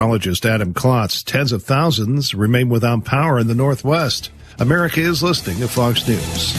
Meteorologist Adam Klotz. Tens of thousands remain without power in the Northwest. America is listening to Fox News.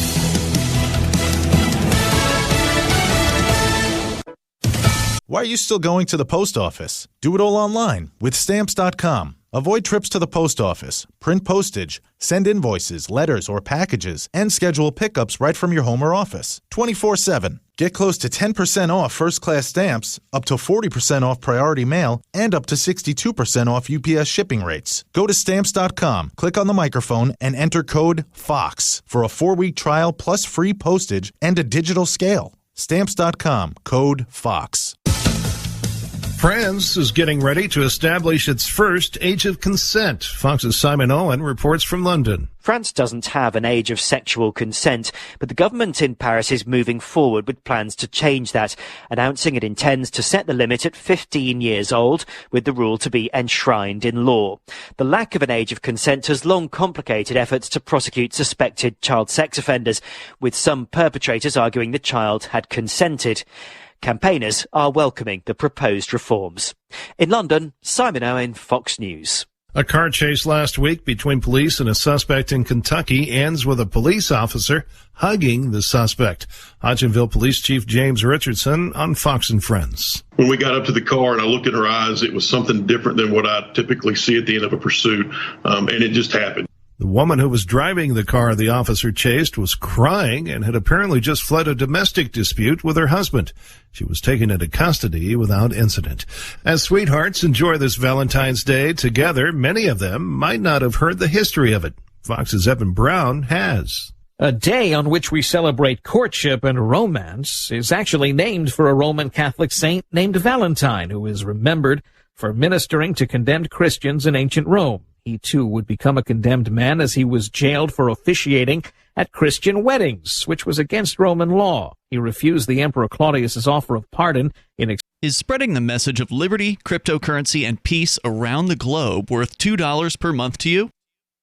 Why are you still going to the post office? Do it all online with Stamps.com. Avoid trips to the post office, print postage, send invoices, letters, or packages, and schedule pickups right from your home or office, 24/7. Get close to 10% off first-class stamps, up to 40% off priority mail, and up to 62% off UPS shipping rates. Go to Stamps.com, click on the microphone, and enter code FOX for a 4-week trial plus free postage and a digital scale. Stamps.com, code FOX. France is getting ready to establish its first age of consent. Fox's Simon Owen reports from London. France doesn't have an age of sexual consent, but the government in Paris is moving forward with plans to change that, announcing it intends to set the limit at 15 years old, with the rule to be enshrined in law. The lack of an age of consent has long complicated efforts to prosecute suspected child sex offenders, with some perpetrators arguing the child had consented. Campaigners are welcoming the proposed reforms. In London, Simon Owen, Fox News. A car chase last week between police and a suspect in Kentucky ends with a police officer hugging the suspect. Hodgenville Police Chief James Richardson on Fox and Friends. When we got up to the car and I looked in her eyes, it was something different than what I typically see at the end of a pursuit, and it just happened. The woman who was driving the car the officer chased was crying and had apparently just fled a domestic dispute with her husband. She was taken into custody without incident. As sweethearts enjoy this Valentine's Day together, many of them might not have heard the history of it. Fox's Evan Brown has. A day on which we celebrate courtship and romance is actually named for a Roman Catholic saint named Valentine, who is remembered for ministering to condemned Christians in ancient Rome. He, too, would become a condemned man as he was jailed for officiating at Christian weddings, which was against Roman law. He refused the Emperor Claudius's offer of pardon Is spreading the message of liberty, cryptocurrency, and peace around the globe worth $2 per month to you?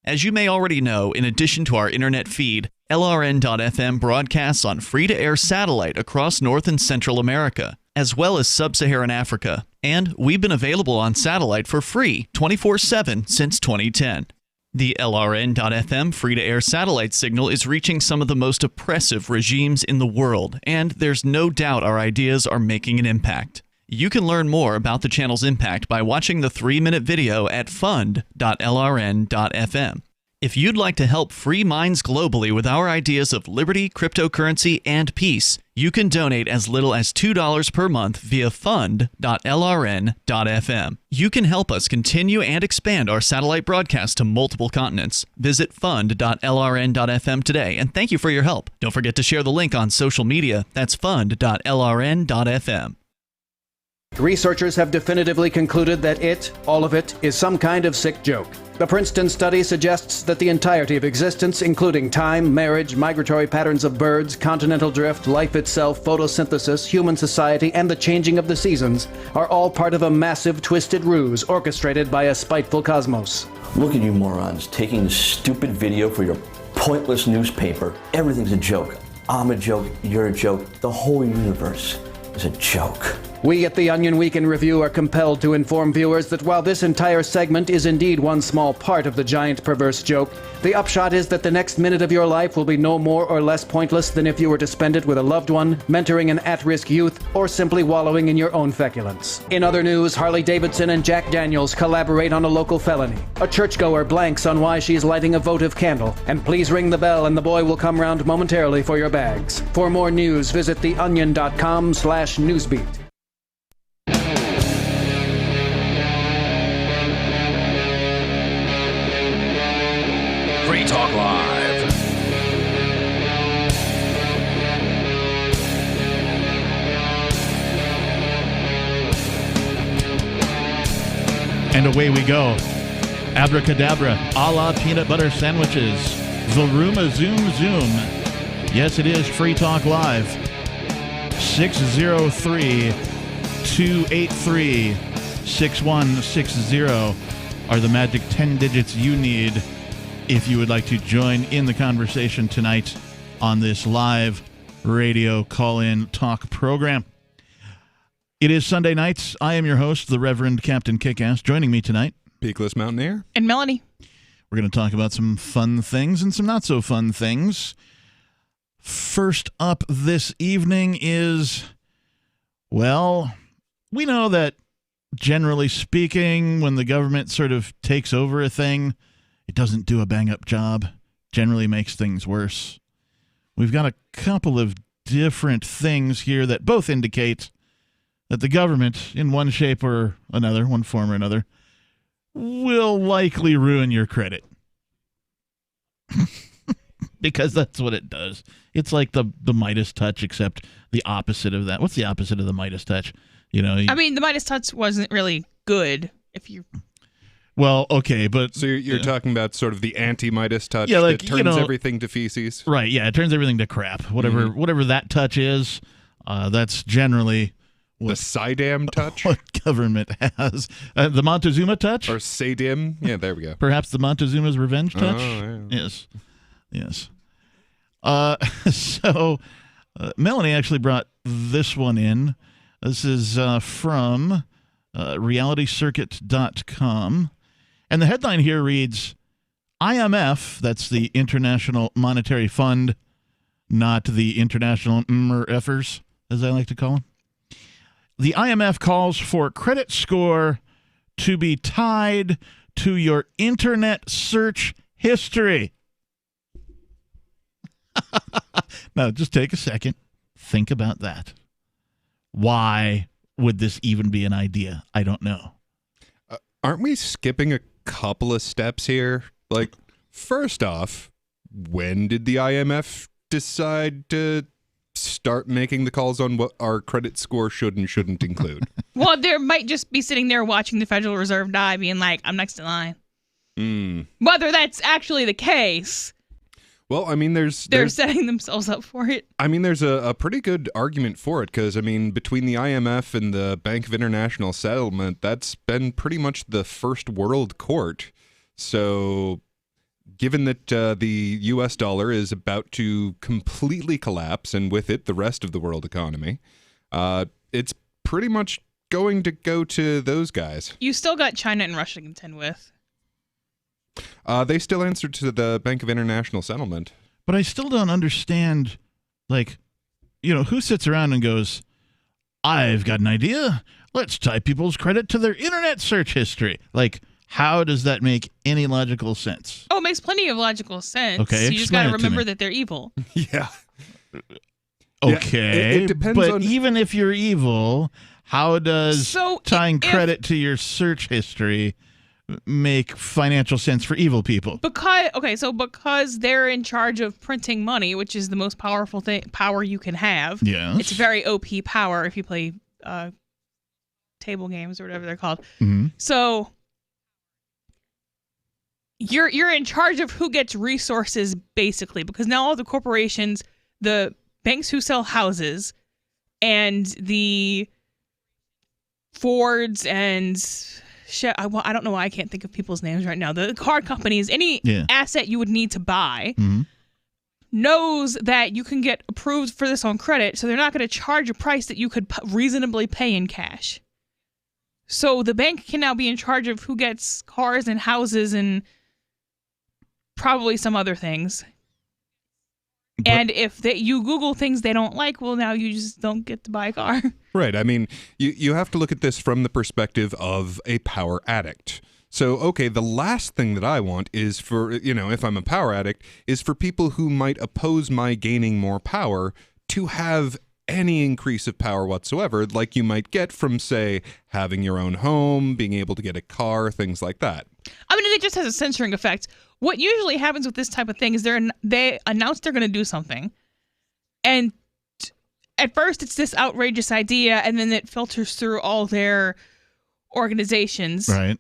As you may already know, in addition to our internet feed, LRN.FM broadcasts on free-to-air satellite across North and Central America, as well as Sub-Saharan Africa. And we've been available on satellite for free 24/7 since 2010. The LRN.FM free-to-air satellite signal is reaching some of the most oppressive regimes in the world, and there's no doubt our ideas are making an impact. You can learn more about the channel's impact by watching the 3-minute video at fund.lrn.fm. If you'd like to help free minds globally with our ideas of liberty, cryptocurrency, and peace, you can donate as little as $2 per month via fund.lrn.fm. You can help us continue and expand our satellite broadcast to multiple continents. Visit fund.lrn.fm today, and thank you for your help. Don't forget to share the link on social media. That's fund.lrn.fm. Researchers have definitively concluded that all of it, is some kind of sick joke. The Princeton study suggests that the entirety of existence, including time, marriage, migratory patterns of birds, continental drift, life itself, photosynthesis, human society, and the changing of the seasons, are all part of a massive, twisted ruse orchestrated by a spiteful cosmos. Look at you morons, taking this stupid video for your pointless newspaper. Everything's a joke. I'm a joke, you're a joke, the whole universe is a joke. We at the Onion Week in Review are compelled to inform viewers that while this entire segment is indeed one small part of the giant perverse joke, the upshot is that the next minute of your life will be no more or less pointless than if you were to spend it with a loved one, mentoring an at-risk youth, or simply wallowing in your own feculence. In other news, Harley Davidson and Jack Daniels collaborate on a local felony. A churchgoer blanks on why she's lighting a votive candle. And please ring the bell and the boy will come round momentarily for your bags. For more news, visit theonion.com/newsbeat. Free Talk Live. And away we go. Abracadabra, a la peanut butter sandwiches. Zoruma Zoom Zoom. Yes, it is Free Talk Live. 603-283-6160 are the magic 10 digits you need if you would like to join in the conversation tonight on this live radio call-in talk program. It is Sunday nights. I am your host, the Reverend Captain Kickass. Joining me tonight, Peakless Mountaineer. And Melanie. We're going to talk about some fun things and some not so fun things. First up this evening is, well, we know that generally speaking, when the government sort of takes over a thing, it doesn't do a bang-up job, generally makes things worse. We've got a couple of different things here that both indicate that the government, in one shape or another, one form or another, will likely ruin your credit. Because that's what it does. It's like the Midas touch, except the opposite of that. What's the opposite of the Midas touch? You know, I mean, the Midas touch wasn't really good. If you, well, okay, but so you're talking about sort of the anti-Midas touch, yeah, like, that turns everything to feces, right? Yeah, it turns everything to crap. Whatever that touch is, that's generally the SIDAM touch. What government has the Montezuma touch, or SADIM. Yeah, there we go. Perhaps the Montezuma's revenge touch. Oh, yeah. Yes. So Melanie actually brought this one in. This is from realitycircuit.com. And the headline here reads, IMF, that's the International Monetary Fund, not the International MRFers, as I like to call them. The IMF calls for credit score to be tied to your internet search history. Now, just take a second. Think about that. Why would this even be an idea? I don't know. Aren't we skipping a couple of steps here? Like, first off, when did the IMF decide to start making the calls on what our credit score should and shouldn't include? Well, they might just be sitting there watching the Federal Reserve die, being like, I'm next in line. Whether that's actually the case... Well, I mean, they're setting themselves up for it. I mean, there's a pretty good argument for it because, I mean, between the IMF and the Bank of International Settlement, that's been pretty much the first world court. So given that the U.S. dollar is about to completely collapse and with it the rest of the world economy, it's pretty much going to go to those guys. You still got China and Russia to contend with. They still answer to the Bank of International Settlement. But I still don't understand, like, you know, who sits around and goes, I've got an idea. Let's tie people's credit to their internet search history. Like, how does that make any logical sense? Oh, it makes plenty of logical sense. Okay, you just got to remember that they're evil. Yeah. Okay, yeah, it depends but on... even if you're evil, how does tying credit to your search history make financial sense for evil people? Because they're in charge of printing money, which is the most powerful power you can have. Yes. It's very OP power if you play table games or whatever they're called. Mm-hmm. So you're in charge of who gets resources, basically, because now all the corporations, the banks who sell houses, and the Fords and I don't know why I can't think of people's names right now. The car companies, any asset you would need to buy, knows that you can get approved for this on credit, so they're not going to charge a price that you could reasonably pay in cash. So the bank can now be in charge of who gets cars and houses and probably some other things. And if you Google things they don't like, well, now you just don't get to buy a car. Right. I mean, you have to look at this from the perspective of a power addict. So, okay, the last thing that I want is for, if I'm a power addict, is for people who might oppose my gaining more power to have any increase of power whatsoever, like you might get from, say, having your own home, being able to get a car, things like that. I mean, it just has a censoring effect. What usually happens with this type of thing is they announce they're going to do something, and at first it's this outrageous idea, and then it filters through all their organizations, right,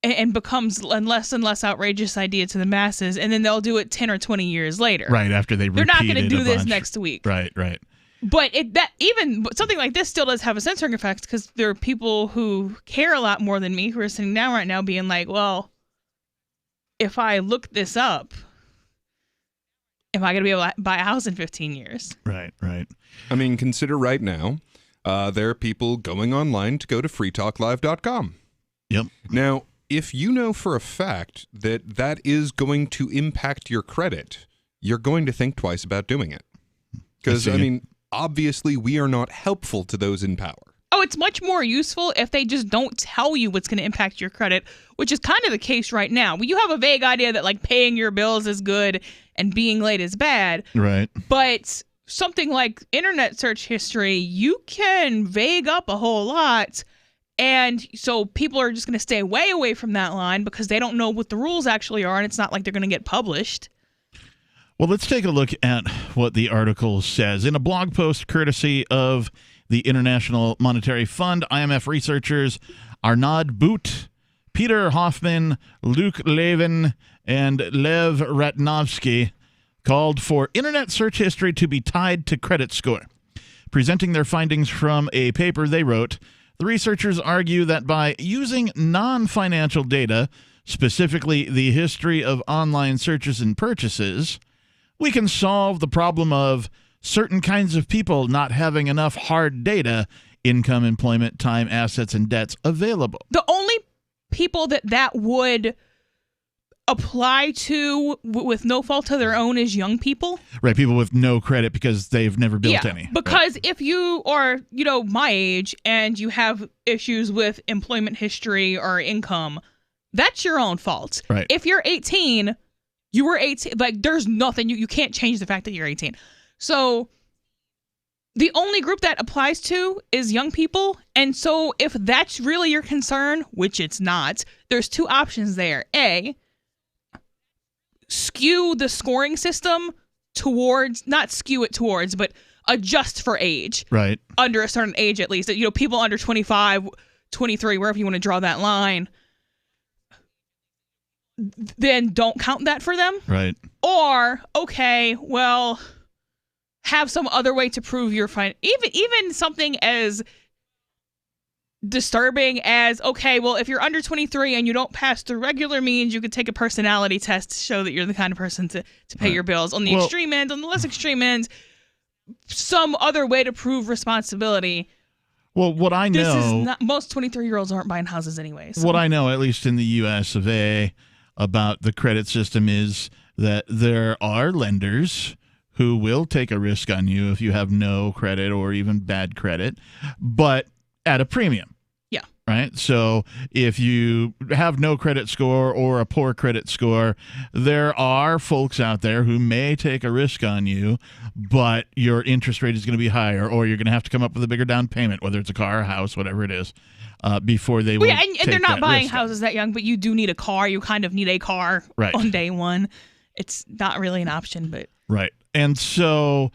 and becomes a less and less outrageous idea to the masses, and then they'll do it 10 or 20 years later. Right, after they're not going to do this next week. Right. But even something like this still does have a censoring effect, because there are people who care a lot more than me who are sitting down right now being like, well, if I look this up, am I going to be able to buy a house in 15 years? Right. I mean, consider right now, there are people going online to go to freetalklive.com. Yep. Now, if you know for a fact that that is going to impact your credit, you're going to think twice about doing it. Because, I mean, obviously we are not helpful to those in power. Oh, it's much more useful if they just don't tell you what's going to impact your credit, which is kind of the case right now. You have a vague idea that like paying your bills is good and being late is bad. Right. But something like internet search history, you can vague up a whole lot. And so people are just going to stay way away from that line because they don't know what the rules actually are, and it's not like they're going to get published. Well, let's take a look at what the article says. In a blog post courtesy of the International Monetary Fund, IMF researchers Arnaud Boot, Peter Hoffman, Luc Levin, and Lev Ratnovsky called for internet search history to be tied to credit score. Presenting their findings from a paper they wrote, the researchers argue that by using non-financial data, specifically the history of online searches and purchases, we can solve the problem of certain kinds of people not having enough hard data, income, employment, time, assets, and debts available. The only people that would apply to with no fault of their own is young people. Right, people with no credit because they've never built any. Because if you are, my age and you have issues with employment history or income, that's your own fault. Right. If you're 18, you were 18. Like, there's nothing. You can't change the fact that you're 18. So the only group that applies to is young people. And so if that's really your concern, which it's not, there's two options there. A, skew the scoring system towards, not skew it towards, but adjust for age. Right. Under a certain age, at least. People under 25, 23, wherever you want to draw that line, then don't count that for them. Right. Or, okay, well, have some other way to prove your even something as disturbing as, okay, well, if you're under 23 and you don't pass the regular means, you could take a personality test to show that you're the kind of person to pay your bills. On the extreme end, on the less extreme end, some other way to prove responsibility. Well, what I know... This is not, most 23-year-olds aren't buying houses anyway. So. What I know, at least in the U.S. of A., about the credit system is that there are lenders who will take a risk on you if you have no credit or even bad credit, but at a premium. Yeah. Right? So if you have no credit score or a poor credit score, there are folks out there who may take a risk on you, but your interest rate is going to be higher, or you're going to have to come up with a bigger down payment, whether it's a car, a house, whatever it is, before they will and they're not buying houses that young, but you do need a car. You kind of need a car on day one. It's not really an option, but... Right. And so,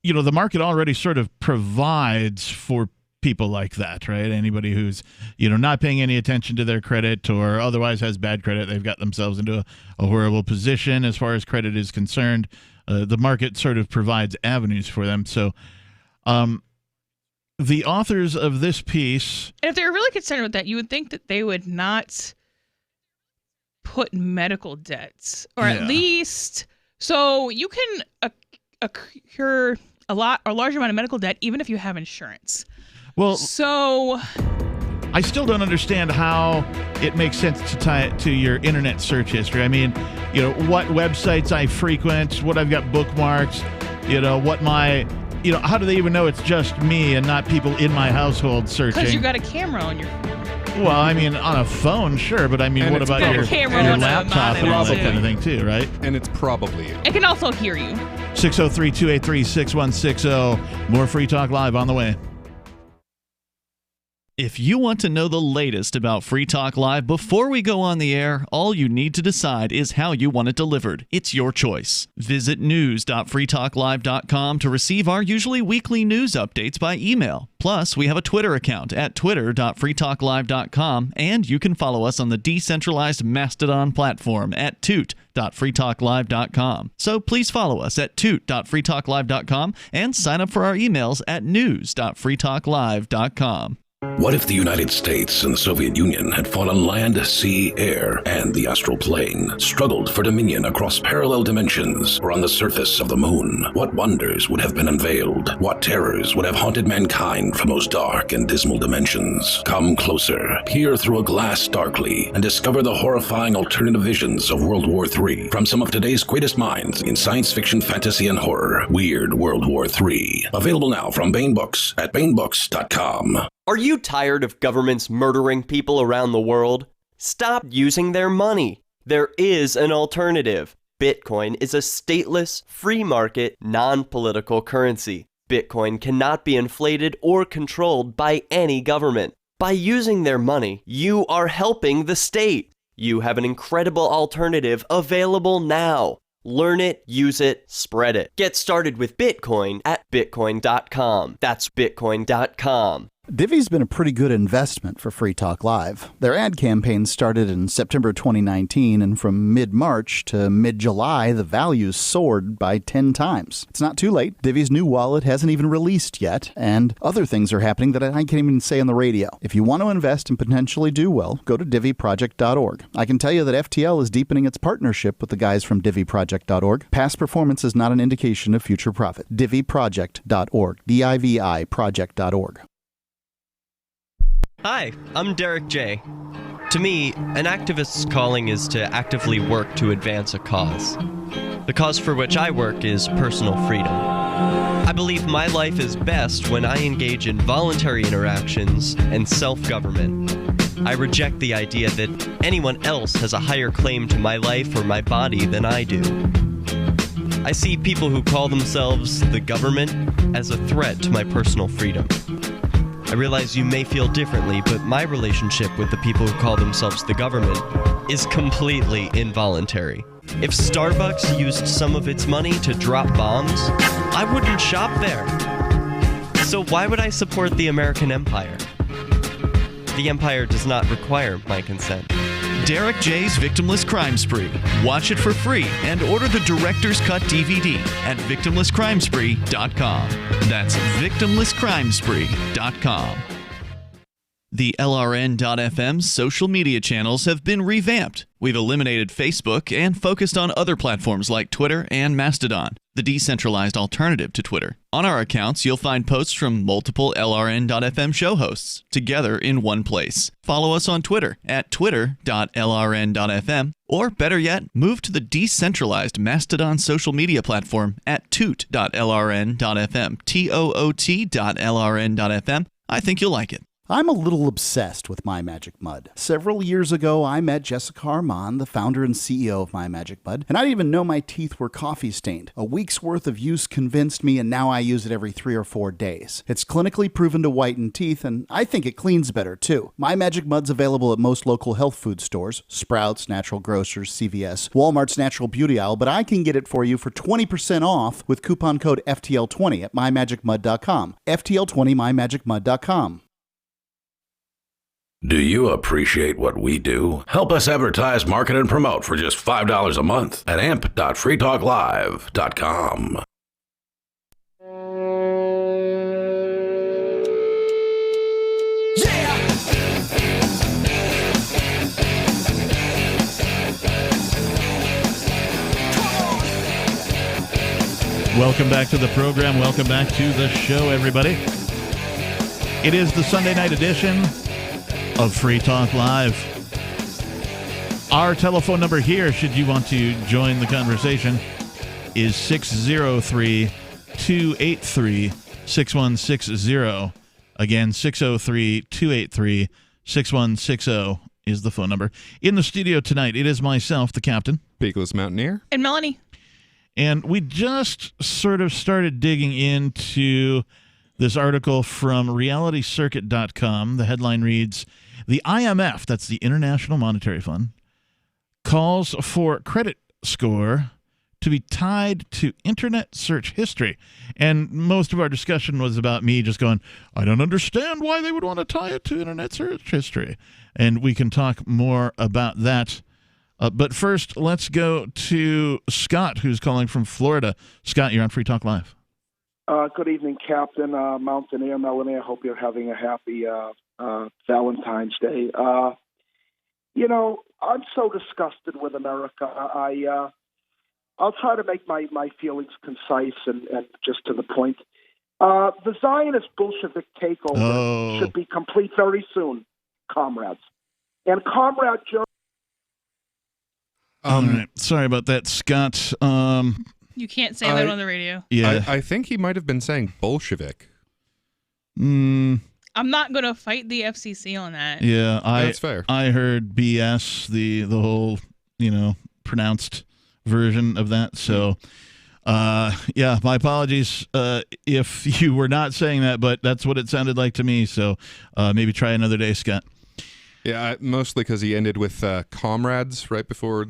the market already sort of provides for people like that, right? Anybody who's, not paying any attention to their credit or otherwise has bad credit, they've got themselves into a horrible position as far as credit is concerned. The market sort of provides avenues for them. So the authors of this piece... And if they're really concerned with that, you would think that they would not put medical debts, or at least... So you can accrue a large amount of medical debt even if you have insurance. Well, so I still don't understand how it makes sense to tie it to your internet search history. I mean, what websites I frequent, what I've got bookmarks, what my, how do they even know it's just me and not people in my household searching? Because you got a camera on your phone. Well, I mean, on a phone, sure, but I mean, what about your laptop and all that kind of thing, too, right? And it's probably you. It can also hear you. 603-283-6160. More Free Talk Live on the way. If you want to know the latest about Free Talk Live before we go on the air, all you need to decide is how you want it delivered. It's your choice. Visit news.freetalklive.com to receive our usually weekly news updates by email. Plus, we have a Twitter account at twitter.freetalklive.com, and you can follow us on the decentralized Mastodon platform at toot.freetalklive.com. So please follow us at toot.freetalklive.com and sign up for our emails at news.freetalklive.com. What if the United States and the Soviet Union had fought on land, sea, air, and the astral plane, struggled for dominion across parallel dimensions or on the surface of the moon? What wonders would have been unveiled? What terrors would have haunted mankind from those dark and dismal dimensions? Come closer, peer through a glass darkly, and discover the horrifying alternative visions of World War III from some of today's greatest minds in science fiction, fantasy, and horror. Weird World War III. Available now from Baen Books at baenbooks.com. Are you tired of governments murdering people around the world? Stop using their money. There is an alternative. Bitcoin is a stateless, free market, non-political currency. Bitcoin cannot be inflated or controlled by any government. By using their money, you are helping the state. You have an incredible alternative available now. Learn it, use it, spread it. Get started with Bitcoin at bitcoin.com. That's bitcoin.com. Divvy's been a pretty good investment for Free Talk Live. Their ad campaign started in September 2019, and from mid-March to mid-July, the values soared by 10 times. It's not too late. Divvy's new wallet hasn't even released yet, and other things are happening that I can't even say on the radio. If you want to invest and potentially do well, go to DivvyProject.org. I can tell you that FTL is deepening its partnership with the guys from DivvyProject.org. Past performance is not an indication of future profit. DivvyProject.org. DIVI Project.org. Hi, I'm Derek J. To me, an activist's calling is to actively work to advance a cause. The cause for which I work is personal freedom. I believe my life is best when I engage in voluntary interactions and self-government. I reject the idea that anyone else has a higher claim to my life or my body than I do. I see people who call themselves the government as a threat to my personal freedom. I realize you may feel differently, but my relationship with the people who call themselves the government is completely involuntary. If Starbucks used some of its money to drop bombs, I wouldn't shop there. So why would I support the American empire? The empire does not require my consent. Derek J's Victimless Crime Spree. Watch it for free and order the Director's Cut DVD at victimlesscrimespree.com. That's victimlesscrimespree.com. The LRN.FM social media channels have been revamped. We've eliminated Facebook and focused on other platforms like Twitter and Mastodon, the decentralized alternative to Twitter. On our accounts, you'll find posts from multiple LRN.FM show hosts together in one place. Follow us on Twitter at twitter.lrn.fm, or better yet, move to the decentralized Mastodon social media platform at toot.lrn.fm, toot.lrn.fm. I think you'll like it. I'm a little obsessed with My Magic Mud. Several years ago, I met Jessica Armand, the founder and CEO of My Magic Mud, and I didn't even know my teeth were coffee stained. A week's worth of use convinced me, and now I use it every 3 or 4 days. It's clinically proven to whiten teeth, and I think it cleans better, too. My Magic Mud's available at most local health food stores, Sprouts, Natural Grocers, CVS, Walmart's Natural Beauty Aisle, but I can get it for you for 20% off with coupon code FTL20 at mymagicmud.com. FTL20 mymagicmud.com. Do you appreciate what we do? Help us advertise, market, and promote for just $5 a month at amp.freetalklive.com. Welcome back to the program. Welcome back to the show, everybody. It is the Sunday night edition of Free Talk Live. Our telephone number here, should you want to join the conversation, is 603-283-6160. Again, 603-283-6160 is the phone number. In the studio tonight, it is myself, the captain. Beagless Mountaineer. And Melanie. And we just sort of started digging into this article from realitycircuit.com. The headline reads, the IMF, that's the International Monetary Fund, calls for credit score to be tied to internet search history. And most of our discussion was about me just going, I don't understand why they would want to tie it to internet search history. And we can talk more about that. But first, let's go to Scott, who's calling from Florida. Scott, you're on Free Talk Live. Good evening, Captain, Mountaineer, Melanie. I hope you're having a happy Valentine's Day. I'm so disgusted with America. I'll try to make my feelings concise and just to the point. The Zionist Bolshevik takeover should be complete very soon, comrades. And Comrade Joe. All right. Sorry about that, Scott. You can't say that on the radio. Yeah. I think he might have been saying Bolshevik. I'm not going to fight the FCC on that. Yeah, That's fair. I heard BS, the whole, pronounced version of that. So, yeah, my apologies if you were not saying that, but that's what it sounded like to me. So maybe try another day, Scott. Yeah, mostly because he ended with comrades right before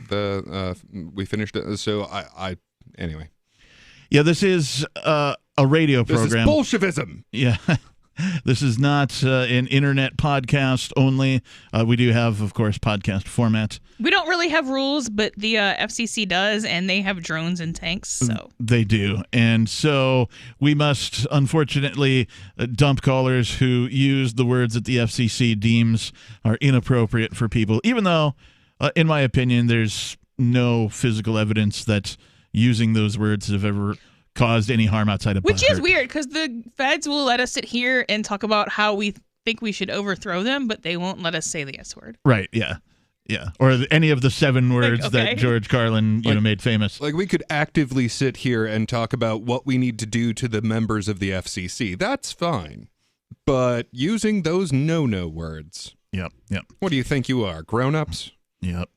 we finished it. So anyway. Yeah, this is a radio program. This is Bolshevism. Yeah. This is not an internet podcast only. We do have, of course, podcast format. We don't really have rules, but the FCC does, and they have drones and tanks. So they do. And so we must, unfortunately, dump callers who use the words that the FCC deems are inappropriate for people, even though, in my opinion, there's no physical evidence that using those words have ever caused any harm outside of Which is weird, because the feds will let us sit here and talk about how we think we should overthrow them, but they won't let us say the S word. Right, yeah. Yeah, or any of the 7 words that George Carlin made famous. Like, we could actively sit here and talk about what we need to do to the members of the FCC. That's fine. But using those no-no words. Yep. What do you think you are, grown-ups? Yep.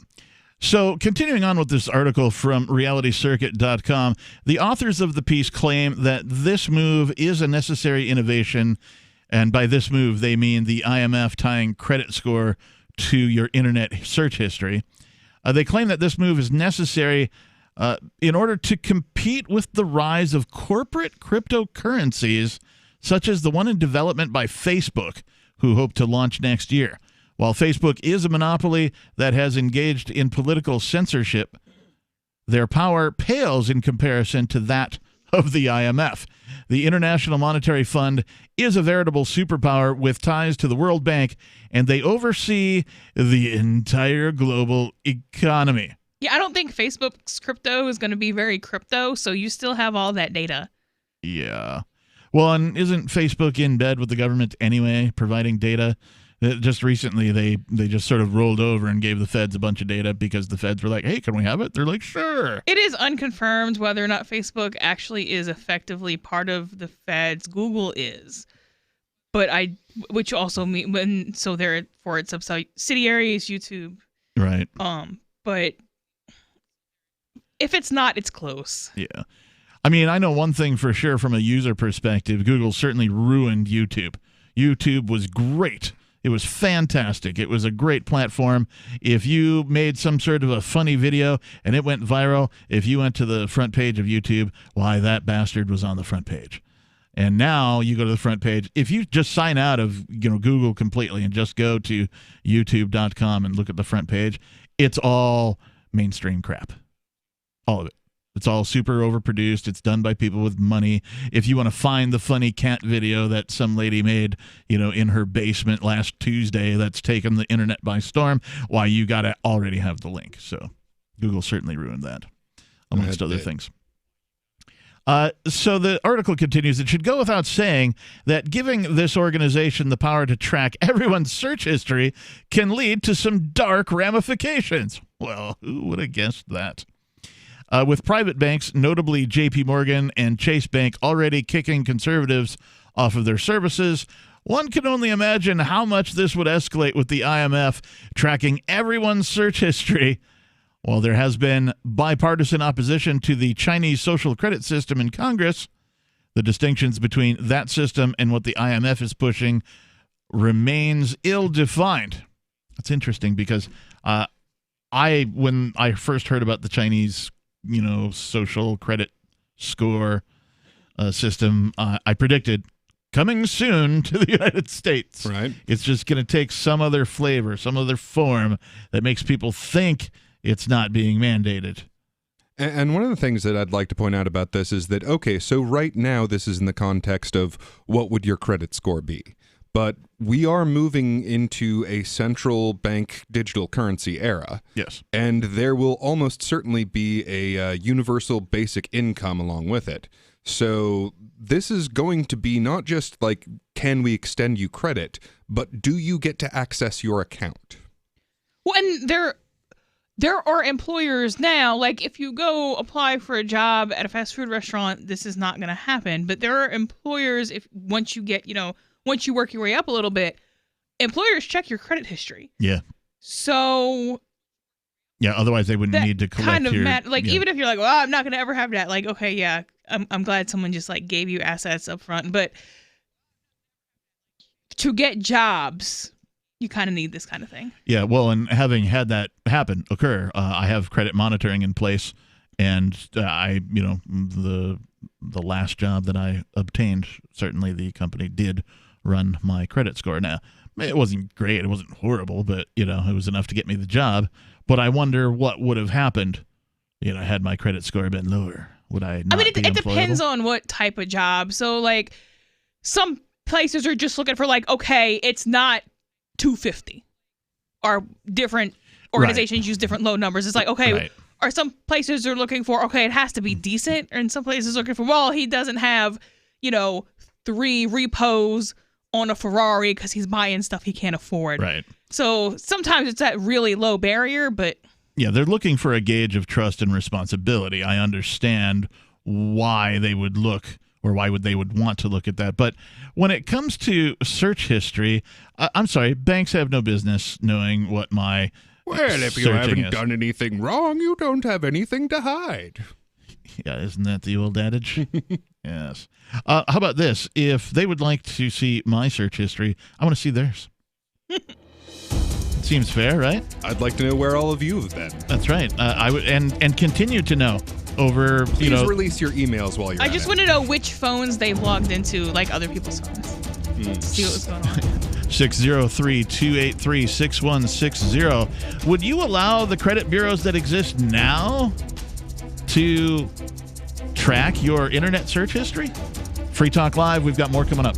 So, continuing on with this article from realitycircuit.com, the authors of the piece claim that this move is a necessary innovation, and by this move, they mean the IMF tying credit score to your internet search history. They claim that this move is necessary in order to compete with the rise of corporate cryptocurrencies, such as the one in development by Facebook, who hope to launch next year. While Facebook is a monopoly that has engaged in political censorship, their power pales in comparison to that of the IMF. The International Monetary Fund is a veritable superpower with ties to the World Bank, and they oversee the entire global economy. Yeah, I don't think Facebook's crypto is going to be very crypto, so you still have all that data. Yeah. Well, and isn't Facebook in bed with the government anyway, providing data? Just recently, they just sort of rolled over and gave the feds a bunch of data because the feds were like, hey, can we have it? They're like, sure. It is unconfirmed whether or not Facebook actually is effectively part of the feds. Google is. But which also mean so they're for its subsidiaries, YouTube. Right. But if it's not, it's close. Yeah. I mean, I know one thing for sure from a user perspective. Google certainly ruined YouTube. YouTube was great. It was fantastic. It was a great platform. If you made some sort of a funny video and it went viral, if you went to the front page of YouTube, why, that bastard was on the front page. And now you go to the front page. If you just sign out of Google completely and just go to youtube.com and look at the front page, it's all mainstream crap. All of it. It's all super overproduced. It's done by people with money. If you want to find the funny cat video that some lady made, in her basement last Tuesday that's taken the internet by storm, why, you got to already have the link. So Google certainly ruined that, amongst other things. So the article continues, it should go without saying that giving this organization the power to track everyone's search history can lead to some dark ramifications. Well, who would have guessed that? With private banks, notably J.P. Morgan and Chase Bank, already kicking conservatives off of their services, one can only imagine how much this would escalate with the IMF tracking everyone's search history. While there has been bipartisan opposition to the Chinese social credit system in Congress, the distinctions between that system and what the IMF is pushing remains ill-defined. That's interesting because when I first heard about the Chinese social credit score system, I predicted coming soon to the United States. Right. It's just going to take some other flavor, some other form that makes people think it's not being mandated. And one of the things that I'd like to point out about this is that, okay, so right now this is in the context of what would your credit score be? but we are moving into a central bank digital currency era. Yes. And there will almost certainly be a universal basic income along with it. So this is going to be not just like, can we extend you credit, but do you get to access your account? Well, and there are employers now, like if you go apply for a job at a fast food restaurant, this is not going to happen. But there are employers, once you work your way up a little bit, employers check your credit history. Yeah. So. Yeah, otherwise they wouldn't need to collect even if you're like, well, I'm not going to ever have that. Like, okay, yeah, I'm glad someone just like gave you assets up front. But to get jobs, you kind of need this kind of thing. Yeah, well, and having had that occur, I have credit monitoring in place, and the last job that I obtained, certainly the company did run my credit score. Now, it wasn't great, it wasn't horrible, but it was enough to get me the job. But I wonder what would have happened, had my credit score been lower. Would I not be employable? It depends on what type of job. So, like, some places are just looking for, like, okay, it's not 250. Or different organizations use different low numbers. It's like, okay, or some places are looking for, okay, it has to be decent. And some places are looking for, well, he doesn't have, 3 repos on a Ferrari because he's buying stuff he can't afford. Right. So sometimes it's that really low barrier, but... Yeah, they're looking for a gauge of trust and responsibility. I understand why they would look, or why they would want to look at that. But when it comes to search history, I'm sorry, banks have no business knowing what my Well, if you haven't done anything wrong, you don't have anything to hide. Yeah, isn't that the old adage? Yes. How about this? If they would like to see my search history, I want to see theirs. Seems fair, right? I'd like to know where all of you have been. That's right. I would and continue to know over. Please release your emails while you're. I just want to know which phones they've logged into, like other people's phones. See what was going on. 603-283-6160. Would you allow the credit bureaus that exist now to track your internet search history? Free Talk Live. We've got more coming up.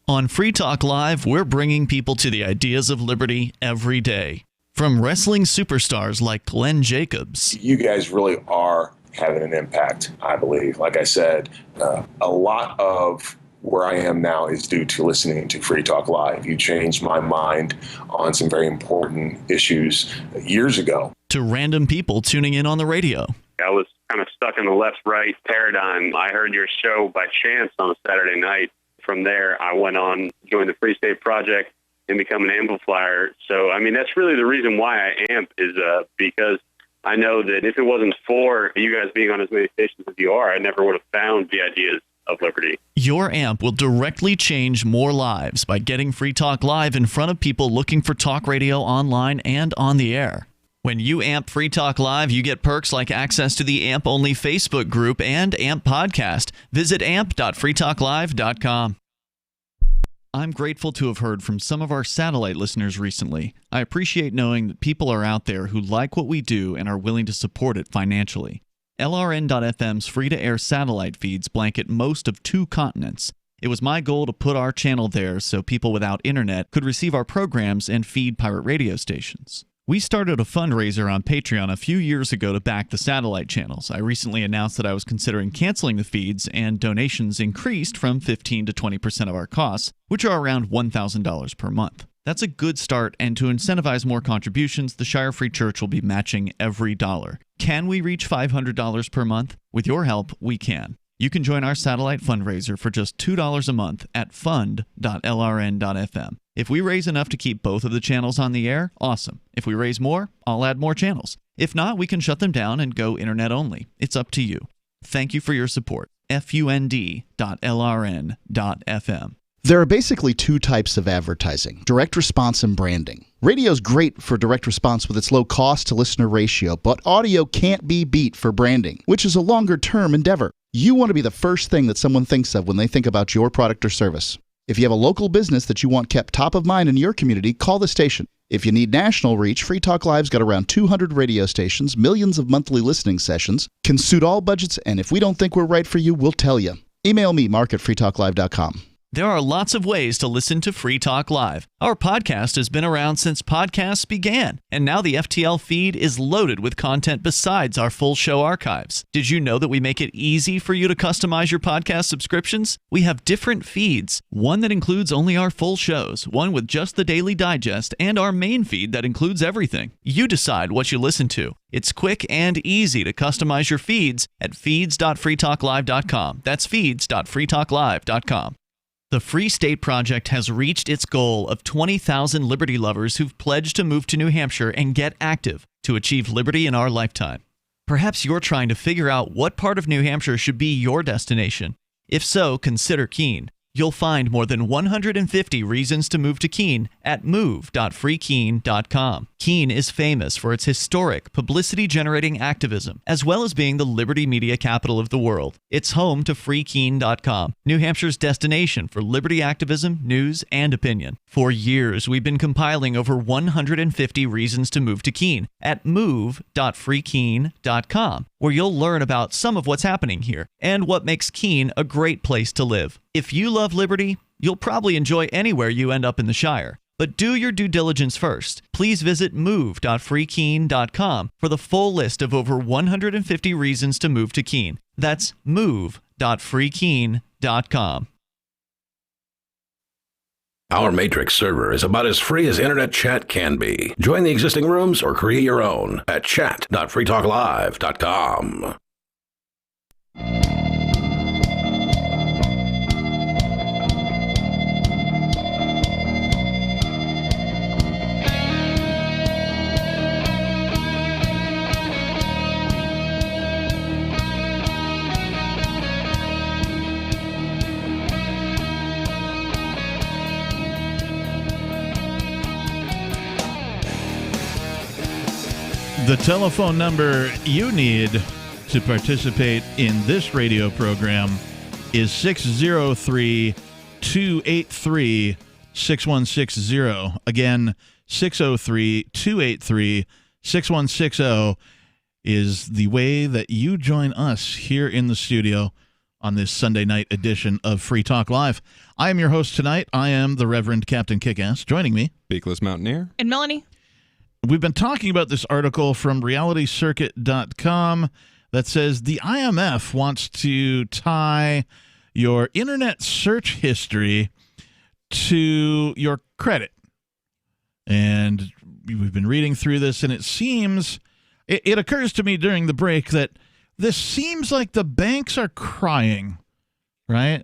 On Free Talk Live, we're bringing people to the ideas of liberty every day. From wrestling superstars like Glenn Jacobs. You guys really are having an impact, I believe. Like I said, a lot of where I am now is due to listening to Free Talk Live. You changed my mind on some very important issues years ago. To random people tuning in on the radio. I was kind of stuck in the left-right paradigm. I heard your show by chance on a Saturday night. From there, I went on, joined the Free State Project, and become an amplifier. So, I mean, that's really the reason why I amp is because I know that if it wasn't for you guys being on as many stations as you are, I never would have found the ideas of liberty. Your amp will directly change more lives by getting Free Talk Live in front of people looking for talk radio online and on the air. When you amp Free Talk Live, you get perks like access to the AMP-only Facebook group and AMP podcast. Visit amp.freetalklive.com. I'm grateful to have heard from some of our satellite listeners recently. I appreciate knowing that people are out there who like what we do and are willing to support it financially. LRN.FM's free-to-air satellite feeds blanket most of 2 continents. It was my goal to put our channel there so people without internet could receive our programs and feed pirate radio stations. We started a fundraiser on Patreon a few years ago to back the satellite channels. I recently announced that I was considering canceling the feeds, and donations increased from 15 to 20% of our costs, which are around $1,000 per month. That's a good start, and to incentivize more contributions, the Shire Free Church will be matching every dollar. Can we reach $500 per month? With your help, we can. You can join our satellite fundraiser for just $2 a month at fund.lrn.fm. If we raise enough to keep both of the channels on the air, awesome. If we raise more, I'll add more channels. If not, we can shut them down and go internet only. It's up to you. Thank you for your support. fund.lrn.fm. There are basically 2 types of advertising, direct response and branding. Radio's great for direct response with its low cost to listener ratio, but audio can't be beat for branding, which is a longer-term endeavor. You want to be the first thing that someone thinks of when they think about your product or service. If you have a local business that you want kept top of mind in your community, call the station. If you need national reach, Free Talk Live's got around 200 radio stations, millions of monthly listening sessions, can suit all budgets, and if we don't think we're right for you, we'll tell you. Email me, mark@freetalklive.com. There are lots of ways to listen to Free Talk Live. Our podcast has been around since podcasts began, and now the FTL feed is loaded with content besides our full show archives. Did you know that we make it easy for you to customize your podcast subscriptions? We have different feeds, one that includes only our full shows, one with just the Daily Digest, and our main feed that includes everything. You decide what you listen to. It's quick and easy to customize your feeds at feeds.freetalklive.com. That's feeds.freetalklive.com. The Free State Project has reached its goal of 20,000 liberty lovers who've pledged to move to New Hampshire and get active to achieve liberty in our lifetime. Perhaps you're trying to figure out what part of New Hampshire should be your destination. If so, consider Keene. You'll find more than 150 reasons to move to Keene at move.freekeene.com. Keene is famous for its historic, publicity-generating activism, as well as being the liberty media capital of the world. It's home to freekeene.com, New Hampshire's destination for liberty activism, news, and opinion. For years, we've been compiling over 150 reasons to move to Keene at move.freekeene.com, where you'll learn about some of what's happening here and what makes Keene a great place to live. If you love liberty, you'll probably enjoy anywhere you end up in the Shire. But do your due diligence first. Please visit move.freekeene.com for the full list of over 150 reasons to move to Keene. That's move.freekeene.com. Our Matrix server is about as free as internet chat can be. Join the existing rooms or create your own at chat.freetalklive.com. The telephone number you need to participate in this radio program is 603-283-6160. Again, 603-283-6160 is the way that you join us here in the studio on this Sunday night edition of Free Talk Live. I am your host tonight. I am the Reverend Captain Kickass. Joining me, Beakless Mountaineer. And Melanie. We've been talking about this article from realitycircuit.com that says the IMF wants to tie your internet search history to your credit. And we've been reading through this, and it seems, it occurs to me during the break that this seems like the banks are crying, right?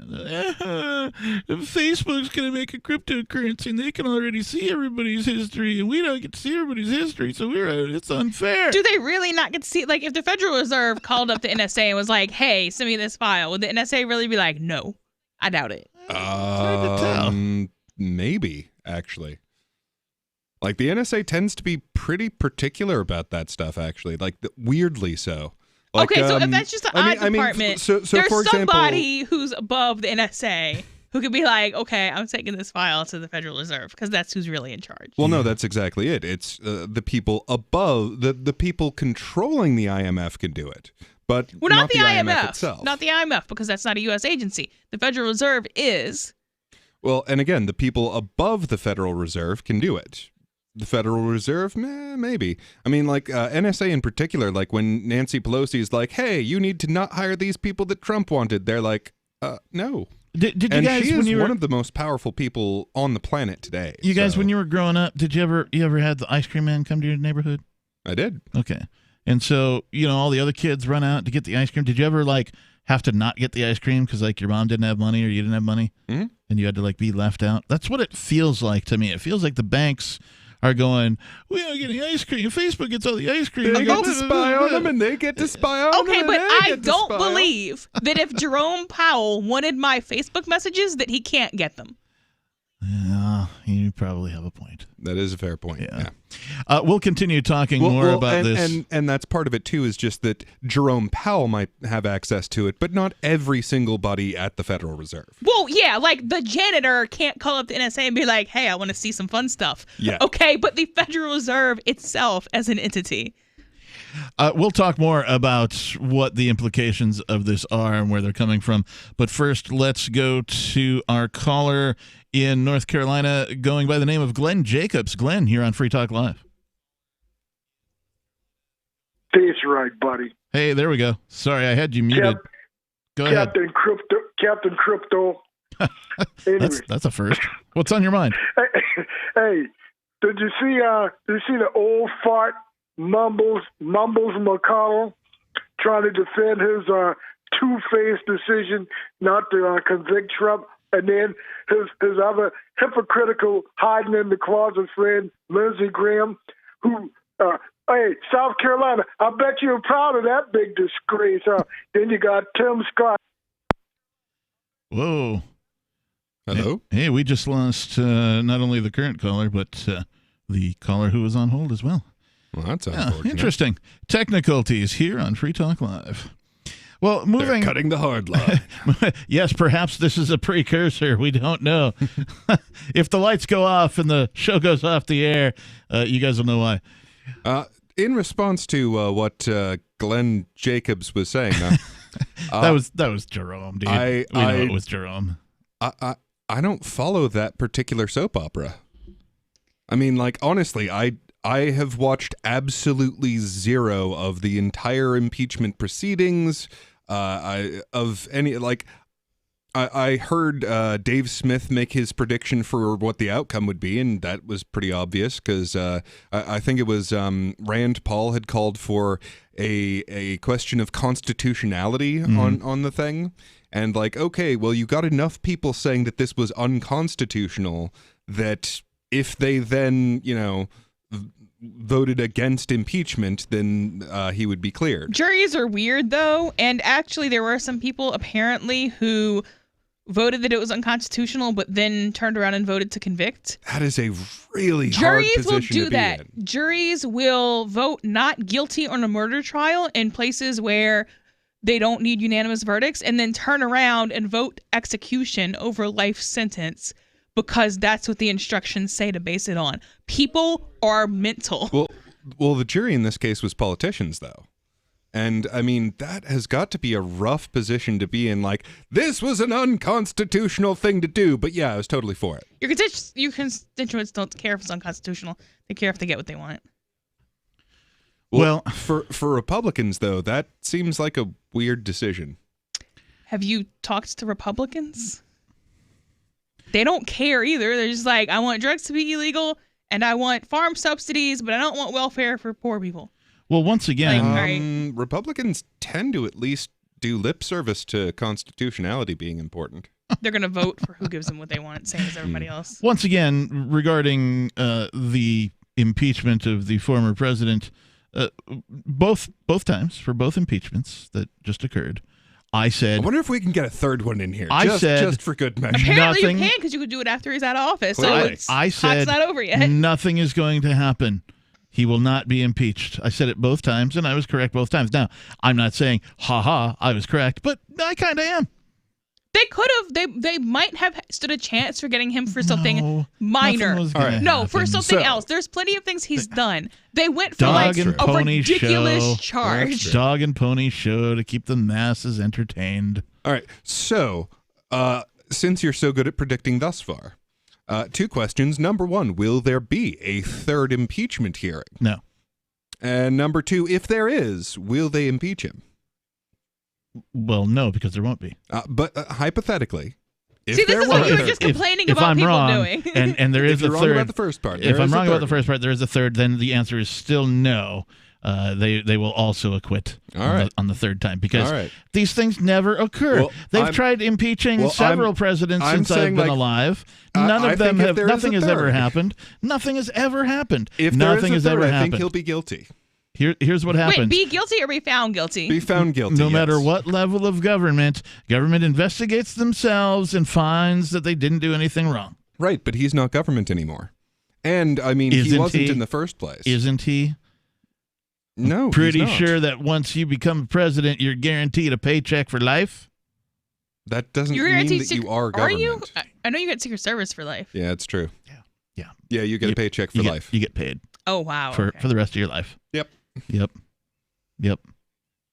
Facebook's going to make a cryptocurrency, and they can already see everybody's history, and we don't get to see everybody's history, so it's unfair. Do they really not get to see? Like, if the Federal Reserve called up the NSA and was like, hey, send me this file, would the NSA really be like, no? I doubt it. Maybe, actually. Like, the NSA tends to be pretty particular about that stuff, actually. Like, weirdly so. Like, okay, so if that's just the odd department, so there's for somebody who's above the NSA who could be like, okay, I'm taking this file to the Federal Reserve because that's who's really in charge. Well, no, that's exactly it. It's the people above, the people controlling the IMF can do it, but not the IMF itself. Not the IMF, because that's not a U.S. agency. The Federal Reserve is. Well, and again, the people above the Federal Reserve can do it. The Federal Reserve? Maybe. I mean, like NSA in particular, like when Nancy Pelosi is like, hey, you need to not hire these people that Trump wanted. They're like, no. Did you and guys, she is when you were, one of the most powerful people on the planet today. You guys, when you were growing up, did you ever had the ice cream man come to your neighborhood? I did. Okay. And so, all the other kids run out to get the ice cream. Did you ever, have to not get the ice cream because, your mom didn't have money or you didn't have money? Mm-hmm. And you had to, be left out? That's what it feels like to me. It feels like the banks are going, we don't get any ice cream. Facebook gets all the ice cream. They get to spy on them, and they get to spy on them. Okay, but I don't believe that if Jerome Powell wanted my Facebook messages, that he can't get them. Yeah, you probably have a point. That is a fair point. Yeah. We'll continue talking more about this. And that's part of it, too, is just that Jerome Powell might have access to it, but not every single body at the Federal Reserve. Well, yeah, like the janitor can't call up the NSA and be like, hey, I want to see some fun stuff. Yeah. Okay, but the Federal Reserve itself as an entity. We'll talk more about what the implications of this are and where they're coming from. But first, let's go to our caller in North Carolina going by the name of Glenn Jacobs. Glenn, here on Free Talk Live. That's right, buddy. Hey, there we go. Sorry, I had you muted. Go ahead. Captain Crypto. Anyway. That's a first. What's on your mind? Hey, did you see the old fart Mumbles McConnell trying to defend his two-faced decision not to convict Trump, and then his other hypocritical hiding in the closet friend Lindsey Graham, who hey, South Carolina, I bet you're proud of that big disgrace. Then you got Tim Scott. Whoa. Hello? Hey, we just lost not only the current caller, but the caller who was on hold as well. Well, that's unfortunate. Interesting. Technicalities here on Free Talk Live. Well, moving... They're cutting the hard line. Yes, perhaps this is a precursor. We don't know. If the lights go off and the show goes off the air, you guys will know why. In response to what Glenn Jacobs was saying, that was Jerome, dude. We know it was Jerome. I don't follow that particular soap opera. I mean, like, honestly, I have watched absolutely zero of the entire impeachment proceedings. I heard Dave Smith make his prediction for what the outcome would be, and that was pretty obvious because I think it was Rand Paul had called for a question of constitutionality on the thing. And like, okay, well, you got enough people saying that this was unconstitutional that if they then, voted against impeachment, then he would be cleared. Juries are weird, though. And actually, there were some people apparently who voted that it was unconstitutional, but then turned around and voted to convict. That is a really hard position to be in. Juries will do that. Juries will vote not guilty on a murder trial in places where they don't need unanimous verdicts, and then turn around and vote execution over life sentence because that's what the instructions say to base it on. People are mental. Well, the jury in this case was politicians, though. And, I mean, that has got to be a rough position to be in. Like, this was an unconstitutional thing to do, but yeah, I was totally for it. Your constituents don't care if it's unconstitutional. They care if they get what they want. Well, for Republicans, though, that seems like a weird decision. Have you talked to Republicans? They don't care either. They're just like, I want drugs to be illegal, and I want farm subsidies, but I don't want welfare for poor people. Well, once again, Republicans tend to at least do lip service to constitutionality being important. They're going to vote for who gives them what they want, same as everybody else. Once again, regarding the impeachment of the former president, both times for both impeachments that just occurred, I said, I wonder if we can get a third one in here. I said, just for good measure. Apparently you can, because you could do it after he's out of office. So I said, it's not over yet. Nothing is going to happen. He will not be impeached. I said it both times, and I was correct both times. Now, I'm not saying, I was correct, but I kind of am. They could have. They might have stood a chance for getting him for something minor. For something else. There's plenty of things he's done. They went for a ridiculous charge. Dog and pony show to keep the masses entertained. All right. So, since you're so good at predicting thus far, two questions. Number one, will there be a third impeachment hearing? No. And number two, if there is, will they impeach him? Well, no, because there won't be. But hypothetically, if this is what you were just complaining about people doing. and there is a third. If you're wrong about the first part, if I'm wrong about the first part, there is a third. Then the answer is still no. They will also acquit on the third time because these things never occur. Well, they've tried impeaching several presidents since I've been alive. None of them have. Nothing has ever happened. Nothing has ever happened. If nothing has ever happened, I think he'll be guilty. Here's what happens. Wait, be guilty or be found guilty? Be found guilty. No matter what level of government investigates themselves and finds that they didn't do anything wrong. Right, but he's not government anymore. And, I mean, he wasn't in the first place. Isn't he? No, pretty sure that once you become president, you're guaranteed a paycheck for life. That doesn't mean that you are government. Are you? I know you get Secret Service for life. Yeah, it's true. Yeah, you get a paycheck for life. You get paid. Oh, wow. For the rest of your life. Yep. Yep.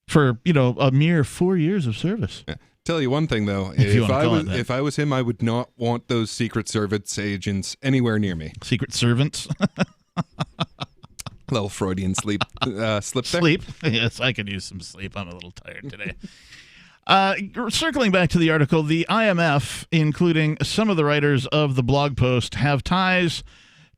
For, a mere 4 years of service. Yeah. Tell you one thing, though. If I was him, I would not want those Secret Service agents anywhere near me. Secret servants? Little Freudian slip there. Sleep? Yes, I could use some sleep. I'm a little tired today. Circling back to the article, the IMF, including some of the writers of the blog post, have ties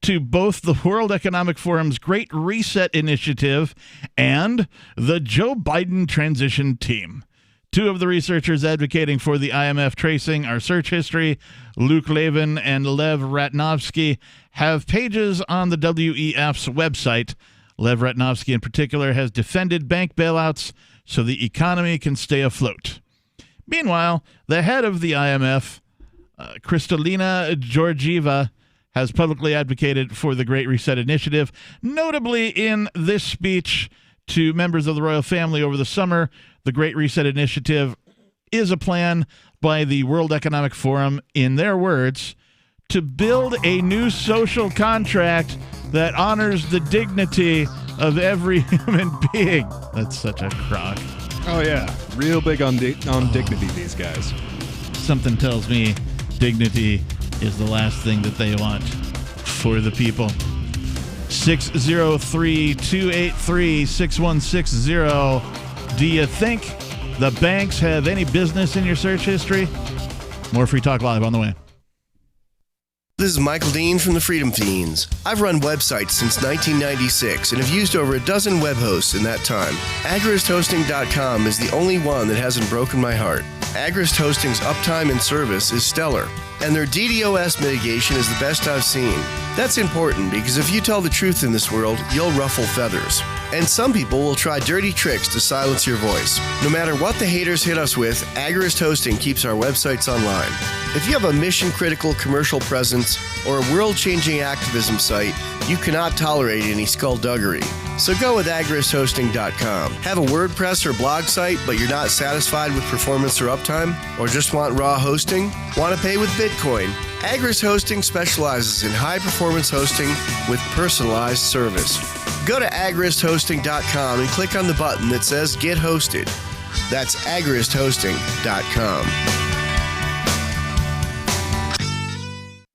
to both the World Economic Forum's Great Reset Initiative and the Joe Biden transition team. Two of the researchers advocating for the IMF tracing our search history, Luke Levin and Lev Ratnovsky, have pages on the WEF's website. Lev Ratnovsky, in particular, has defended bank bailouts so the economy can stay afloat. Meanwhile, the head of the IMF, Kristalina Georgieva, has publicly advocated for the Great Reset Initiative, notably in this speech to members of the royal family over the summer. The Great Reset Initiative is a plan by the World Economic Forum, in their words, to build a new social contract that honors the dignity of every human being. That's such a crock. Oh, yeah. Real big on dignity, these guys. Something tells me dignity is the last thing that they want for the people. 603-283-6160. Do you think the banks have any business in your search history? More Free Talk Live on the way. This is Michael Dean from the Freedom Fiends. I've run websites since 1996 and have used over a dozen web hosts in that time. AgristHosting.com is the only one that hasn't broken my heart. Agrist Hosting's uptime and service is stellar, and their DDoS mitigation is the best I've seen. That's important because if you tell the truth in this world, you'll ruffle feathers. And some people will try dirty tricks to silence your voice. No matter what the haters hit us with, Agrist Hosting keeps our websites online. If you have a mission-critical commercial presence or a world-changing activism site, you cannot tolerate any skullduggery. So go with agristhosting.com. Have a WordPress or blog site, but you're not satisfied with performance or uptime? Or just want raw hosting? Want to pay with Bitcoin? Agrist Hosting specializes in high-performance hosting with personalized service. Go to agristhosting.com and click on the button that says Get Hosted. That's agristhosting.com.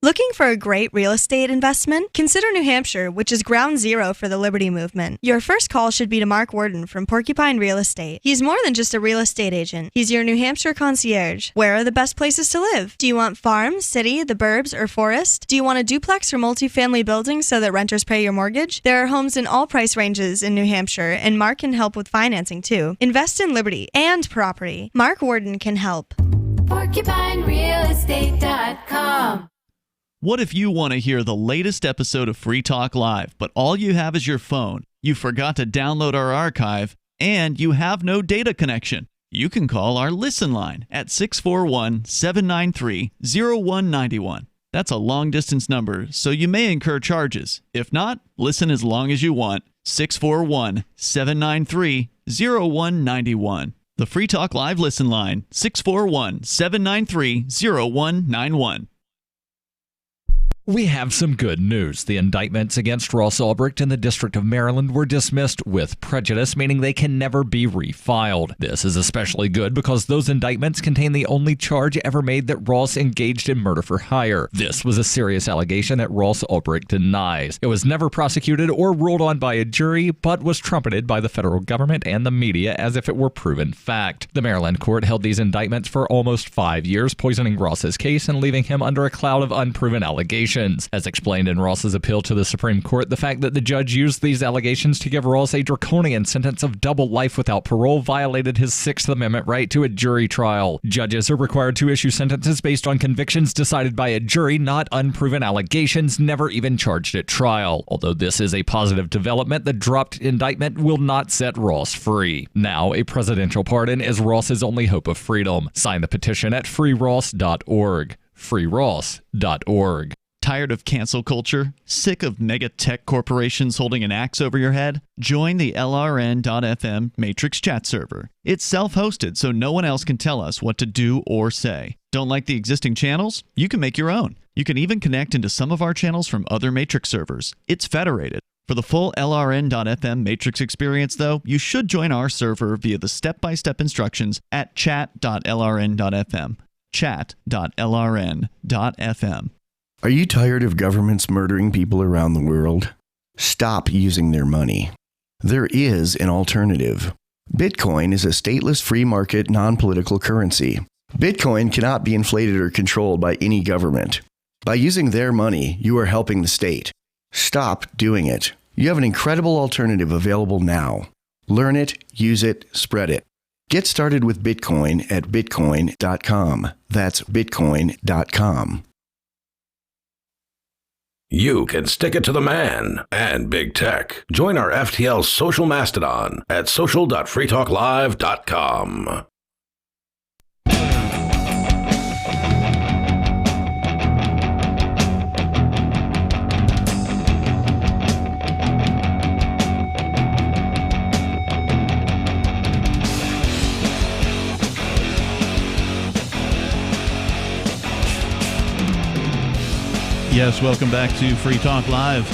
Looking for a great real estate investment? Consider New Hampshire, which is ground zero for the Liberty Movement. Your first call should be to Mark Worden from Porcupine Real Estate. He's more than just a real estate agent. He's your New Hampshire concierge. Where are the best places to live? Do you want farm, city, the burbs, or forest? Do you want a duplex or multifamily building so that renters pay your mortgage? There are homes in all price ranges in New Hampshire, and Mark can help with financing too. Invest in liberty and property. Mark Worden can help. PorcupineRealEstate.com. What if you want to hear the latest episode of Free Talk Live, but all you have is your phone, you forgot to download our archive, and you have no data connection? You can call our Listen line at 641-793-0191. That's a long-distance number, so you may incur charges. If not, listen as long as you want. 641-793-0191. The Free Talk Live Listen line, 641-793-0191. We have some good news. The indictments against Ross Ulbricht in the District of Maryland were dismissed with prejudice, meaning they can never be refiled. This is especially good because those indictments contain the only charge ever made that Ross engaged in murder for hire. This was a serious allegation that Ross Ulbricht denies. It was never prosecuted or ruled on by a jury, but was trumpeted by the federal government and the media as if it were proven fact. The Maryland court held these indictments for almost 5 years, poisoning Ross's case and leaving him under a cloud of unproven allegations. As explained in Ross's appeal to the Supreme Court, the fact that the judge used these allegations to give Ross a draconian sentence of double life without parole violated his Sixth Amendment right to a jury trial. Judges are required to issue sentences based on convictions decided by a jury, not unproven allegations never even charged at trial. Although this is a positive development, the dropped indictment will not set Ross free. Now, a presidential pardon is Ross's only hope of freedom. Sign the petition at freeross.org. freeross.org. Tired of cancel culture? Sick of mega tech corporations holding an axe over your head? Join the LRN.FM Matrix chat server. It's self-hosted, so no one else can tell us what to do or say. Don't like the existing channels? You can make your own. You can even connect into some of our channels from other Matrix servers. It's federated. For the full LRN.FM Matrix experience, though, you should join our server via the step-by-step instructions at chat.lrn.fm. Chat.lrn.fm. Are you tired of governments murdering people around the world? Stop using their money. There is an alternative. Bitcoin is a stateless free market non-political currency. Bitcoin cannot be inflated or controlled by any government. By using their money, you are helping the state. Stop doing it. You have an incredible alternative available now. Learn it, use it, spread it. Get started with Bitcoin at bitcoin.com. That's bitcoin.com. You can stick it to the man and big tech. Join our FTL social mastodon at social.freetalklive.com. Yes, welcome back to Free Talk Live.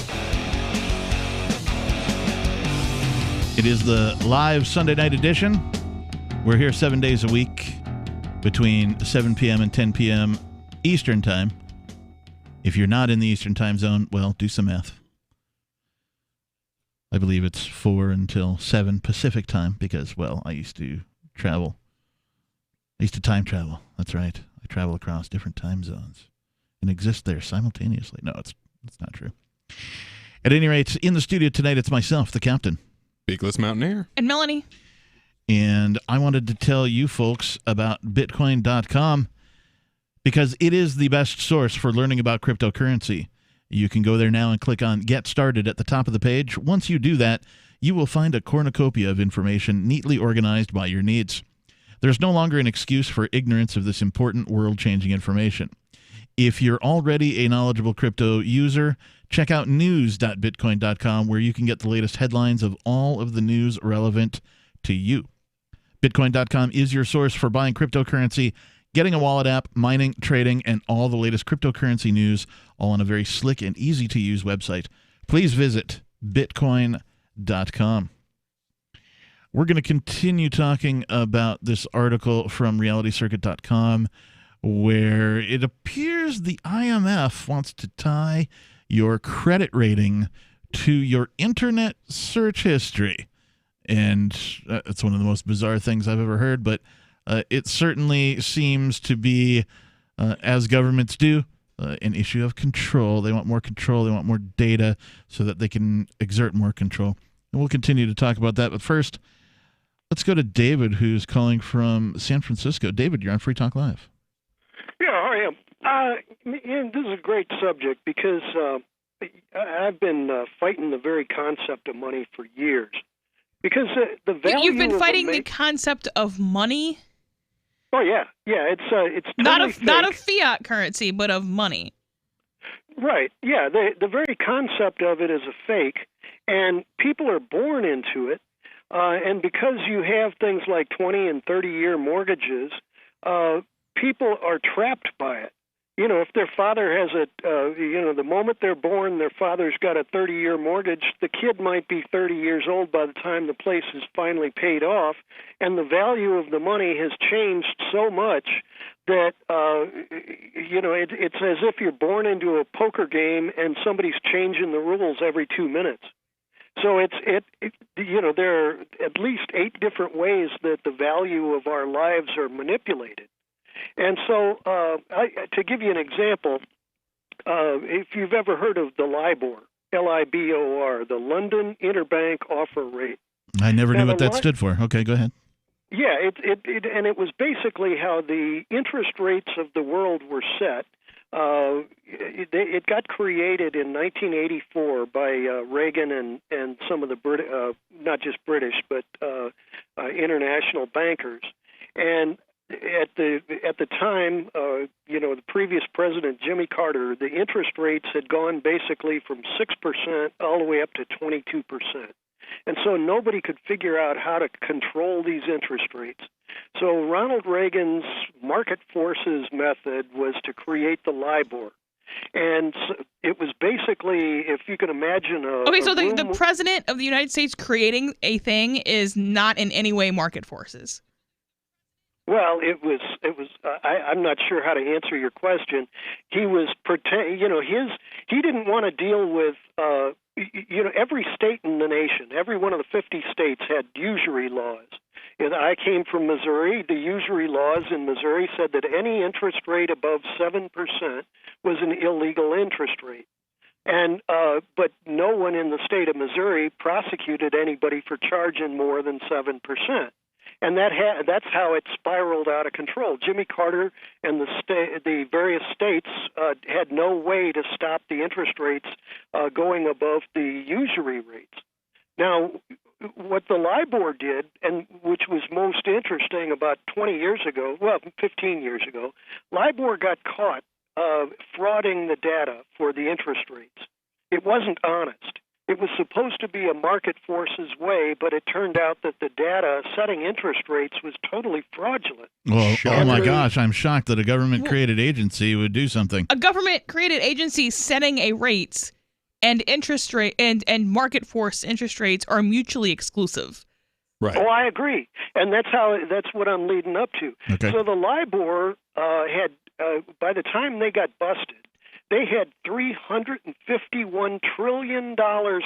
It is the live Sunday night edition. We're here 7 days a week between 7 p.m. and 10 p.m. Eastern Time. If you're not in the Eastern Time Zone, well, do some math. I believe it's 4 until 7 Pacific Time because, well, I used to travel. I used to time travel. That's right. I travel across different time zones and exist there simultaneously. No, it's not true. At any rate, in the studio tonight, it's myself, the captain. Beakless Mountaineer. And Melanie. And I wanted to tell you folks about Bitcoin.com because it is the best source for learning about cryptocurrency. You can go there now and click on Get Started at the top of the page. Once you do that, you will find a cornucopia of information neatly organized by your needs. There's no longer an excuse for ignorance of this important world-changing information. If you're already a knowledgeable crypto user, check out news.bitcoin.com where you can get the latest headlines of all of the news relevant to you. Bitcoin.com is your source for buying cryptocurrency, getting a wallet app, mining, trading, and all the latest cryptocurrency news, all on a very slick and easy-to-use website. Please visit bitcoin.com. We're going to continue talking about this article from realitycircuit.com where it appears the IMF wants to tie your credit rating to your internet search history. And it's one of the most bizarre things I've ever heard, but it certainly seems to be, as governments do, an issue of control. They want more control. They want more data so that they can exert more control. And we'll continue to talk about that. But first, let's go to David, who's calling from San Francisco. David, you're on Free Talk Live. Yeah, I am. This is a great subject because I've been fighting the very concept of money for years. Because the value you've been fighting the concept of money. Oh yeah. It's totally not a fiat currency, but of money. Right. Yeah. The very concept of it is a fake, and people are born into it. And because you have things like 20 and 30-year mortgages, people are trapped by it. You know, if their father has the moment they're born, their father's got a 30-year mortgage, the kid might be 30 years old by the time the place is finally paid off, and the value of the money has changed so much that, it's as if you're born into a poker game and somebody's changing the rules every 2 minutes. So there are at least 8 different ways that the value of our lives are manipulated. And so, to give you an example, if you've ever heard of the LIBOR, L-I-B-O-R, the London Interbank Offer Rate. I never knew what that stood for. Okay, go ahead. Yeah, it was basically how the interest rates of the world were set. It got created in 1984 by Reagan and some of the not just British, but international bankers. And at the time, the previous president, Jimmy Carter, the interest rates had gone basically from 6% all the way up to 22%. And so nobody could figure out how to control these interest rates. So Ronald Reagan's market forces method was to create the LIBOR. And it was basically, if you can imagine the president of the United States creating a thing is not in any way market forces. Well, it was. I'm not sure how to answer your question. He was he didn't want to deal with, every state in the nation, every one of the 50 states had usury laws. And I came from Missouri. The usury laws in Missouri said that any interest rate above 7% was an illegal interest rate. And but no one in the state of Missouri prosecuted anybody for charging more than 7%. And that's how it spiraled out of control. Jimmy Carter and the various states had no way to stop the interest rates going above the usury rates. Now, what the LIBOR did, and which was most interesting about 15 years ago, LIBOR got caught frauding the data for the interest rates. It wasn't honest. It was supposed to be a market forces way, but it turned out that the data setting interest rates was totally fraudulent. Well, oh my gosh, I'm shocked that a government-created agency would do something. A government-created agency setting a rates and interest rate and market force interest rates are mutually exclusive. Right. Oh, I agree, and that's what I'm leading up to. Okay. So the LIBOR had, by the time they got busted, they had $351 trillion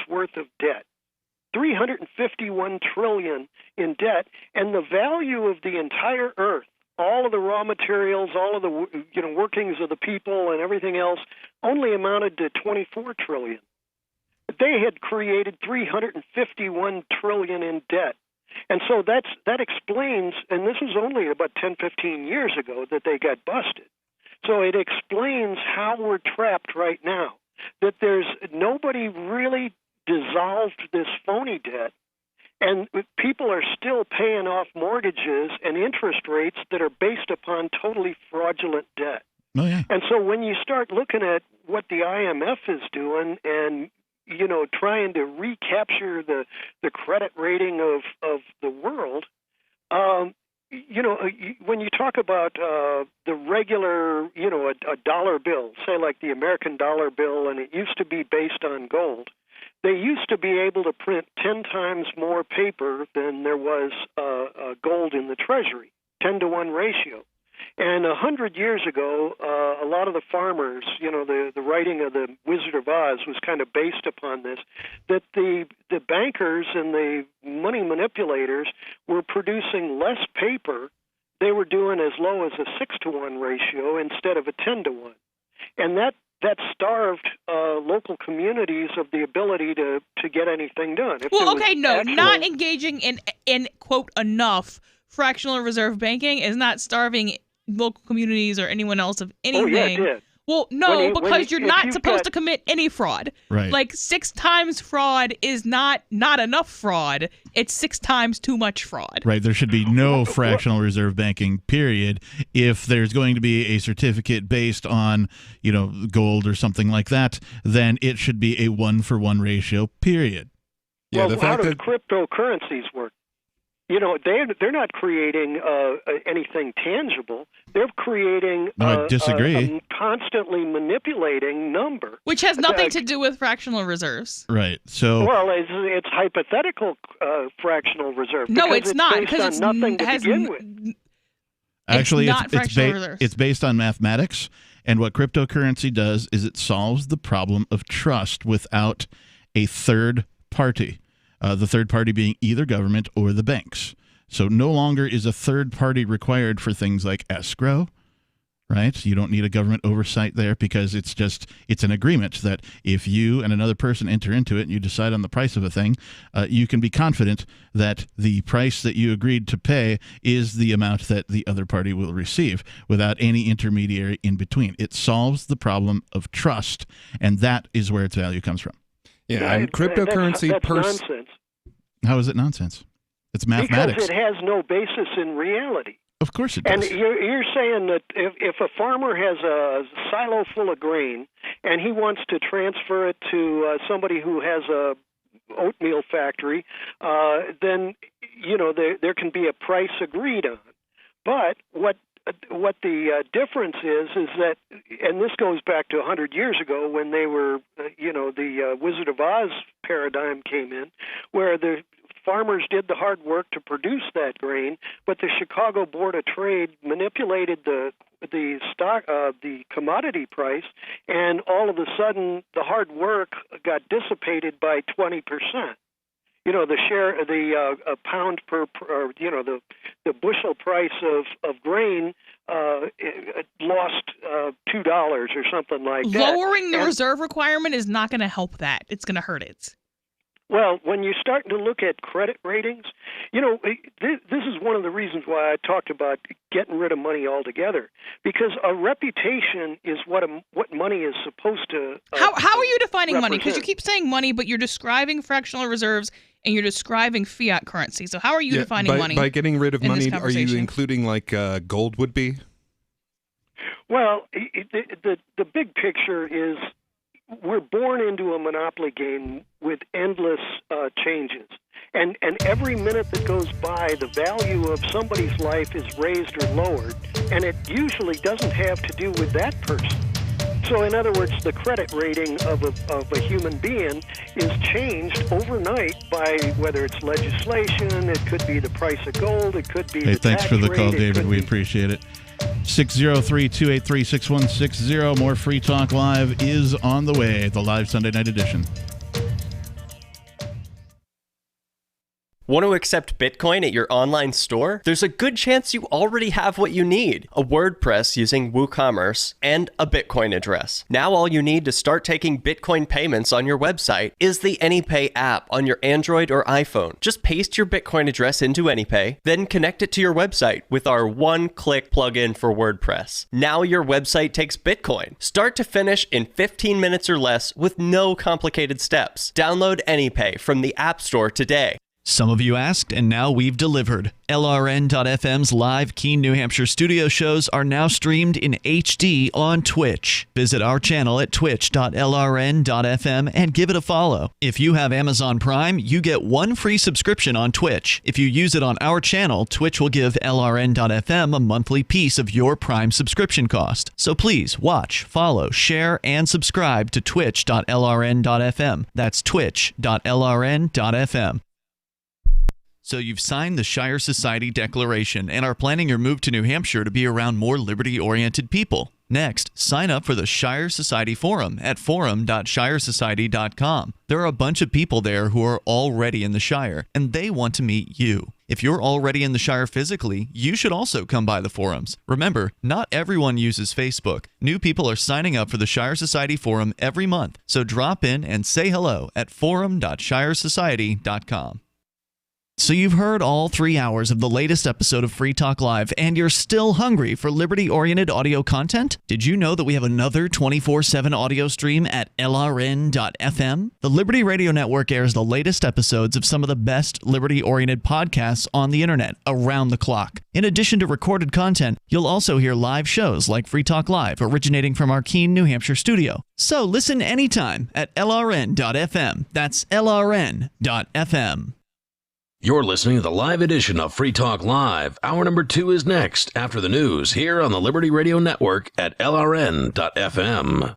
worth of debt. $351 trillion in debt, and the value of the entire earth, all of the raw materials, all of the workings of the people and everything else, only amounted to $24 trillion. They had created $351 trillion in debt. And so that explains, and this was only about 10, 15 years ago that they got busted. So it explains how we're trapped right now, that there's nobody really dissolved this phony debt, and people are still paying off mortgages and interest rates that are based upon totally fraudulent debt. Oh, yeah. And so when you start looking at what the IMF is doing and trying to recapture the credit rating of the world, when you talk about the regular, a dollar bill, say like the American dollar bill, and it used to be based on gold, they used to be able to print 10 times more paper than there was gold in the Treasury, 10-to-1 ratio. And 100 years ago, a lot of the farmers, the writing of the Wizard of Oz was kind of based upon this, that the bankers and the money manipulators were producing less paper. They were doing as low as a 6-to-1 ratio instead of a 10-to-1. And that starved local communities of the ability to get anything done. Not engaging in quote enough fractional reserve banking is not starving local communities or anyone else of anything. Oh, yeah, it did. Well, no, because you're not supposed to commit any fraud. Right. Like 6 times fraud is not enough fraud. It's 6 times too much fraud. Right. There should be no fractional reserve banking, period. If there's going to be a certificate based on, gold or something like that, then it should be a 1-for-1 ratio, period. Yeah, well, how does cryptocurrencies work? They're not creating anything tangible. They're creating I disagree. A constantly manipulating number. Which has nothing to do with fractional reserves. Right. So it's hypothetical fractional reserve. No, it's not, because it's nothing to begin with. Actually, it's it's based on mathematics, and what cryptocurrency does is it solves the problem of trust without a third party. The third party being either government or the banks. So no longer is a third party required for things like escrow, right? You don't need a government oversight there because it's an agreement that if you and another person enter into it and you decide on the price of a thing, you can be confident that the price that you agreed to pay is the amount that the other party will receive without any intermediary in between. It solves the problem of trust, and that is where its value comes from. Yeah, and cryptocurrency that's nonsense. How is it nonsense? It's mathematics. Because it has no basis in reality. Of course it does. And you're saying that if a farmer has a silo full of grain and he wants to transfer it to somebody who has a oatmeal factory, then there can be a price agreed on. But what what the difference is that, and this goes back to 100 years ago when they were, the Wizard of Oz paradigm came in, where the farmers did the hard work to produce that grain, but the Chicago Board of Trade manipulated the commodity price, and all of a sudden the hard work got dissipated by 20%. The share, a pound per, the bushel price of grain lost $2 or something like that. Lowering the reserve requirement is not going to help that. It's going to hurt it. Well, when you're starting to look at credit ratings, this is one of the reasons why I talked about getting rid of money altogether, because a reputation is what money is supposed to. How are you defining money? Because you keep saying money, but you're describing fractional reserves and you're describing fiat currency. So how are you defining money? By getting rid of money, are you including like gold would be? Well, the big picture is, we're born into a monopoly game with endless changes. And every minute that goes by, the value of somebody's life is raised or lowered, and it usually doesn't have to do with that person. So in other words, the credit rating of a human being is changed overnight by whether it's legislation, it could be the price of gold, it could be thanks for the call, David. We appreciate it. 603-283-6160. More Free Talk Live is on the way, the live Sunday night edition. Want to accept Bitcoin at your online store? There's a good chance you already have what you need: a WordPress using WooCommerce and a Bitcoin address. Now all you need to start taking Bitcoin payments on your website is the AnyPay app on your Android or iPhone. Just paste your Bitcoin address into AnyPay, then connect it to your website with our one-click plugin for WordPress. Now your website takes Bitcoin, start to finish, in 15 minutes or less with no complicated steps. Download AnyPay from the App Store today. Some of you asked, and now we've delivered. LRN.FM's live Keene, New Hampshire studio shows are now streamed in HD on Twitch. Visit our channel at twitch.lrn.fm and give it a follow. If you have Amazon Prime, you get one free subscription on Twitch. If you use it on our channel, Twitch will give LRN.FM a monthly piece of your Prime subscription cost. So please watch, follow, share, and subscribe to twitch.lrn.fm. That's twitch.lrn.fm. So you've signed the Shire Society Declaration and are planning your move to New Hampshire to be around more liberty-oriented people. Next, sign up for the Shire Society Forum at forum.shiresociety.com. There are a bunch of people there who are already in the Shire, and they want to meet you. If you're already in the Shire physically, you should also come by the forums. Remember, not everyone uses Facebook. New people are signing up for the Shire Society Forum every month, so drop in and say hello at forum.shiresociety.com. So you've heard all 3 hours of the latest episode of Free Talk Live, and you're still hungry for liberty-oriented audio content? Did you know that we have another 24/7 audio stream at LRN.FM? The Liberty Radio Network airs the latest episodes of some of the best liberty-oriented podcasts on the internet around the clock. In addition to recorded content, you'll also hear live shows like Free Talk Live, originating from our Keene, New Hampshire studio. So listen anytime at LRN.FM. That's LRN.FM. You're listening to the live edition of Free Talk Live. Hour number 2 is next, after the news, here on the Liberty Radio Network at LRN.FM.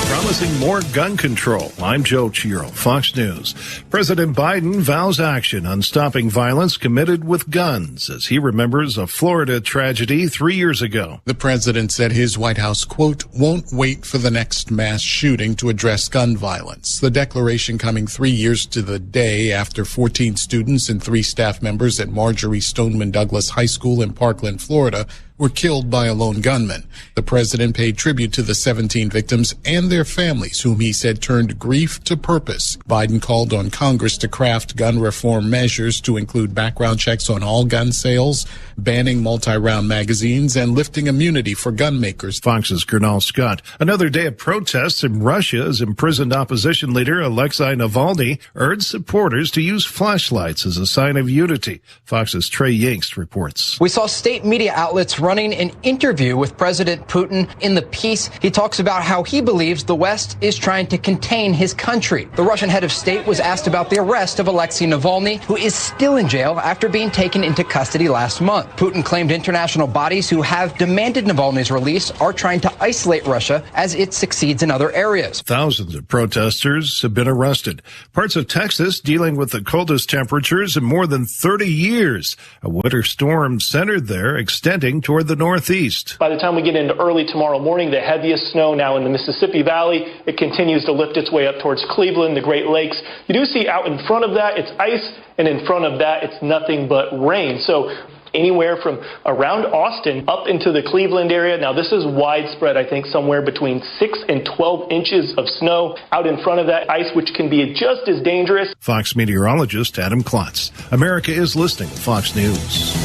Promising more gun control. I'm Joe Chiro, Fox News. President Biden vows action on stopping violence committed with guns as he remembers a Florida tragedy 3 years ago. The president said his White House, quote, won't wait for the next mass shooting to address gun violence. The declaration coming 3 years to the day after 14 students and 3 staff members at Marjorie Stoneman Douglas High School in Parkland, Florida, were killed by a lone gunman. The president paid tribute to the 17 victims and their families, whom he said turned grief to purpose. Biden called on Congress to craft gun reform measures to include background checks on all gun sales, banning multi-round magazines, and lifting immunity for gun makers. Fox's Gernal Scott. Another day of protests in Russia as imprisoned opposition leader Alexei Navalny urged supporters to use flashlights as a sign of unity. Fox's Trey Yingst reports. We saw state media outlets run running an interview with President Putin. In the piece, he talks about how he believes the West is trying to contain his country. The Russian head of state was asked about the arrest of Alexei Navalny, who is still in jail after being taken into custody last month. Putin claimed international bodies who have demanded Navalny's release are trying to isolate Russia as it succeeds in other areas. Thousands of protesters have been arrested. Parts of Texas dealing with the coldest temperatures in more than 30 years. A winter storm centered there, extending toward the northeast. By the time we get into early tomorrow morning, the heaviest snow now in the Mississippi Valley. It continues to lift its way up towards Cleveland, the Great Lakes. You do see out in front of that, it's ice, and in front of that, it's nothing but rain. So anywhere from around Austin up into the Cleveland area. Now, this is widespread, I think, somewhere between 6 and 12 inches of snow out in front of that ice, which can be just as dangerous. Fox meteorologist Adam Klotz. America is listening to Fox News.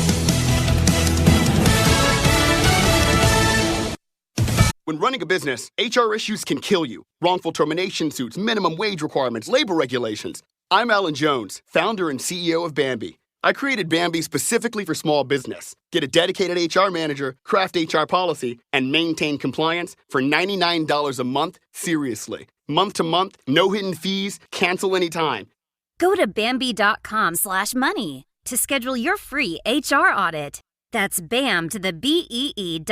When running a business, HR issues can kill you. Wrongful termination suits, minimum wage requirements, labor regulations. I'm Alan Jones, founder and CEO of Bambee. I created Bambee specifically for small business. Get a dedicated HR manager, craft HR policy, and maintain compliance for $99 a month, seriously. Month to month, no hidden fees, cancel anytime. Go to Bambee.com/money to schedule your free HR audit. That's BAM to the BEE.com/money.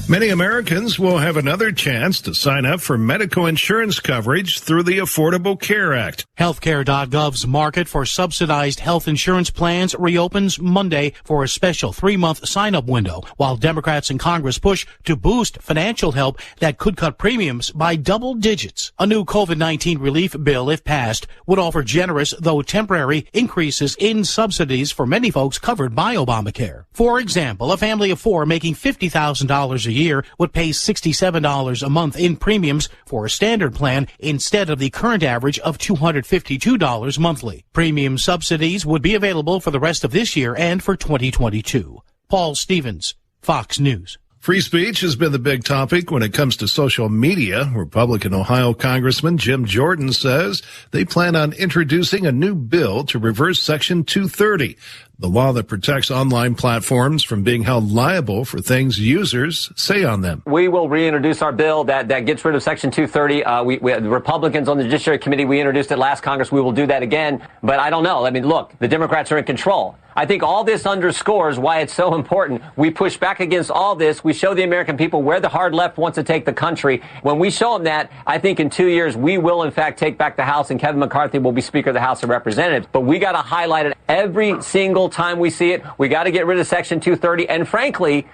Many Americans will have another chance to sign up for medical insurance coverage through the Affordable Care Act. Healthcare.gov's market for subsidized health insurance plans reopens Monday for a special 3-month sign-up window, while Democrats in Congress push to boost financial help that could cut premiums by double digits. A new COVID-19 relief bill, if passed, would offer generous, though temporary, increases in subsidies for many folks covered by Obamacare. For example, a family of 4 making $50,000 a year would pay $67 a month in premiums for a standard plan instead of the current average of $252 monthly. Premium subsidies would be available for the rest of this year and for 2022. Paul Stevens, Fox News. Free speech has been the big topic when it comes to social media. Republican Ohio Congressman Jim Jordan says they plan on introducing a new bill to reverse Section 230, the law that protects online platforms from being held liable for things users say on them. We will reintroduce our bill that gets rid of Section 230. We the Republicans on the Judiciary Committee, we introduced it last Congress. We will do that again. But I don't know. I mean, look, the Democrats are in control. I think all this underscores why it's so important. We push back against all this. We show the American people where the hard left wants to take the country. When we show them that, I think in 2 years we will, in fact, take back the House, and Kevin McCarthy will be Speaker of the House of Representatives. But we got to highlight it every single time we see it. We got to get rid of Section 230. And frankly,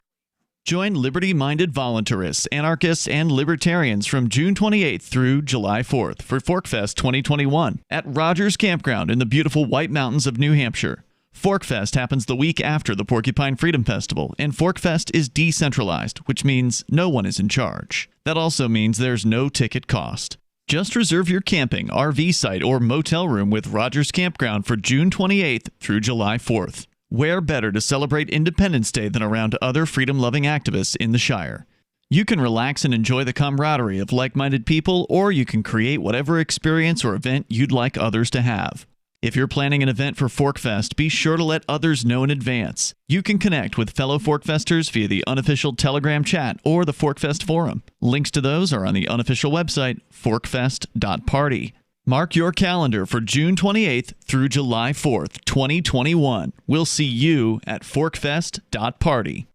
join liberty-minded voluntarists, anarchists, and libertarians from June 28th through July 4th for ForkFest 2021 at Rogers Campground in the beautiful White Mountains of New Hampshire. ForkFest happens the week after the Porcupine Freedom Festival, and ForkFest is decentralized, which means no one is in charge. That also means there's no ticket cost. Just reserve your camping, RV site, or motel room with Rogers Campground for June 28th through July 4th. Where better to celebrate Independence Day than around other freedom-loving activists in the Shire? You can relax and enjoy the camaraderie of like-minded people, or you can create whatever experience or event you'd like others to have. If you're planning an event for ForkFest, be sure to let others know in advance. You can connect with fellow ForkFesters via the unofficial Telegram chat or the ForkFest forum. Links to those are on the unofficial website, forkfest.party. Mark your calendar for June 28th through July 4th, 2021. We'll see you at forkfest.party.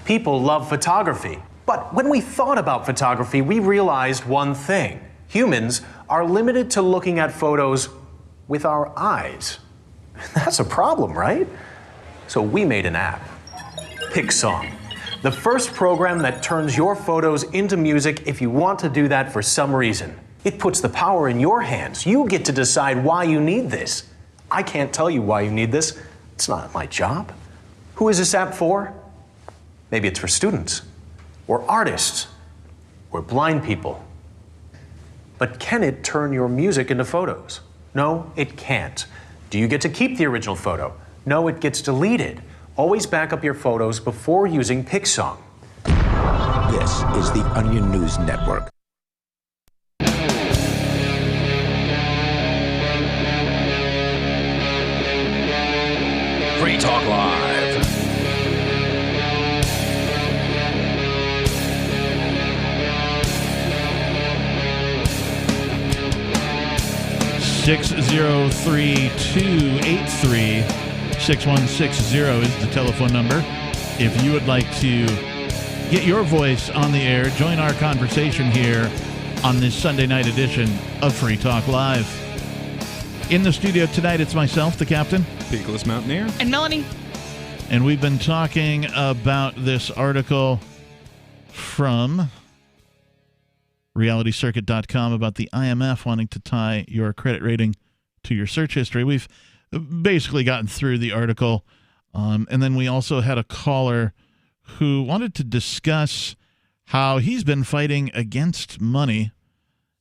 People love photography. But when we thought about photography, we realized one thing. Humans are limited to looking at photos with our eyes. That's a problem, right? So we made an app, PicSong, the first program that turns your photos into music if you want to do that for some reason. It puts the power in your hands. You get to decide why you need this. I can't tell you why you need this. It's not my job. Who is this app for? Maybe it's for students, or artists, or blind people. But can it turn your music into photos? No, it can't. Do you get to keep the original photo? No, it gets deleted. Always back up your photos before using PicSong. This is the Onion News Network. Free Talk Live. 603-283-6160 is the telephone number. If you would like to get your voice on the air, join our conversation here on this Sunday night edition of Free Talk Live. In the studio tonight, it's myself, the captain, Peakless Mountaineer, and Melanie. And we've been talking about this article from RealityCircuit.com about the IMF wanting to tie your credit rating to your search history. We've basically gotten through the article, and then we also had a caller who wanted to discuss how he's been fighting against money,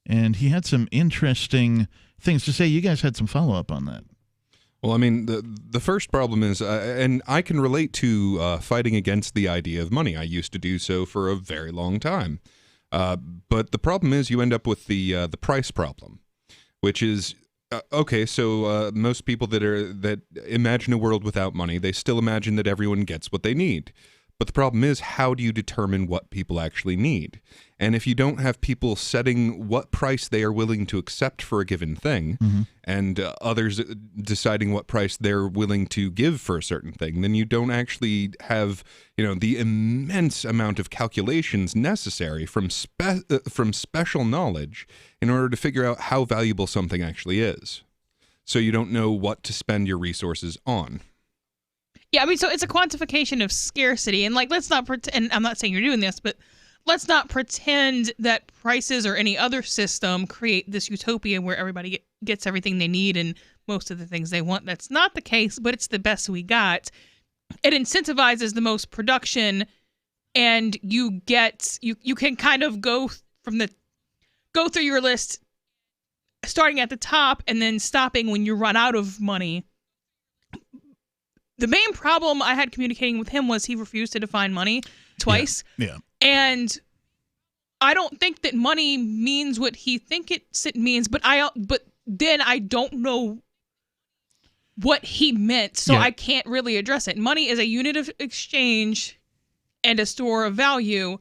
and he had some interesting things to say. You guys had some follow-up on that. Well, I mean, the first problem is, and I can relate to fighting against the idea of money. I used to do so for a very long time. But the problem is you end up with the price problem, which is, okay, so most people that imagine a world without money, they still imagine that everyone gets what they need. But the problem is, how do you determine what people actually need? And if you don't have people setting what price they are willing to accept for a given thing, and others deciding what price they're willing to give for a certain thing, then you don't actually have, the immense amount of calculations necessary from special knowledge in order to figure out how valuable something actually is. So you don't know what to spend your resources on. Yeah, I mean, so it's a quantification of scarcity. And, let's not pretend, I'm not saying you're doing this, but let's not pretend that prices or any other system create this utopia where everybody gets everything they need and most of the things they want. That's not the case, but it's the best we got. It incentivizes the most production, and you can kind of go through your list starting at the top and then stopping when you run out of money. The main problem I had communicating with him was he refused to define money twice. Yeah. And I don't think that money means what he thinks it means, but then I don't know what he meant, so I can't really address it. Money is a unit of exchange and a store of value.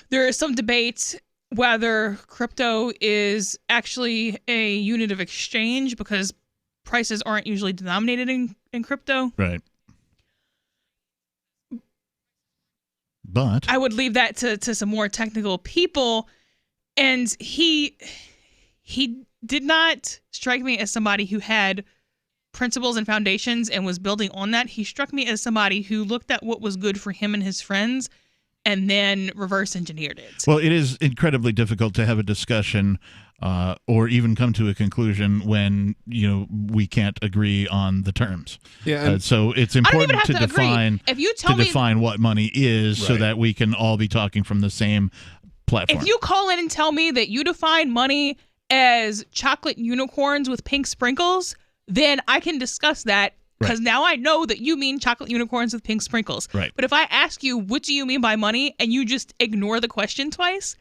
There is some debate whether crypto is actually a unit of exchange because prices aren't usually denominated in crypto. Right. But I would leave that to some more technical people. And he did not strike me as somebody who had principles and foundations and was building on that. He struck me as somebody who looked at what was good for him and his friends and then reverse engineered it. Well, it is incredibly difficult to have a discussion or even come to a conclusion when we can't agree on the terms. Yeah, so it's important to define what money is, so that we can all be talking from the same platform. If you call in and tell me that you define money as chocolate unicorns with pink sprinkles, then I can discuss that. Because now I know that you mean chocolate unicorns with pink sprinkles. Right. But if I ask you, what do you mean by money, and you just ignore the question twice,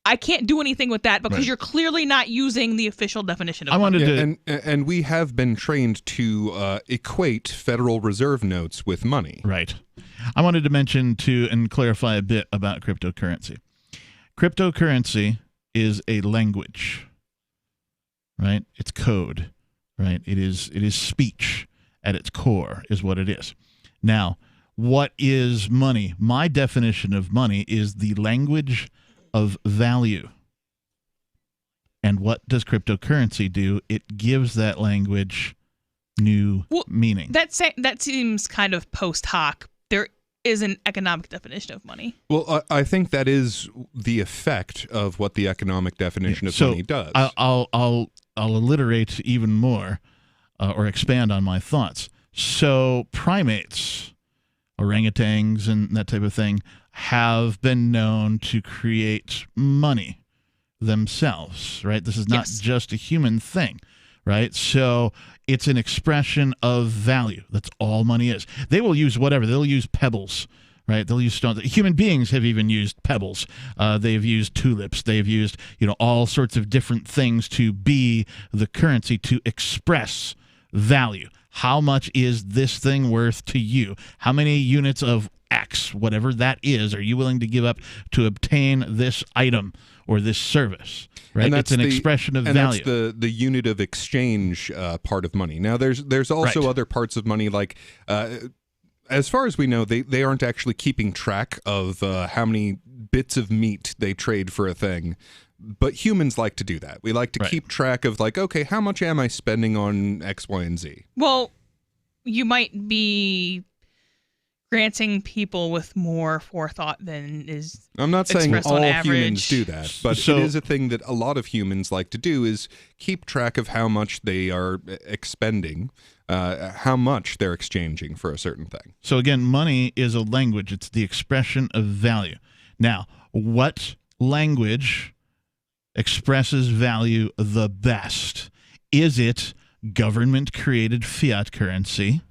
I can't do anything with that because you're clearly not using the official definition of money. And we have been trained to equate Federal Reserve notes with money. Right. I wanted to mention and clarify a bit about cryptocurrency. Cryptocurrency is a language, right? It's code, right? It is speech. At its core is what it is. Now, what is money? My definition of money is the language of value. And what does cryptocurrency do? It gives that language new meaning. That seems kind of post hoc. There is an economic definition of money. Well, I think that is the effect of what the economic definition of money does. I'll alliterate even more. Or expand on my thoughts. So primates, orangutans and that type of thing, have been known to create money themselves, right? This is not just a human thing, right? So it's an expression of value. That's all money is. They will use whatever. They'll use pebbles, right? They'll use stones. Human beings have even used pebbles. They've used tulips. They've used, all sorts of different things to be the currency, to express value. How much is this thing worth to you? How many units of X, whatever that is, are you willing to give up to obtain this item or this service? Right, and it's an expression of and value. That's the unit of exchange part of money. Now, there's also other parts of money, like as far as we know, they aren't actually keeping track of how many bits of meat they trade for a thing. But humans like to do that. We like to keep track of, like, okay, how much am I spending on X, Y, and Z? Well, you might be granting people with more forethought than is I'm not saying all humans do that, but So- it is a thing that a lot of humans like to do, is keep track of how much they are expending, how much they're exchanging for a certain thing. So again, money is a language. It's the expression of value. Now, what language expresses value the best? Is it government-created fiat currency?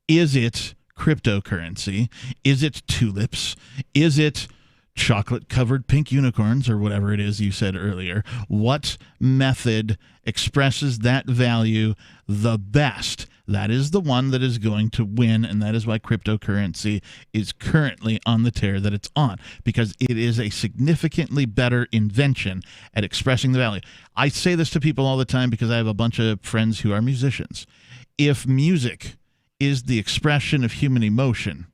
Is it cryptocurrency? Is it tulips? Is it chocolate-covered pink unicorns, or whatever it is you said earlier? What method expresses that value the best? That is the one that is going to win, and that is why cryptocurrency is currently on the tear that it's on, because it is a significantly better invention at expressing the value. I say this to people all the time because I have a bunch of friends who are musicians. If music is the expression of human emotion,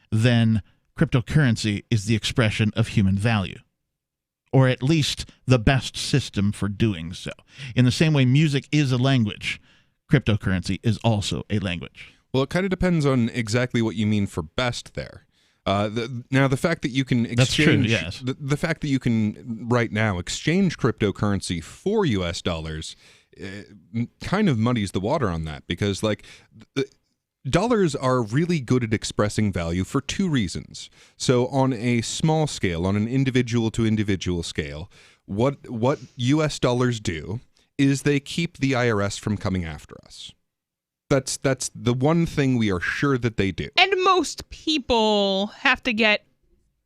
then cryptocurrency is the expression of human value, or at least the best system for doing so. In the same way music is a language, cryptocurrency is also a language. Well, it kind of depends on exactly what you mean for best there. Now, the fact that you can exchange, That's true, yes. the fact that you can right now exchange cryptocurrency for U.S. dollars kind of muddies the water on that, because dollars are really good at expressing value for two reasons. So on a small scale, on an individual to individual scale, what US dollars do is they keep the IRS from coming after us. That's the one thing we are sure that they do. And most people have to get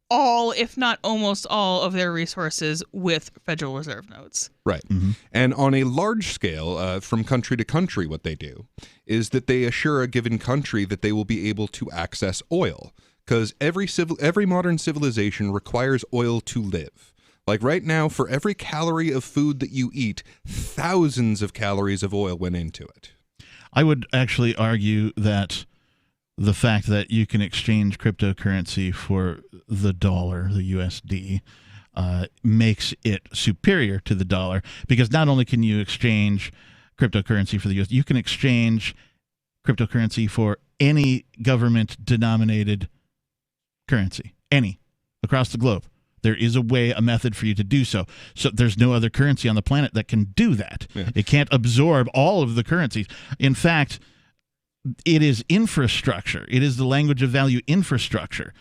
all, if not almost all, of their resources with Federal Reserve notes. Right. Mm-hmm. And on a large scale, from country to country, what they do is that they assure a given country that they will be able to access oil, because every modern civilization requires oil to live. Like right now, for every calorie of food that you eat, thousands of calories of oil went into it. I would actually argue that the fact that you can exchange cryptocurrency for the dollar, the USD, makes it superior to the dollar, because not only can you exchange cryptocurrency for the US, you can exchange cryptocurrency for any government-denominated currency, any, across the globe. There is a way, a method for you to do so. So there's no other currency on the planet that can do that. Yeah. It can't absorb all of the currencies. In fact, it is infrastructure. It is the language of value infrastructure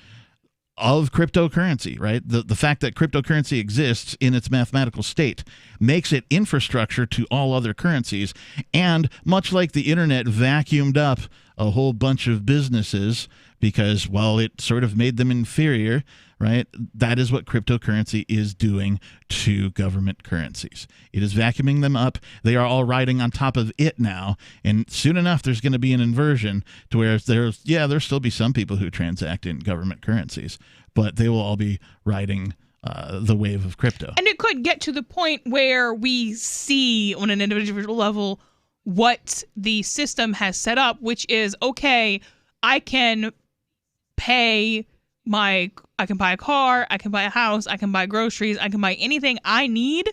of cryptocurrency, right? The fact that cryptocurrency exists in its mathematical state makes it infrastructure to all other currencies. And much like the internet vacuumed up a whole bunch of businesses because, well, it sort of made them inferior, right? That is what cryptocurrency is doing to government currencies. It is vacuuming them up. They are all riding on top of it now. And soon enough, there's going to be an inversion to where there'll still be some people who transact in government currencies, but they will all be riding the wave of crypto. And it could get to the point where we see on an individual level what the system has set up, which is, okay, I can buy a car, I can buy a house, I can buy groceries, I can buy anything I need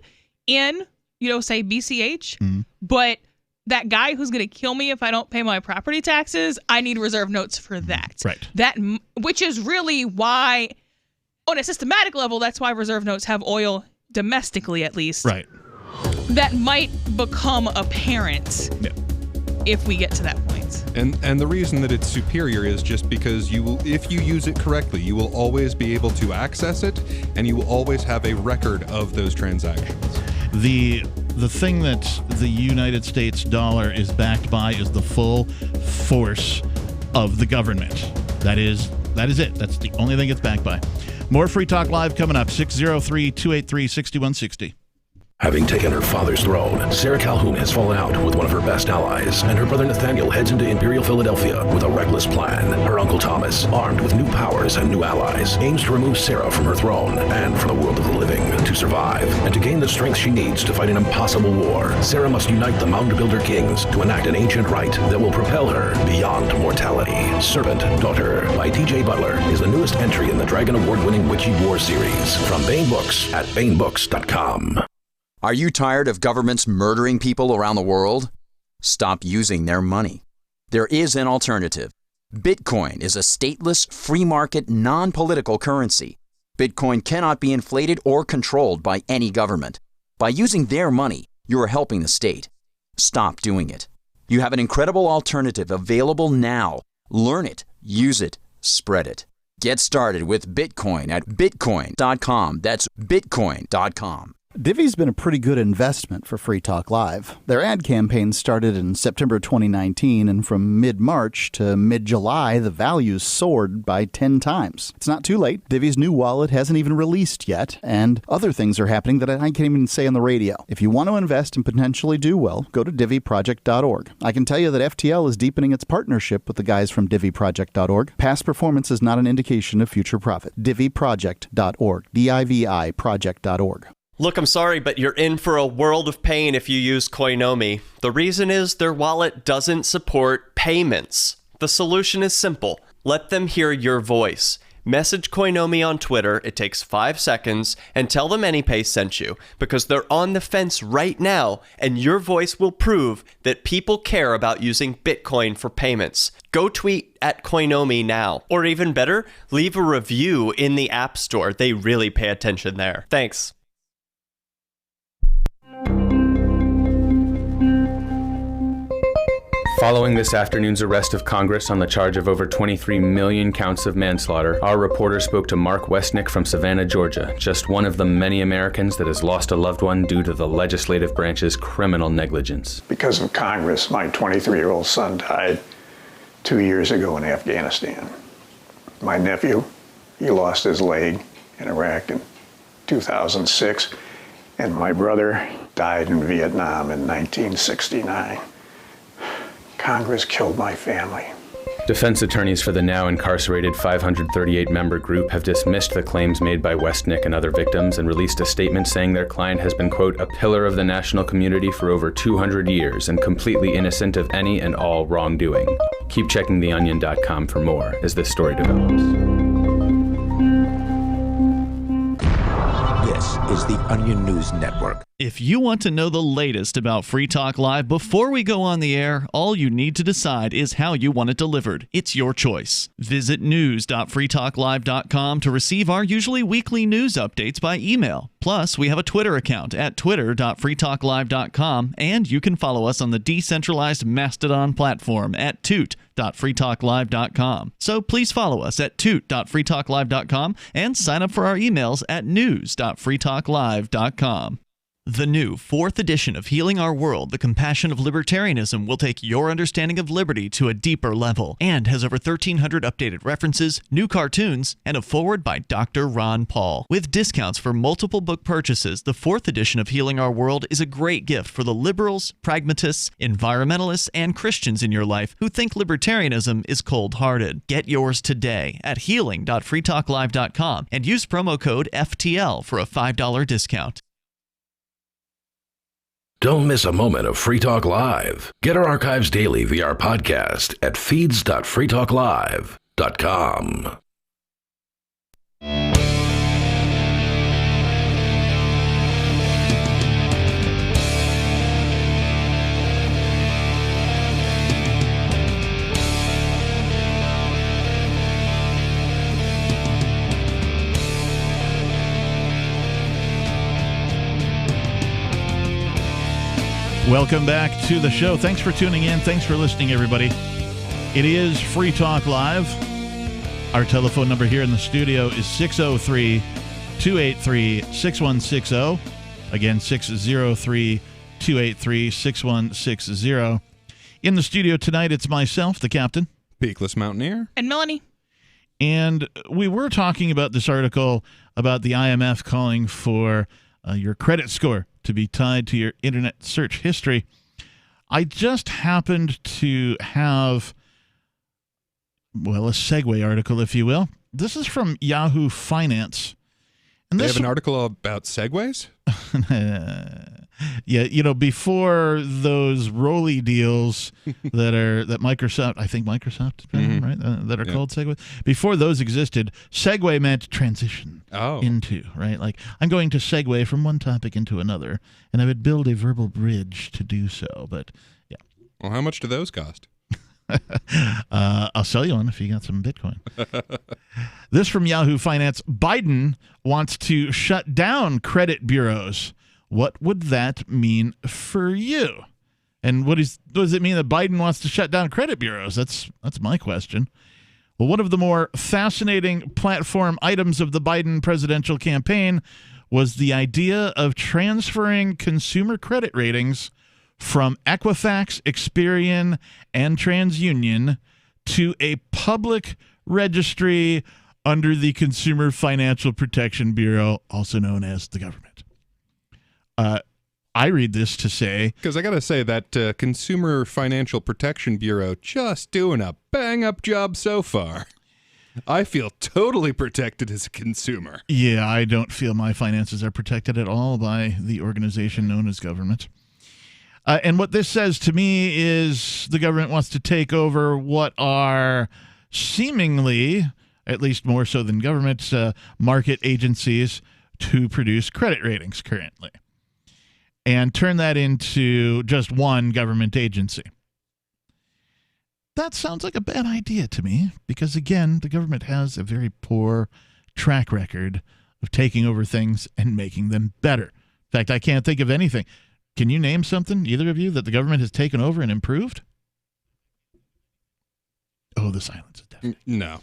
in, say BCH, but that guy who's going to kill me if I don't pay my property taxes, I need reserve notes for that. Right. Which is really why, on a systematic level, that's why reserve notes have oil domestically, at least. Right. That might become apparent if we get to that point. And the reason that it's superior is just because if you use it correctly, you will always be able to access it, and you will always have a record of those transactions. The thing that the United States dollar is backed by is the full force of the government. That is That is it. That's the only thing it's backed by. More Free Talk Live coming up, 603-283-6160. Having taken her father's throne, Sarah Calhoun has fallen out with one of her best allies, and her brother Nathaniel heads into Imperial Philadelphia with a reckless plan. Her uncle Thomas, armed with new powers and new allies, aims to remove Sarah from her throne and from the world of the living. To survive and to gain the strength she needs to fight an impossible war, Sarah must unite the Mound Builder Kings to enact an ancient rite that will propel her beyond mortality. Servant Daughter by T.J. Butler is the newest entry in the Dragon Award-winning Witchy War series from Baen Books at BaenBooks.com. Are you tired of governments murdering people around the world? Stop using their money. There is an alternative. Bitcoin is a stateless, free market, non-political currency. Bitcoin cannot be inflated or controlled by any government. By using their money, you are helping the state. Stop doing it. You have an incredible alternative available now. Learn it, use it, spread it. Get started with Bitcoin at Bitcoin.com. That's Bitcoin.com. Divvy's been a pretty good investment for Free Talk Live. Their ad campaign started in September 2019, and from mid-March to mid-July, the values soared by 10 times. It's not too late. Divvy's new wallet hasn't even released yet, and other things are happening that I can't even say on the radio. If you want to invest and potentially do well, go to DivvyProject.org. I can tell you that FTL is deepening its partnership with the guys from DivvyProject.org. Past performance is not an indication of future profit. DivvyProject.org. DIVI Project.org. Look, I'm sorry, but you're in for a world of pain if you use Coinomi. The reason is their wallet doesn't support payments. The solution is simple. Let them hear your voice. Message Coinomi on Twitter, it takes 5 seconds, and tell them AnyPay sent you, because they're on the fence right now, and your voice will prove that people care about using Bitcoin for payments. Go tweet at Coinomi now. Or even better, leave a review in the App Store. They really pay attention there. Thanks. Following this afternoon's arrest of Congress on the charge of over 23 million counts of manslaughter, our reporter spoke to Mark Westnick from Savannah, Georgia, just one of the many Americans that has lost a loved one due to the legislative branch's criminal negligence. Because of Congress, my 23-year-old son died 2 years ago in Afghanistan. My nephew, he lost his leg in Iraq in 2006, and my brother died in Vietnam in 1969. Congress killed my family. Defense attorneys for the now incarcerated 538-member group have dismissed the claims made by Westnick and other victims and released a statement saying their client has been, quote, a pillar of the national community for over 200 years and completely innocent of any and all wrongdoing. Keep checking theonion.com for more as this story develops. This is the Onion News Network. If you want to know the latest about Free Talk Live before we go on the air, all you need to decide is how you want it delivered. It's your choice. Visit news.freetalklive.com to receive our usually weekly news updates by email. Plus, we have a Twitter account at twitter.freetalklive.com, and you can follow us on the decentralized Mastodon platform at toot.freetalklive.com. So please follow us at toot.freetalklive.com and sign up for our emails at news.freetalklive.com. The new 4th edition of Healing Our World, The Compassion of Libertarianism, will take your understanding of liberty to a deeper level and has over 1,300 updated references, new cartoons, and a foreword by Dr. Ron Paul. With discounts for multiple book purchases, the 4th edition of Healing Our World is a great gift for the liberals, pragmatists, environmentalists, and Christians in your life who think libertarianism is cold-hearted. Get yours today at healing.freetalklive.com and use promo code FTL for a $5 discount. Don't miss a moment of Free Talk Live. Get our archives daily via our podcast at feeds.freetalklive.com. Welcome back to the show. Thanks for tuning in. Thanks for listening, everybody. It is Free Talk Live. Our telephone number here in the studio is 603-283-6160. Again, 603-283-6160. In the studio tonight, it's myself, the captain. Peakless Mountaineer. And Melanie. And we were talking about this article about the IMF calling for your credit score to be tied to your internet search history. I just happened to have, well, a segue article, if you will. This is from Yahoo Finance. And they this have an article about segways? Yeah, before those Rolly deals that Microsoft, I think Microsoft, right, that are called Segway. Before those existed, segue meant transition into, right? Like, I'm going to segue from one topic into another, and I would build a verbal bridge to do so. But yeah. Well, how much do those cost? I'll sell you one if you got some Bitcoin. This from Yahoo Finance. Biden wants to shut down credit bureaus. What would that mean for you? And what does it mean that Biden wants to shut down credit bureaus? That's my question. Well, one of the more fascinating platform items of the Biden presidential campaign was the idea of transferring consumer credit ratings from Equifax, Experian, and TransUnion to a public registry under the Consumer Financial Protection Bureau, also known as the government. I read this to say... Because I got to say that Consumer Financial Protection Bureau just doing a bang-up job so far. I feel totally protected as a consumer. Yeah, I don't feel my finances are protected at all by the organization known as government. And what this says to me is the government wants to take over what are seemingly, at least more so than government, market agencies to produce credit ratings currently, and turn that into just one government agency. That sounds like a bad idea to me because, again, the government has a very poor track record of taking over things and making them better. In fact, I can't think of anything. Can you name something, either of you, that the government has taken over and improved? Oh, the silence is deafening. No.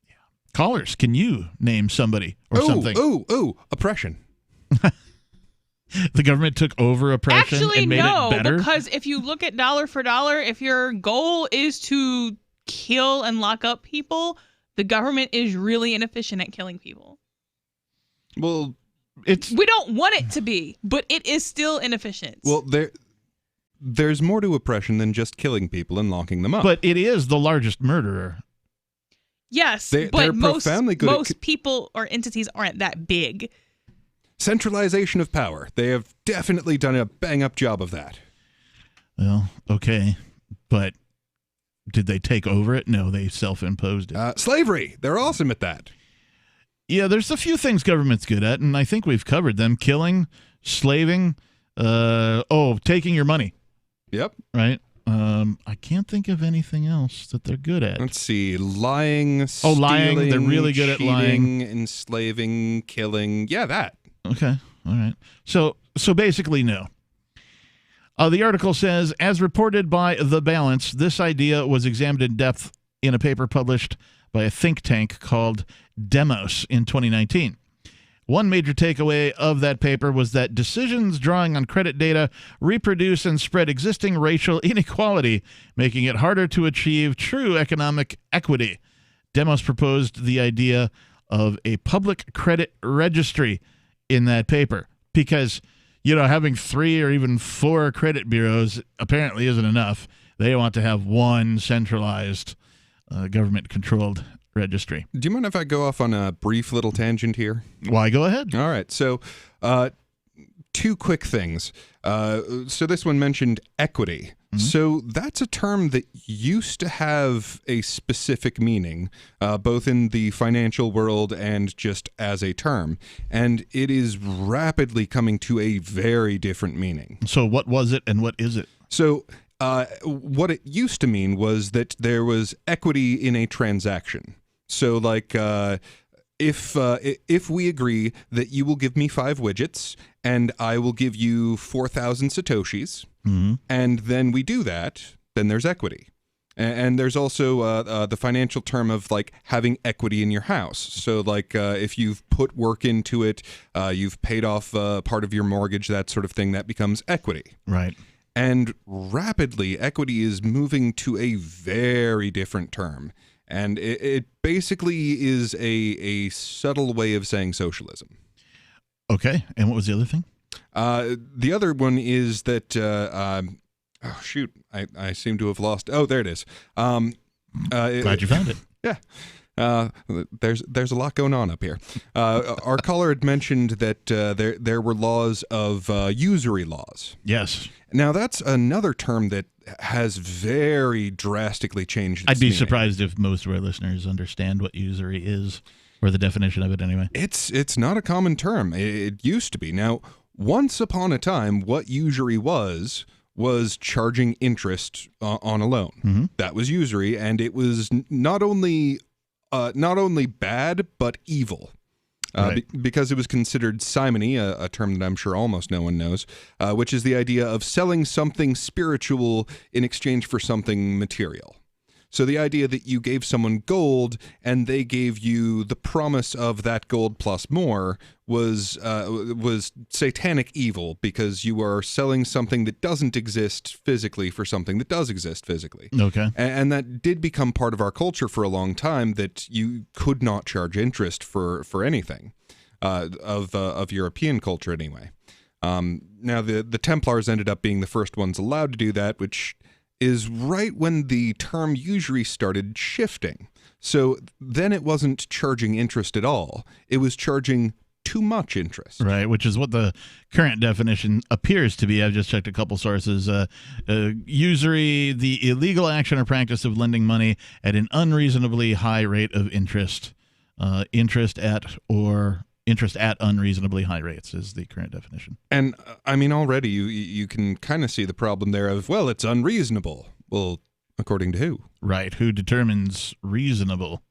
Yeah. Callers, can you name somebody or something? Oppression. The government took over oppression and made it better? Because if you look at dollar for dollar, if your goal is to kill and lock up people, the government is really inefficient at killing people. Well, we don't want it to be, but it is still inefficient. Well, there's more to oppression than just killing people and locking them up. But it is the largest murderer. Yes, they're but profoundly good most people or entities aren't that big. Centralization of power. They have definitely done a bang-up job of that. Well, okay, but did they take over it? No, they self-imposed it. Slavery. They're awesome at that. Yeah, there's a few things government's good at, and I think we've covered them. Killing, slaving, taking your money. Yep. Right? I can't think of anything else that they're good at. Let's see. Lying, stealing, lying. They're really good cheating, at lying. Enslaving, killing. Yeah, that. Okay. All right. So basically, no. The article says, as reported by The Balance, this idea was examined in depth in a paper published by a think tank called Demos in 2019. One major takeaway of that paper was that decisions drawing on credit data reproduce and spread existing racial inequality, making it harder to achieve true economic equity. Demos proposed the idea of a public credit registry in that paper because, having 3 or even 4 credit bureaus apparently isn't enough. They want to have one centralized government-controlled registry. Do you mind if I go off on a brief little tangent here? Why, go ahead. All right. So 2 quick things. So this one mentioned equity. Mm-hmm. So that's a term that used to have a specific meaning, both in the financial world and just as a term. And it is rapidly coming to a very different meaning. So what was it and what is it? So what it used to mean was that there was equity in a transaction. So like if we agree that you will give me 5 widgets and I will give you 4,000 Satoshis, mm-hmm. and then we do that, then there's equity. And there's also the financial term of like having equity in your house. So like if you've put work into it, you've paid off part of your mortgage, that sort of thing, that becomes equity. Right. And rapidly, equity is moving to a very different term. And it basically is a subtle way of saying socialism. Okay. And what was the other thing? The other one is that, oh, shoot, I seem to have lost. Oh, there it is. Glad you found it. Yeah. There's a lot going on up here. Our caller had mentioned that there were laws of usury laws. Yes. Now, that's another term that has very drastically changed its I'd be meaning. surprised if most of our listeners understand what usury is, or the definition of it anyway. It's not a common term. It used to be. Now, once upon a time, what usury was charging interest on a loan. Mm-hmm. That was usury, and it was not only bad but evil. Right. Because it was considered simony, a term that I'm sure almost no one knows, which is the idea of selling something spiritual in exchange for something material. So the idea that you gave someone gold and they gave you the promise of that gold plus more was satanic evil, because you are selling something that doesn't exist physically for something that does exist physically. Okay. And that did become part of our culture for a long time, that you could not charge interest for anything of European culture anyway. Now, the Templars ended up being the first ones allowed to do that, which is right when the term usury started shifting. So then it wasn't charging interest at all. It was charging too much interest. Right, which is what the current definition appears to be. I've just checked a couple sources. Usury, the illegal action or practice of lending money at an unreasonably high rate of interest. Interest at unreasonably high rates is the current definition. And I mean, already you can kind of see the problem there of, well, it's unreasonable. Well, according to who? Right. Who determines reasonable?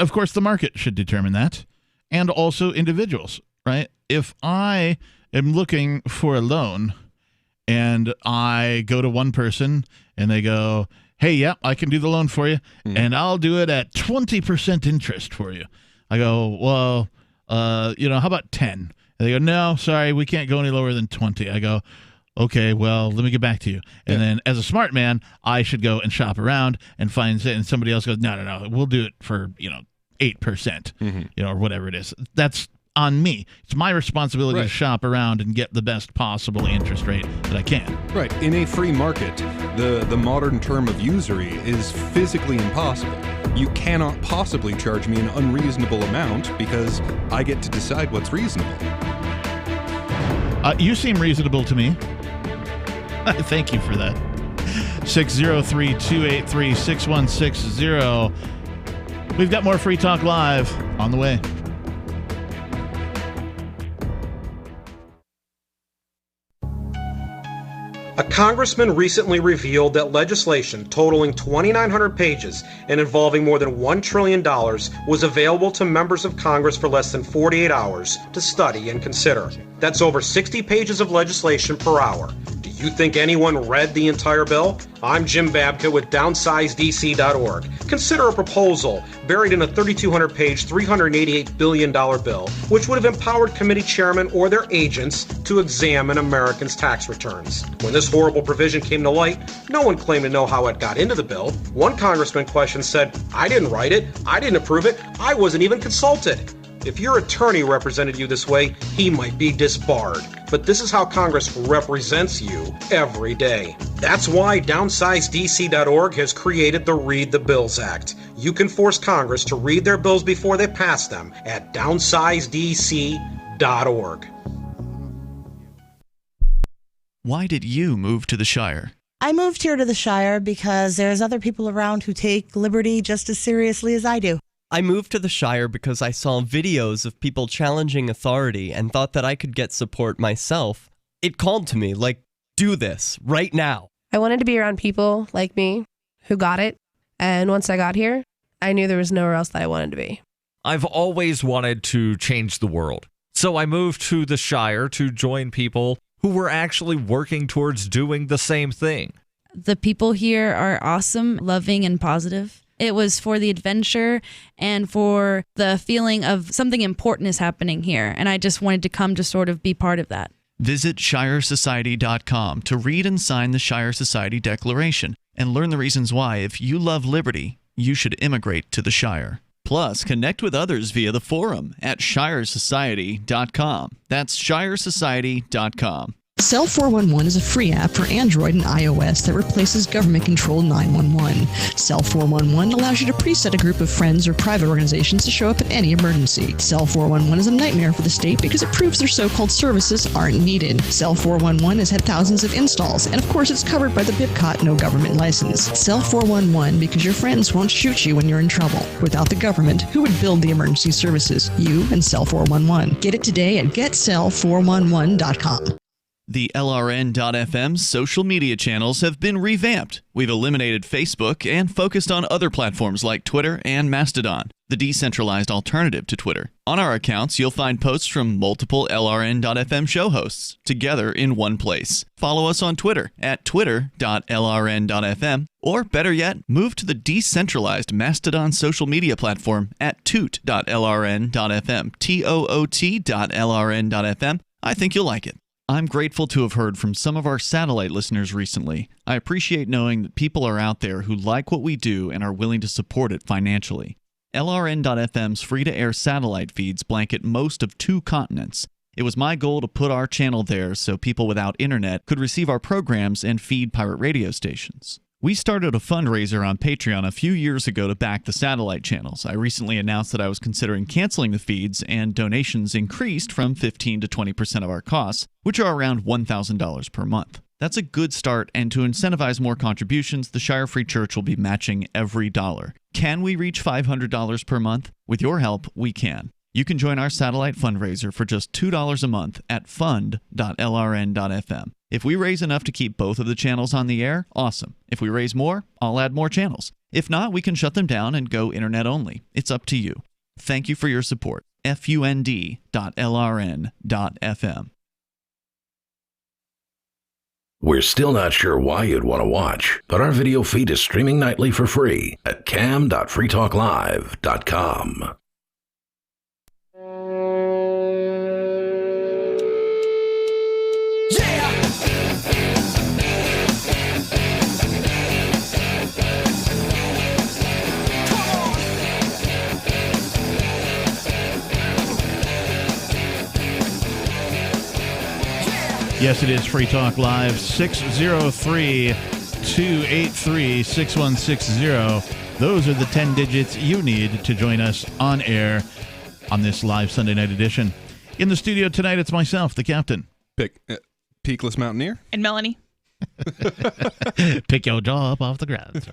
Of course, the market should determine that, and also individuals, right? If I am looking for a loan and I go to one person and they go, hey, yep, I can do the loan for you, and I'll do it at 20% interest for you. I go, well, how about 10? And they go, no, sorry, we can't go any lower than 20. I go, okay, well, let me get back to you. And then as a smart man, I should go and shop around and find it. And somebody else goes, no, we'll do it for, 8%, or whatever it is. That's on me. It's my responsibility to shop around and get the best possible interest rate that I can. Right. In a free market, the modern term of usury is physically impossible. You cannot possibly charge me an unreasonable amount because I get to decide what's reasonable. You seem reasonable to me. Thank you for that. 603-283-6160. We've got more Free Talk Live on the way. A congressman recently revealed that legislation totaling 2,900 pages and involving more than $1 trillion was available to members of Congress for less than 48 hours to study and consider. That's over 60 pages of legislation per hour. Do you think anyone read the entire bill? I'm Jim Babka with DownsizeDC.org. Consider a proposal buried in a 3,200-page, $388 billion bill, which would have empowered committee chairmen or their agents to examine Americans' tax returns. When this horrible provision came to light, no one claimed to know how it got into the bill. One congressman questioned said, I didn't write it, I didn't approve it, I wasn't even consulted. If your attorney represented you this way, he might be disbarred. But this is how Congress represents you every day. That's why DownsizeDC.org has created the Read the Bills Act. You can force Congress to read their bills before they pass them at DownsizeDC.org. Why did you move to the Shire? I moved here to the Shire because there's other people around who take liberty just as seriously as I do. I moved to the Shire because I saw videos of people challenging authority and thought that I could get support myself. It called to me, like, do this, right now. I wanted to be around people like me who got it, and once I got here, I knew there was nowhere else that I wanted to be. I've always wanted to change the world, so I moved to the Shire to join people who were actually working towards doing the same thing. The people here are awesome, loving, and positive. It was for the adventure and for the feeling of something important is happening here. And I just wanted to come to sort of be part of that. Visit ShireSociety.com to read and sign the Shire Society Declaration and learn the reasons why, if you love liberty, you should immigrate to the Shire. Plus, connect with others via the forum at shiresociety.com. That's shiresociety.com. Cell 411 is a free app for Android and iOS that replaces government-controlled 911. Cell 411 allows you to preset a group of friends or private organizations to show up in any emergency. Cell 411 is a nightmare for the state because it proves their so-called services aren't needed. Cell 411 has had thousands of installs, and of course it's covered by the BIPCOT no government license. Cell 411 because your friends won't shoot you when you're in trouble. Without the government, who would build the emergency services? You and Cell 411. Get it today at getcell411.com. The LRN.FM social media channels have been revamped. We've eliminated Facebook and focused on other platforms like Twitter and Mastodon, the decentralized alternative to Twitter. On our accounts, you'll find posts from multiple LRN.FM show hosts together in one place. Follow us on Twitter at twitter.lrn.fm, or better yet, move to the decentralized Mastodon social media platform at toot.lrn.fm, toot.lrn.fm. I think you'll like it. I'm grateful to have heard from some of our satellite listeners recently. I appreciate knowing that people are out there who like what we do and are willing to support it financially. LRN.FM's free-to-air satellite feeds blanket most of 2 continents. It was my goal to put our channel there so people without internet could receive our programs and feed pirate radio stations. We started a fundraiser on Patreon a few years ago to back the satellite channels. I recently announced that I was considering canceling the feeds, and donations increased from 15 to 20% of our costs, which are around $1,000 per month. That's a good start, and to incentivize more contributions, the Shire Free Church will be matching every dollar. Can we reach $500 per month? With your help, we can. You can join our satellite fundraiser for just $2 a month at fund.lrn.fm. If we raise enough to keep both of the channels on the air, awesome. If we raise more, I'll add more channels. If not, we can shut them down and go internet only. It's up to you. Thank you for your support. fund.lrn.fm. We're still not sure why you'd want to watch, but our video feed is streaming nightly for free at cam.freetalklive.com. Yes, it is Free Talk Live, 603-283-6160. Those are the 10 digits you need to join us on air on this live Sunday night edition. In the studio tonight, it's myself, the captain. Peakless Mountaineer. And Melanie. Pick your jaw up off the ground.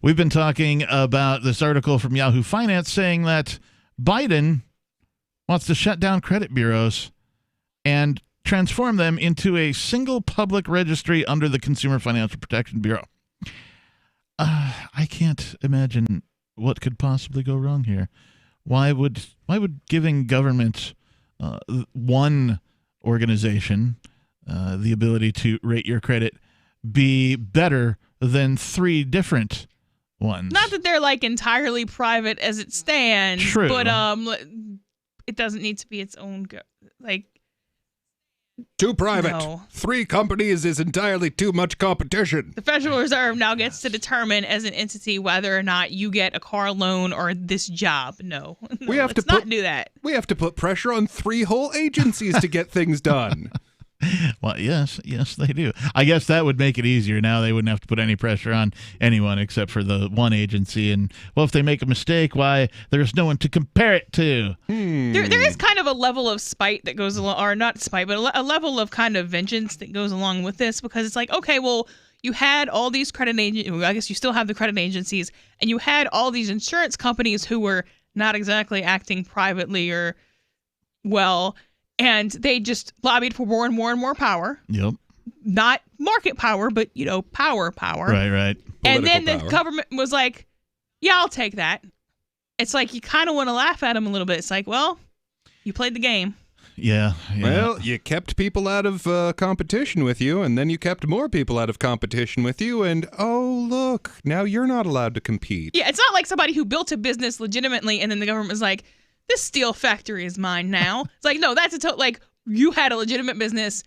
We've been talking about this article from Yahoo Finance saying that Biden wants to shut down credit bureaus and transform them into a single public registry under the Consumer Financial Protection Bureau. I can't imagine what could possibly go wrong here. Why would giving government one organization the ability to rate your credit be better than 3 different ones? Not that they're like entirely private as it stands. True. But it doesn't need to be its own too private. No. 3 companies is entirely too much competition. The Federal Reserve now gets to determine as an entity whether or not you get a car loan or this job. No, we have let's not do that. We have to put pressure on 3 whole agencies to get things done. Well, yes, they do. I guess that would make it easier. Now they wouldn't have to put any pressure on anyone except for the one agency. And, well, if they make a mistake, why, there's no one to compare it to. There is kind of a level of spite that goes along, or not spite, but a level of kind of vengeance that goes along with this, because it's like, okay, well, you had all these credit agencies, I guess you still have the credit agencies, and you had all these insurance companies who were not exactly acting privately or well, and they just lobbied for more and more and more power. Yep. Not market power, but, power. Right. And then the government was like, yeah, I'll take that. It's like you kind of want to laugh at them a little bit. It's like, well, you played the game. Yeah. Well, you kept people out of competition with you, and then you kept more people out of competition with you, and oh, look, now you're not allowed to compete. Yeah, it's not like somebody who built a business legitimately, and then the government was like, this steel factory is mine now. It's like, no, that's like, you had a legitimate business.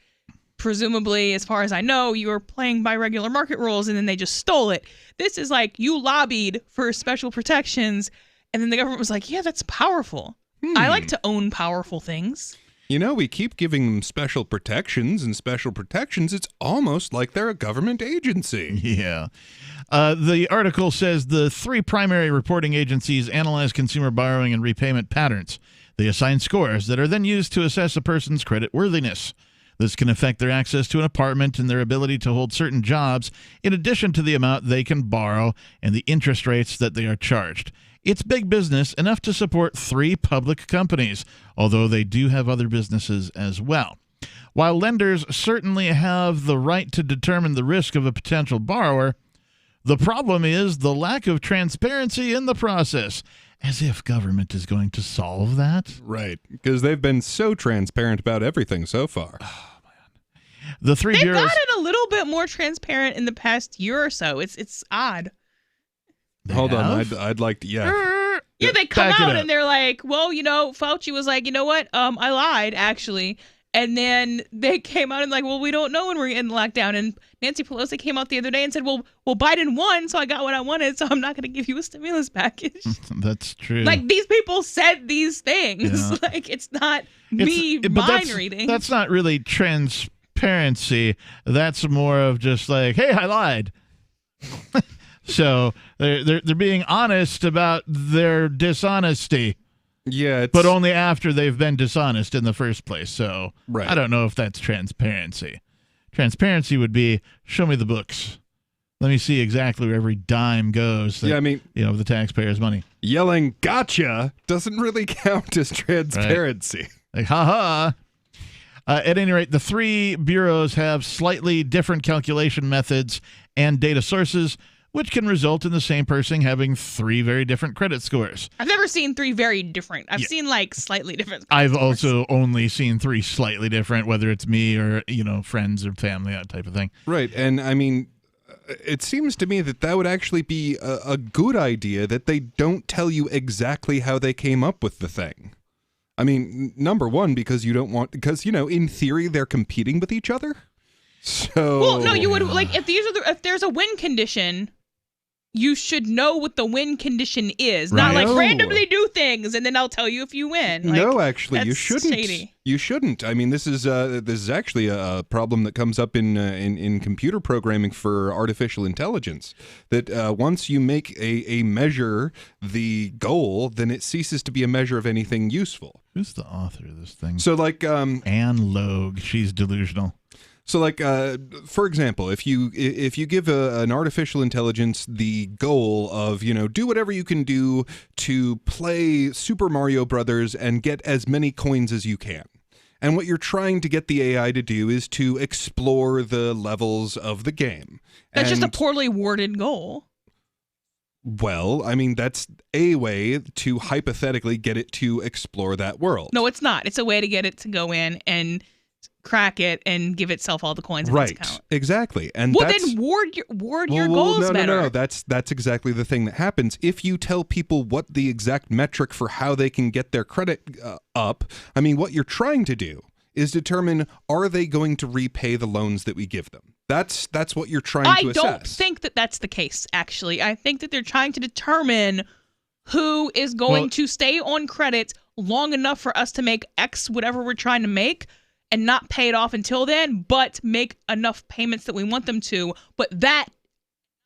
presumably, as far as I know, you were playing by regular market rules and then they just stole it. This is like you lobbied for special protections and then the government was like, yeah, that's powerful. I like to own powerful things. You know, we keep giving them special protections and special protections. It's almost like they're a government agency. Yeah. The article says the 3 primary reporting agencies analyze consumer borrowing and repayment patterns. They assign scores that are then used to assess a person's credit worthiness. This can affect their access to an apartment and their ability to hold certain jobs, in addition to the amount they can borrow and the interest rates that they are charged. It's big business, enough to support 3 public companies, although they do have other businesses as well. While lenders certainly have the right to determine the risk of a potential borrower, the problem is the lack of transparency in the process, as if government is going to solve that. Right, because they've been so transparent about everything so far. The 3 They've bureaus... gotten a little bit more transparent in the past year or so. It's odd. Hold on, I'd like to, Yeah, they come out and they're like, well, Fauci was like, you know what? I lied, actually. And then they came out and like, well, we don't know when we're in lockdown. And Nancy Pelosi came out the other day and said, well, Biden won, so I got what I wanted, so I'm not going to give you a stimulus package. That's true. Like, these people said these things. Yeah. Like, it's not mind reading. That's not really transparency. That's more of just like, hey, I lied. So they're being honest about their dishonesty. Yeah, but only after they've been dishonest in the first place. So right. I don't know if that's transparency. Transparency would be, show me the books. Let me see exactly where every dime goes. That, yeah, I mean, the taxpayers' money. Yelling "gotcha" doesn't really count as transparency. Right. Like, ha. At any rate, the 3 bureaus have slightly different calculation methods and data sources, which can result in the same person having 3 very different credit scores. I've never seen 3 very different. I've seen like slightly different. I've also only seen 3 slightly different, whether it's me or, friends or family, that type of thing. Right. And I mean, it seems to me that would actually be a good idea, that they don't tell you exactly how they came up with the thing. I mean, number one, because in theory, they're competing with each other. So, well, no, you would like if there's a win condition, you should know what the win condition is, not like randomly do things and then I'll tell you if you win. Like, no, actually, you shouldn't. Shady. You shouldn't. I mean, this is actually a problem that comes up in computer programming for artificial intelligence. That once you make a measure the goal, then it ceases to be a measure of anything useful. Who's the author of this thing? So, like Anne Logue, she's delusional. So, like, for example, if you give an artificial intelligence the goal of, do whatever you can do to play Super Mario Brothers and get as many coins as you can. And what you're trying to get the AI to do is to explore the levels of the game. That's just a poorly worded goal. Well, I mean, that's a way to hypothetically get it to explore that world. No, it's not. It's a way to get it to go in and crack it and give itself all the coins in its account. Exactly. And then word your goals better. No. That's exactly the thing that happens. If you tell people what the exact metric for how they can get their credit up, I mean, what you're trying to do is determine, are they going to repay the loans that we give them? That's what you're trying to assess. I don't think that that's the case, actually. I think that they're trying to determine who is going to stay on credit long enough for us to make X, whatever we're trying to make, and not pay it off until then, but make enough payments that we want them to. But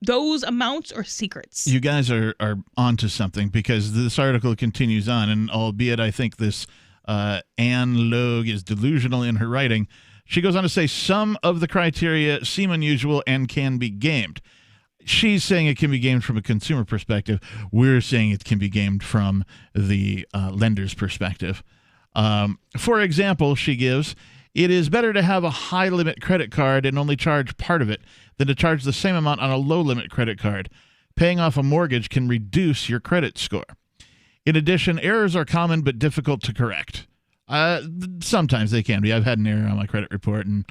those amounts are secrets. You guys are onto something, because this article continues on, and albeit I think this Anne Logue is delusional in her writing, she goes on to say some of the criteria seem unusual and can be gamed. She's saying it can be gamed from a consumer perspective. We're saying it can be gamed from the lender's perspective. For example, she gives, it is better to have a high-limit credit card and only charge part of it than to charge the same amount on a low-limit credit card. Paying off a mortgage can reduce your credit score. In addition, errors are common but difficult to correct. Sometimes they can be. I've had an error on my credit report, and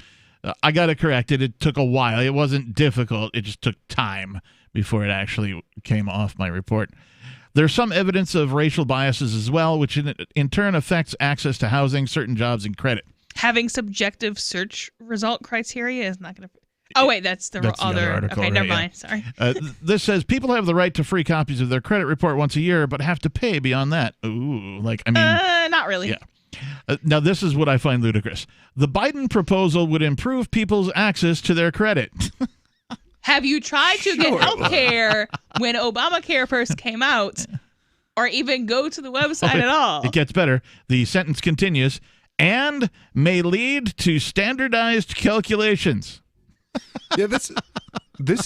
I got it corrected. It took a while. It wasn't difficult. It just took time before it actually came off my report. There's some evidence of racial biases as well, which in turn affects access to housing, certain jobs, and credit. Having subjective search result criteria is not going to... Oh, wait, that's the other article. Okay, right, never mind. Sorry. This says people have the right to free copies of their credit report once a year, but have to pay beyond that. Ooh, not really. Yeah. Now, this is what I find ludicrous. The Biden proposal would improve people's access to their credit. Have you tried to get health care when Obamacare first came out, or even go to the website at all? It gets better. The sentence continues, and may lead to standardized calculations. Yeah, this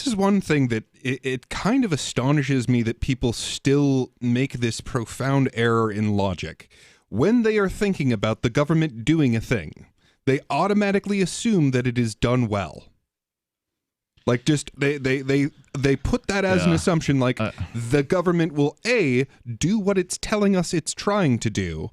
is one thing that it kind of astonishes me that people still make this profound error in logic. When they are thinking about the government doing a thing, they automatically assume that it is done well. Like, just they put that as an assumption, like the government will A, do what it's telling us it's trying to do,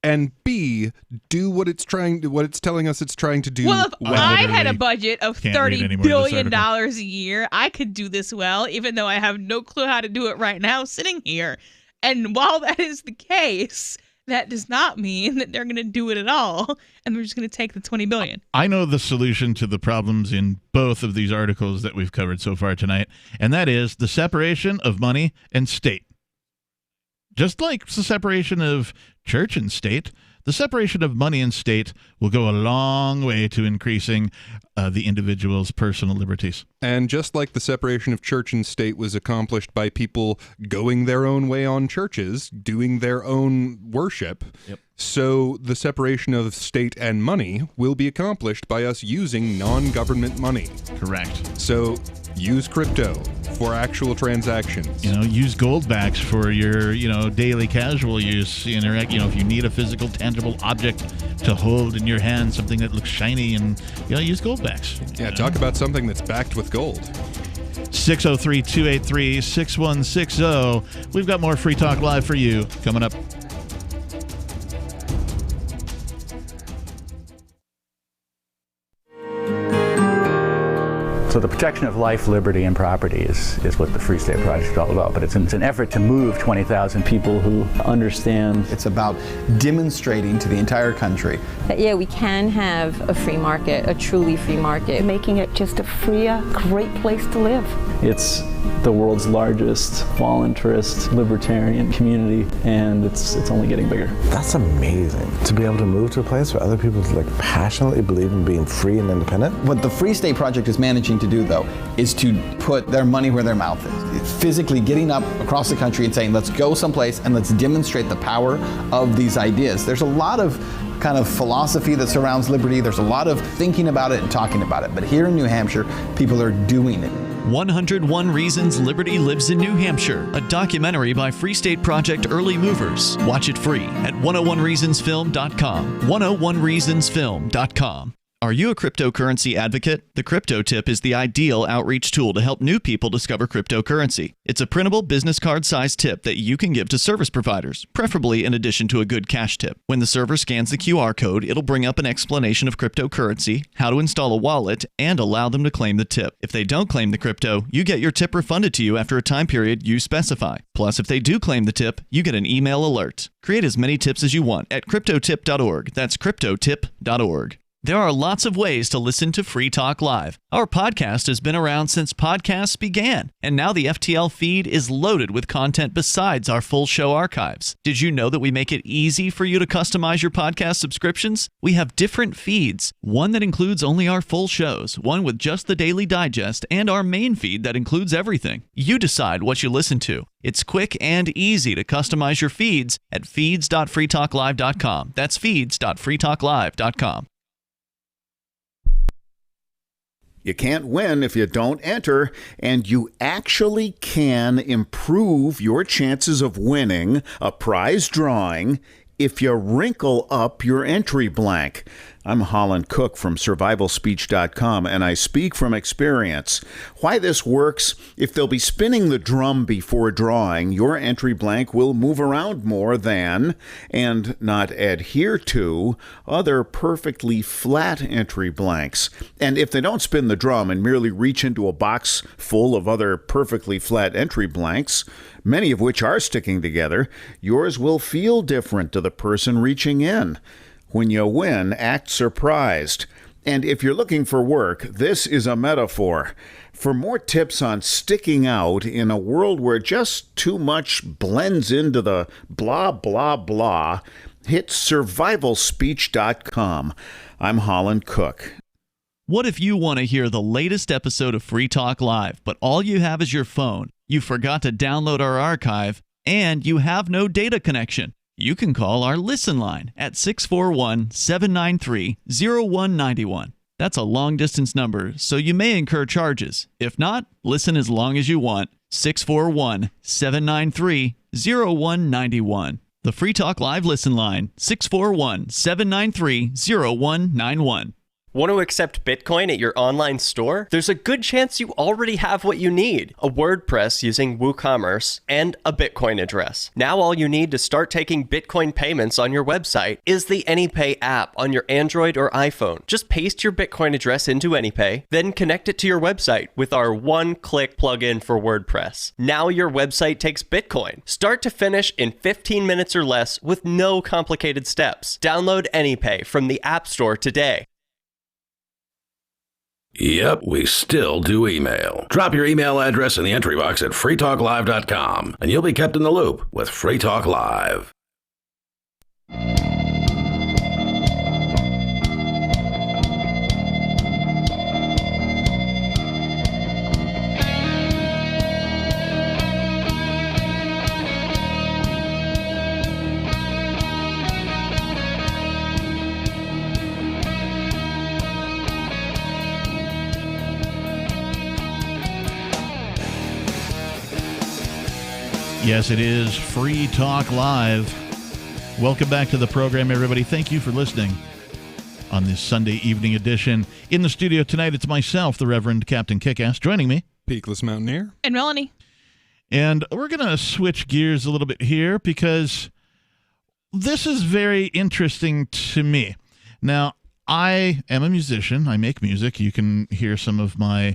and B, do what it's telling us it's trying to do. Well, if I had a budget of $30 billion a year, I could do this well, even though I have no clue how to do it right now sitting here. And while that is the case, that does not mean that they're going to do it at all, and they're just going to take the $20 billion. I know the solution to the problems in both of these articles that we've covered so far tonight, and that is the separation of money and state. Just like the separation of church and state, the separation of money and state will go a long way to increasing the individual's personal liberties. And just like the separation of church and state was accomplished by people going their own way on churches, doing their own worship, so the separation of state and money will be accomplished by us using non-government money. Correct. So use crypto for actual transactions. Use goldbacks for your, daily casual use. If you need a physical, tangible object to hold in your hand, something that looks shiny, and use goldbacks. Yeah, talk about something that's backed with gold. 603-283-6160. We've got more Free Talk Live for you coming up. So the protection of life, liberty, and property is what the Free State Project is all about. But it's an effort to move 20,000 people who understand. It's about demonstrating to the entire country that, we can have a free market, a truly free market. Making it just a freer, great place to live. It's the world's largest voluntarist libertarian community, and it's only getting bigger. That's amazing, to be able to move to a place where other people passionately believe in being free and independent. What the Free State Project is managing to do, though, is to put their money where their mouth is. It's physically getting up across the country and saying, let's go someplace and let's demonstrate the power of these ideas. There's a lot of kind of philosophy that surrounds liberty. There's a lot of thinking about it and talking about it. But here in New Hampshire, people are doing it. 101 Reasons Liberty Lives in New Hampshire, a documentary by Free State Project Early Movers. Watch it free at 101reasonsfilm.com. 101reasonsfilm.com. Are you a cryptocurrency advocate? The Crypto Tip is the ideal outreach tool to help new people discover cryptocurrency. It's a printable business card-sized tip that you can give to service providers, preferably in addition to a good cash tip. When the server scans the QR code, it'll bring up an explanation of cryptocurrency, how to install a wallet, and allow them to claim the tip. If they don't claim the crypto, you get your tip refunded to you after a time period you specify. Plus, if they do claim the tip, you get an email alert. Create as many tips as you want at cryptotip.org. That's cryptotip.org. There are lots of ways to listen to Free Talk Live. Our podcast has been around since podcasts began, and now the FTL feed is loaded with content besides our full show archives. Did you know that we make it easy for you to customize your podcast subscriptions? We have different feeds, one that includes only our full shows, one with just the Daily Digest, and our main feed that includes everything. You decide what you listen to. It's quick and easy to customize your feeds at feeds.freetalklive.com. That's feeds.freetalklive.com. You can't win if you don't enter, and you actually can improve your chances of winning a prize drawing if you wrinkle up your entry blank. I'm Holland Cook from survivalspeech.com, and I speak from experience. Why this works: if they'll be spinning the drum before drawing, your entry blank will move around more than, and not adhere to, other perfectly flat entry blanks. And if they don't spin the drum and merely reach into a box full of other perfectly flat entry blanks, many of which are sticking together, yours will feel different to the person reaching in. When you win, act surprised. And if you're looking for work, this is a metaphor. For more tips on sticking out in a world where just too much blends into the blah, blah, blah, hit survivalspeech.com. I'm Holland Cook. What if you want to hear the latest episode of Free Talk Live, but all you have is your phone, you forgot to download our archive, and you have no data connection? You can call our Listen line at 641-793-0191. That's a long-distance number, so you may incur charges. If not, listen as long as you want. 641-793-0191. The Free Talk Live Listen line, 641-793-0191. Want to accept Bitcoin at your online store? There's a good chance you already have what you need: a WordPress using WooCommerce and a Bitcoin address. Now all you need to start taking Bitcoin payments on your website is the AnyPay app on your Android or iPhone. Just paste your Bitcoin address into AnyPay, then connect it to your website with our one-click plugin for WordPress. Now your website takes Bitcoin, start to finish, in 15 minutes or less with no complicated steps. Download AnyPay from the App Store today. Yep, we still do email. Drop your email address in the entry box at freetalklive.com, and you'll be kept in the loop with Free Talk Live. Yes, it is Free Talk Live. Welcome back to the program, everybody. Thank you for listening on this Sunday evening edition. In the studio tonight, it's myself, the Reverend Captain Kickass, joining me. Peakless Mountaineer. And Melanie. And we're going to switch gears a little bit here because this is very interesting to me. Now, I am a musician. I make music. You can hear some of my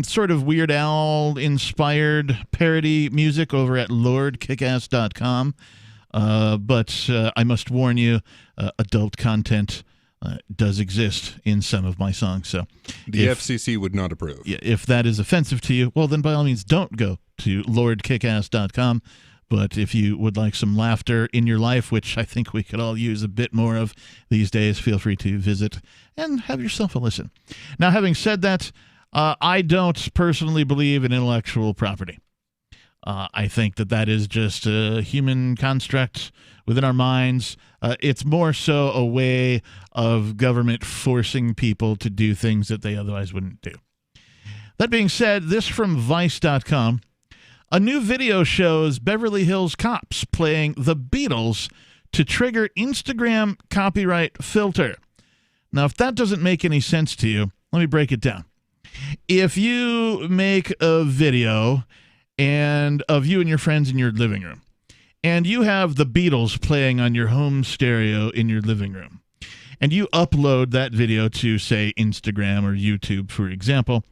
sort of Weird Al-inspired parody music over at LordKickass.com. But I must warn you, adult content does exist in some of my songs. So the FCC would not approve. Yeah, if that is offensive to you, well, then by all means, don't go to LordKickass.com. But if you would like some laughter in your life, which I think we could all use a bit more of these days, feel free to visit and have yourself a listen. Now, having said that, I don't personally believe in intellectual property. I think that is just a human construct within our minds. It's more so a way of government forcing people to do things that they otherwise wouldn't do. That being said, this from Vice.com. A new video shows Beverly Hills cops playing The Beatles to trigger Instagram copyright filter. Now, if that doesn't make any sense to you, let me break it down. If you make a video and of you and your friends in your living room, and you have the Beatles playing on your home stereo in your living room, and you upload that video to, say, Instagram or YouTube, for example,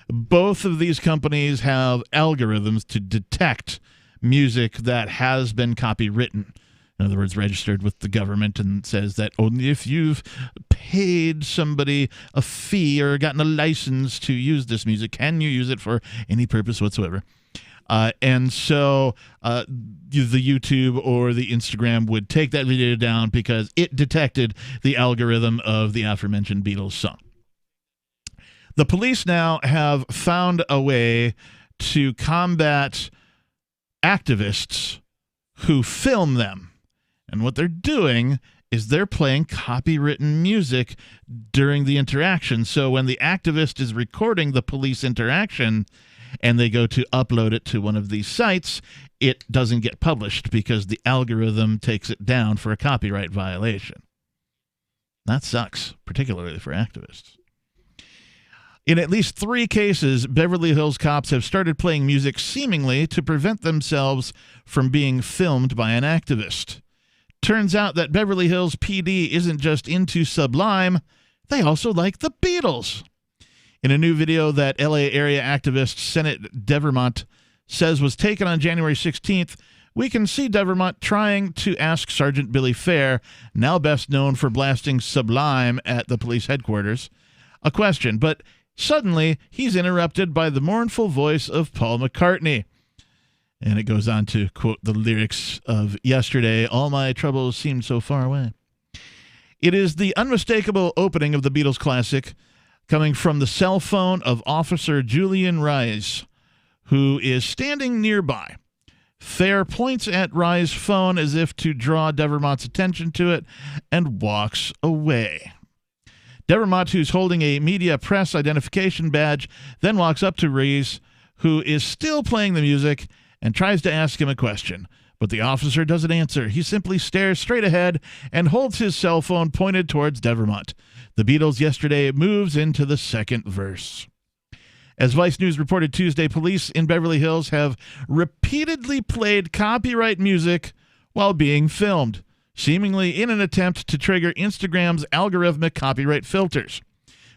both of these companies have algorithms to detect music that has been copywritten. In other words, registered with the government, and says that only if you've paid somebody a fee or gotten a license to use this music can you use it for any purpose whatsoever. And so the YouTube or the Instagram would take that video down because it detected the algorithm of the aforementioned Beatles song. The police now have found a way to combat activists who film them. And what they're doing is they're playing copywritten music during the interaction. So when the activist is recording the police interaction and they go to upload it to one of these sites, it doesn't get published because the algorithm takes it down for a copyright violation. That sucks, particularly for activists. In at least 3 cases, Beverly Hills cops have started playing music seemingly to prevent themselves from being filmed by an activist. Turns out that Beverly Hills PD isn't just into Sublime, they also like the Beatles. In a new video that LA area activist Senate Devermont says was taken on January 16th, we can see Devermont trying to ask Sergeant Billy Fair, now best known for blasting Sublime at the police headquarters, a question, but suddenly he's interrupted by the mournful voice of Paul McCartney. And it goes on to quote the lyrics of Yesterday, all my troubles seem so far away. It is the unmistakable opening of the Beatles classic, coming from the cell phone of Officer Julian Rise, who is standing nearby. Fair points at Rise's phone as if to draw Devermont's attention to it and walks away. Devermont, who's holding a media press identification badge, then walks up to Rise, who is still playing the music, and tries to ask him a question. But the officer doesn't answer. He simply stares straight ahead and holds his cell phone pointed towards Devermont. The Beatles' Yesterday moves into the second verse. As Vice News reported Tuesday, police in Beverly Hills have repeatedly played copyright music while being filmed, seemingly in an attempt to trigger Instagram's algorithmic copyright filters,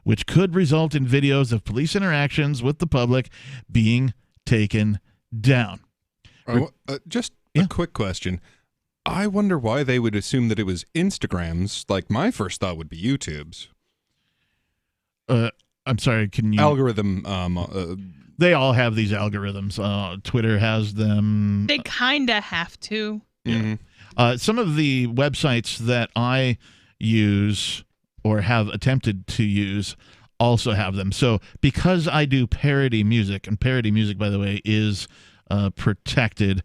which could result in videos of police interactions with the public being taken down. Just a quick question. I wonder why they would assume that it was Instagram's. Like, my first thought would be YouTube's. I'm sorry, can you... Algorithm. They all have these algorithms. Twitter has them. They kind of have to. Mm-hmm. Some of the websites that I use or have attempted to use also have them. So because I do parody music, and parody music, by the way, is protected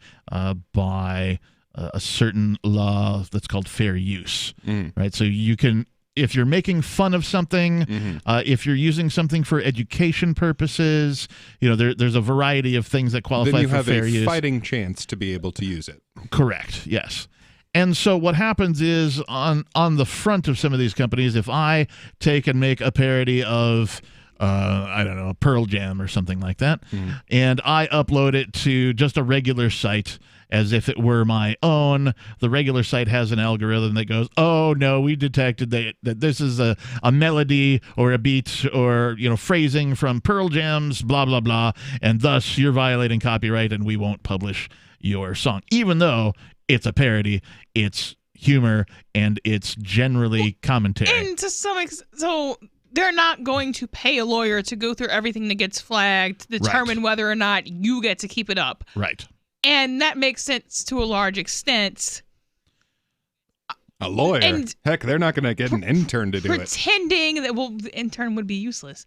by a certain law that's called fair use, right? So you can, if you're making fun of something, if you're using something for education purposes, there's a variety of things that qualify for fair use. Then you have a fighting chance to be able to use it. Correct, yes. And so what happens is on the front of some of these companies, if I take and make a parody of I don't know, Pearl Jam or something like that, and I upload it to just a regular site as if it were my own, the regular site has an algorithm that goes, oh no, we detected that this is a melody or a beat or phrasing from Pearl Jam's blah blah blah, and thus you're violating copyright and we won't publish your song, even though it's a parody, it's humor, and it's generally commentary. And to some extent, so they're not going to pay a lawyer to go through everything that gets flagged to determine whether or not you get to keep it up. Right. And that makes sense to a large extent. A lawyer? And heck, they're not going to get an intern to do it. Pretending that, well, the intern would be useless.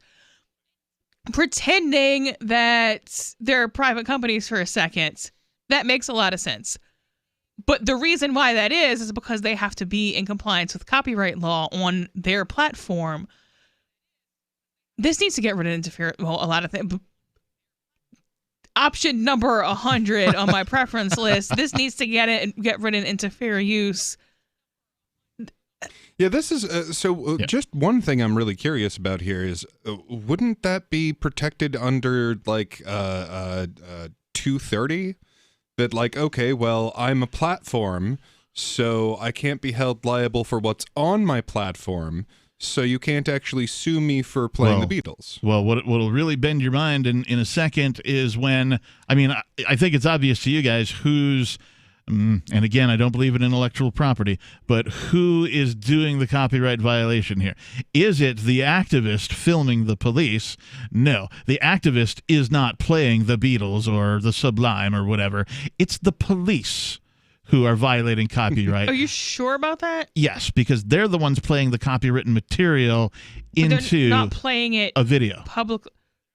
Pretending that they're private companies for a second, that makes a lot of sense. But the reason why that is because they have to be in compliance with copyright law on their platform. This needs to get rid of interference. Well, a lot of things. Option number 100 on my preference list. This needs to get rid of interfere use. Yeah, this is just one thing I'm really curious about here is wouldn't that be protected under like 230? That like, okay, well, I'm a platform, so I can't be held liable for what's on my platform. So you can't actually sue me for playing the Beatles. Well, what'll really bend your mind in a second is when, I think it's obvious to you guys who's, and again, I don't believe in intellectual property, but who is doing the copyright violation here? Is it the activist filming the police? No, the activist is not playing the Beatles or the Sublime or whatever. It's the police who are violating copyright. Are you sure about that? Yes, because they're the ones playing the copywritten material into not playing it a video. Public.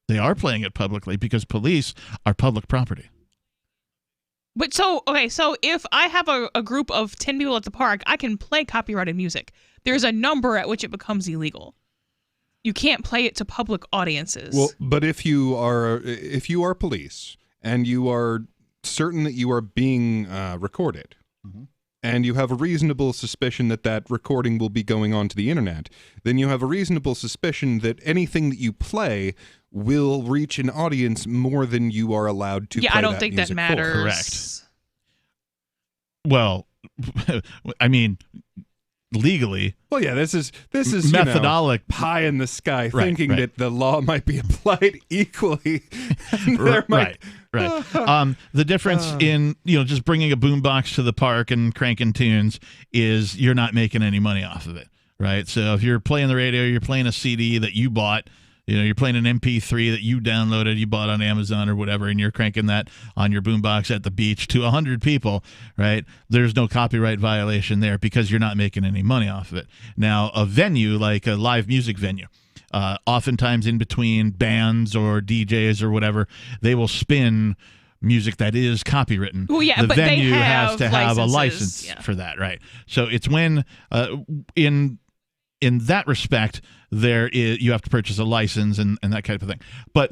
They are playing it publicly because police are public property. But so if I have a group of 10 people at the park, I can play copyrighted music. There's a number at which it becomes illegal. You can't play it to public audiences. Well, but if you are police and you are certain that you are being recorded, and you have a reasonable suspicion that recording will be going on to the internet, then you have a reasonable suspicion that anything that you play will reach an audience more than you are allowed to play I don't think that matters. For. Correct. Well, legally. Well, yeah, this is methodological, pie in the sky, thinking that the law might be applied equally. There might Right. The difference in, just bringing a boombox to the park and cranking tunes is you're not making any money off of it, right? So if you're playing the radio, you're playing a CD that you bought, you're playing an MP3 that you downloaded, you bought on Amazon or whatever, and you're cranking that on your boombox at the beach to 100 people, right? There's no copyright violation there because you're not making any money off of it. Now, a venue, like a live music venue, oftentimes in between bands or DJs or whatever, they will spin music that is copywritten. Well, yeah, the but venue they has to have a licenses, license for that, right? So it's when in that respect, you have to purchase a license and that kind of thing. But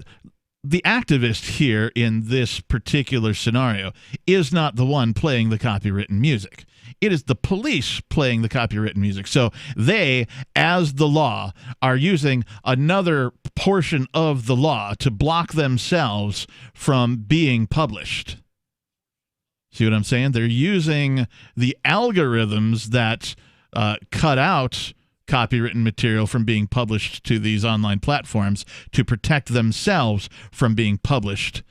the activist here in this particular scenario is not the one playing the copywritten music. It is the police playing the copywritten music. So they, as the law, are using another portion of the law to block themselves from being published. See what I'm saying? They're using the algorithms that cut out copywritten material from being published to these online platforms to protect themselves from being published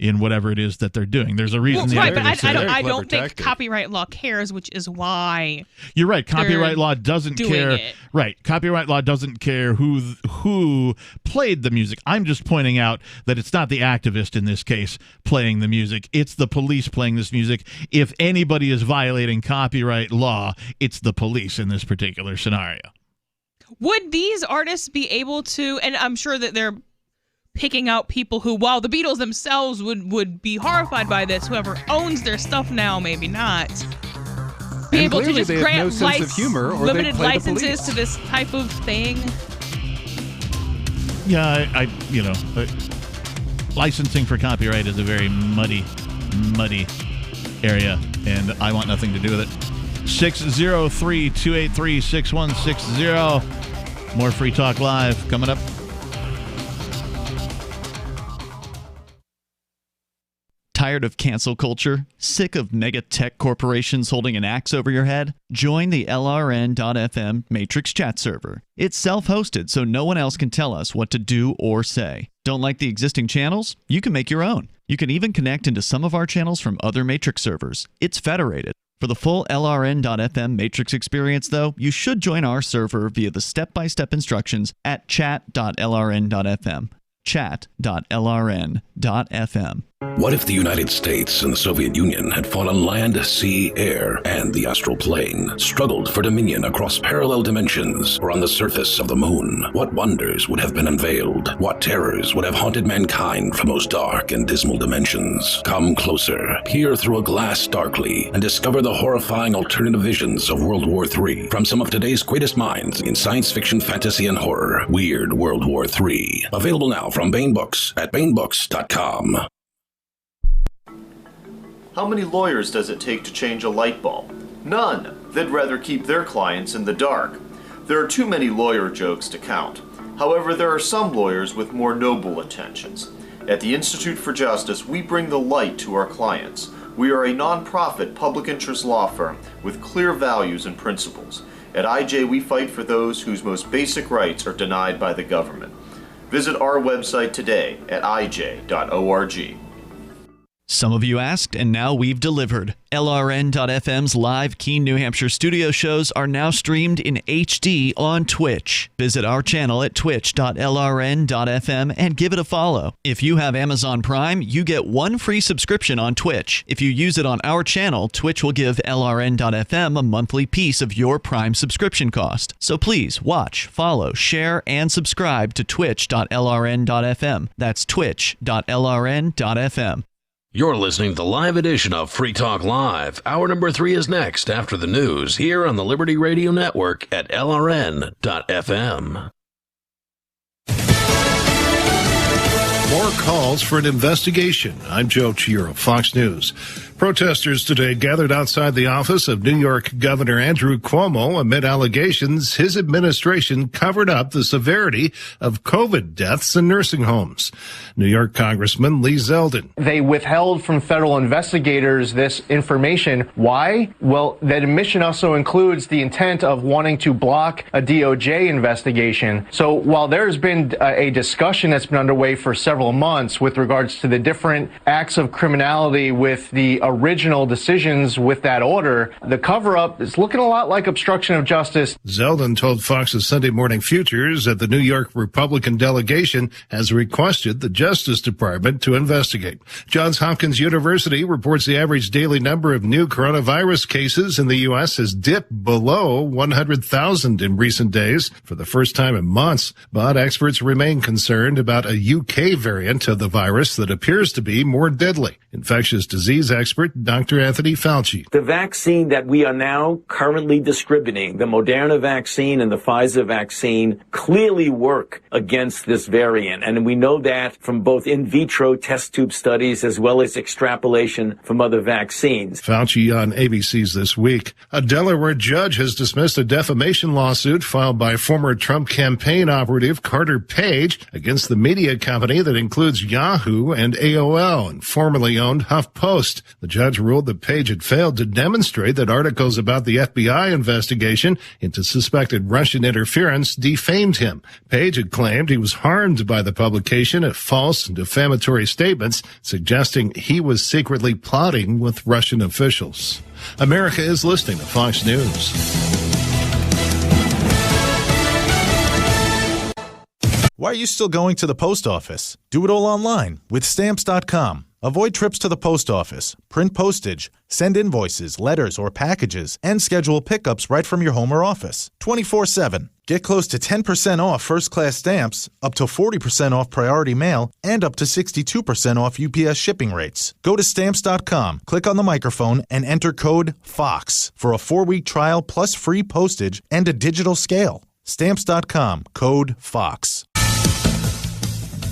in whatever it is that they're doing. There's a reason. Well, right, but I don't think copyright law cares, which is why you're right. Copyright law doesn't care. It. Right, copyright law doesn't care who played the music. I'm just pointing out that it's not the activist in this case playing the music. It's the police playing this music. If anybody is violating copyright law, it's the police in this particular scenario. Would these artists be able to? And I'm sure that they're picking out people who, while the Beatles themselves would be horrified by this, whoever owns their stuff now, maybe not, be able to just grant limited licenses to this type of thing. Yeah, licensing for copyright is a very muddy area, and I want nothing to do with it. 603-283-6160. More Free Talk Live coming up. Tired of cancel culture? Sick of mega tech corporations holding an axe over your head? Join the LRN.FM Matrix chat server. It's self-hosted, so no one else can tell us what to do or say. Don't like the existing channels? You can make your own. You can even connect into some of our channels from other Matrix servers. It's federated. For the full LRN.FM Matrix experience, though, you should join our server via the step-by-step instructions at chat.lrn.fm. chat.lrn.fm. What if the United States and the Soviet Union had fought on land, sea, air, and the astral plane, struggled for dominion across parallel dimensions or on the surface of the moon? What wonders would have been unveiled? What terrors would have haunted mankind from those dark and dismal dimensions? Come closer, peer through a glass darkly, and discover the horrifying alternative visions of World War III from some of today's greatest minds in science fiction, fantasy, and horror. Weird World War III. Available now from Baen Books at baenbooks.com. How many lawyers does it take to change a light bulb? None. They'd rather keep their clients in the dark. There are too many lawyer jokes to count. However, there are some lawyers with more noble intentions. At the Institute for Justice, we bring the light to our clients. We are a non-profit public interest law firm with clear values and principles. At IJ, we fight for those whose most basic rights are denied by the government. Visit our website today at ij.org. Some of you asked, and now we've delivered. LRN.FM's live Keene, New Hampshire studio shows are now streamed in HD on Twitch. Visit our channel at twitch.lrn.fm and give it a follow. If you have Amazon Prime, you get one free subscription on Twitch. If you use it on our channel, Twitch will give LRN.FM a monthly piece of your Prime subscription cost. So please watch, follow, share, and subscribe to twitch.lrn.fm. That's twitch.lrn.fm. You're listening to the live edition of Free Talk Live. Hour number 3 is next after the news here on the Liberty Radio Network at LRN.FM. More calls for an investigation. I'm Joe Chiaro, Fox News. Protesters today gathered outside the office of New York Governor Andrew Cuomo amid allegations his administration covered up the severity of COVID deaths in nursing homes. New York Congressman Lee Zeldin. They withheld from federal investigators this information. Why? Well, that admission also includes the intent of wanting to block a DOJ investigation. So while there's been a discussion that's been underway for several months with regards to the different acts of criminality with the original decisions with that order, the cover-up is looking a lot like obstruction of justice. Zeldin told Fox's Sunday Morning Futures that the New York Republican delegation has requested the Justice Department to investigate. Johns Hopkins University reports the average daily number of new coronavirus cases in the U.S. has dipped below 100,000 in recent days for the first time in months, but experts remain concerned about a UK variant of the virus that appears to be more deadly. Infectious disease expert Dr. Anthony Fauci. The vaccine that we are now currently distributing, the Moderna vaccine and the Pfizer vaccine, clearly work against this variant. And we know that from both in vitro test tube studies as well as extrapolation from other vaccines. Fauci on ABC's This Week. A Delaware judge has dismissed a defamation lawsuit filed by former Trump campaign operative Carter Page against the media company that includes Yahoo and AOL and formerly owned HuffPost. The judge ruled that Page had failed to demonstrate that articles about the FBI investigation into suspected Russian interference defamed him. Page had claimed he was harmed by the publication of false and defamatory statements suggesting he was secretly plotting with Russian officials. America is listening to Fox News. Why are you still going to the post office? Do it all online with Stamps.com. Avoid trips to the post office, print postage, send invoices, letters, or packages, and schedule pickups right from your home or office. 24/7. Get close to 10% off first-class stamps, up to 40% off priority mail, and up to 62% off UPS shipping rates. Go to Stamps.com, click on the microphone, and enter code FOX for a 4-week trial plus free postage and a digital scale. Stamps.com, code FOX.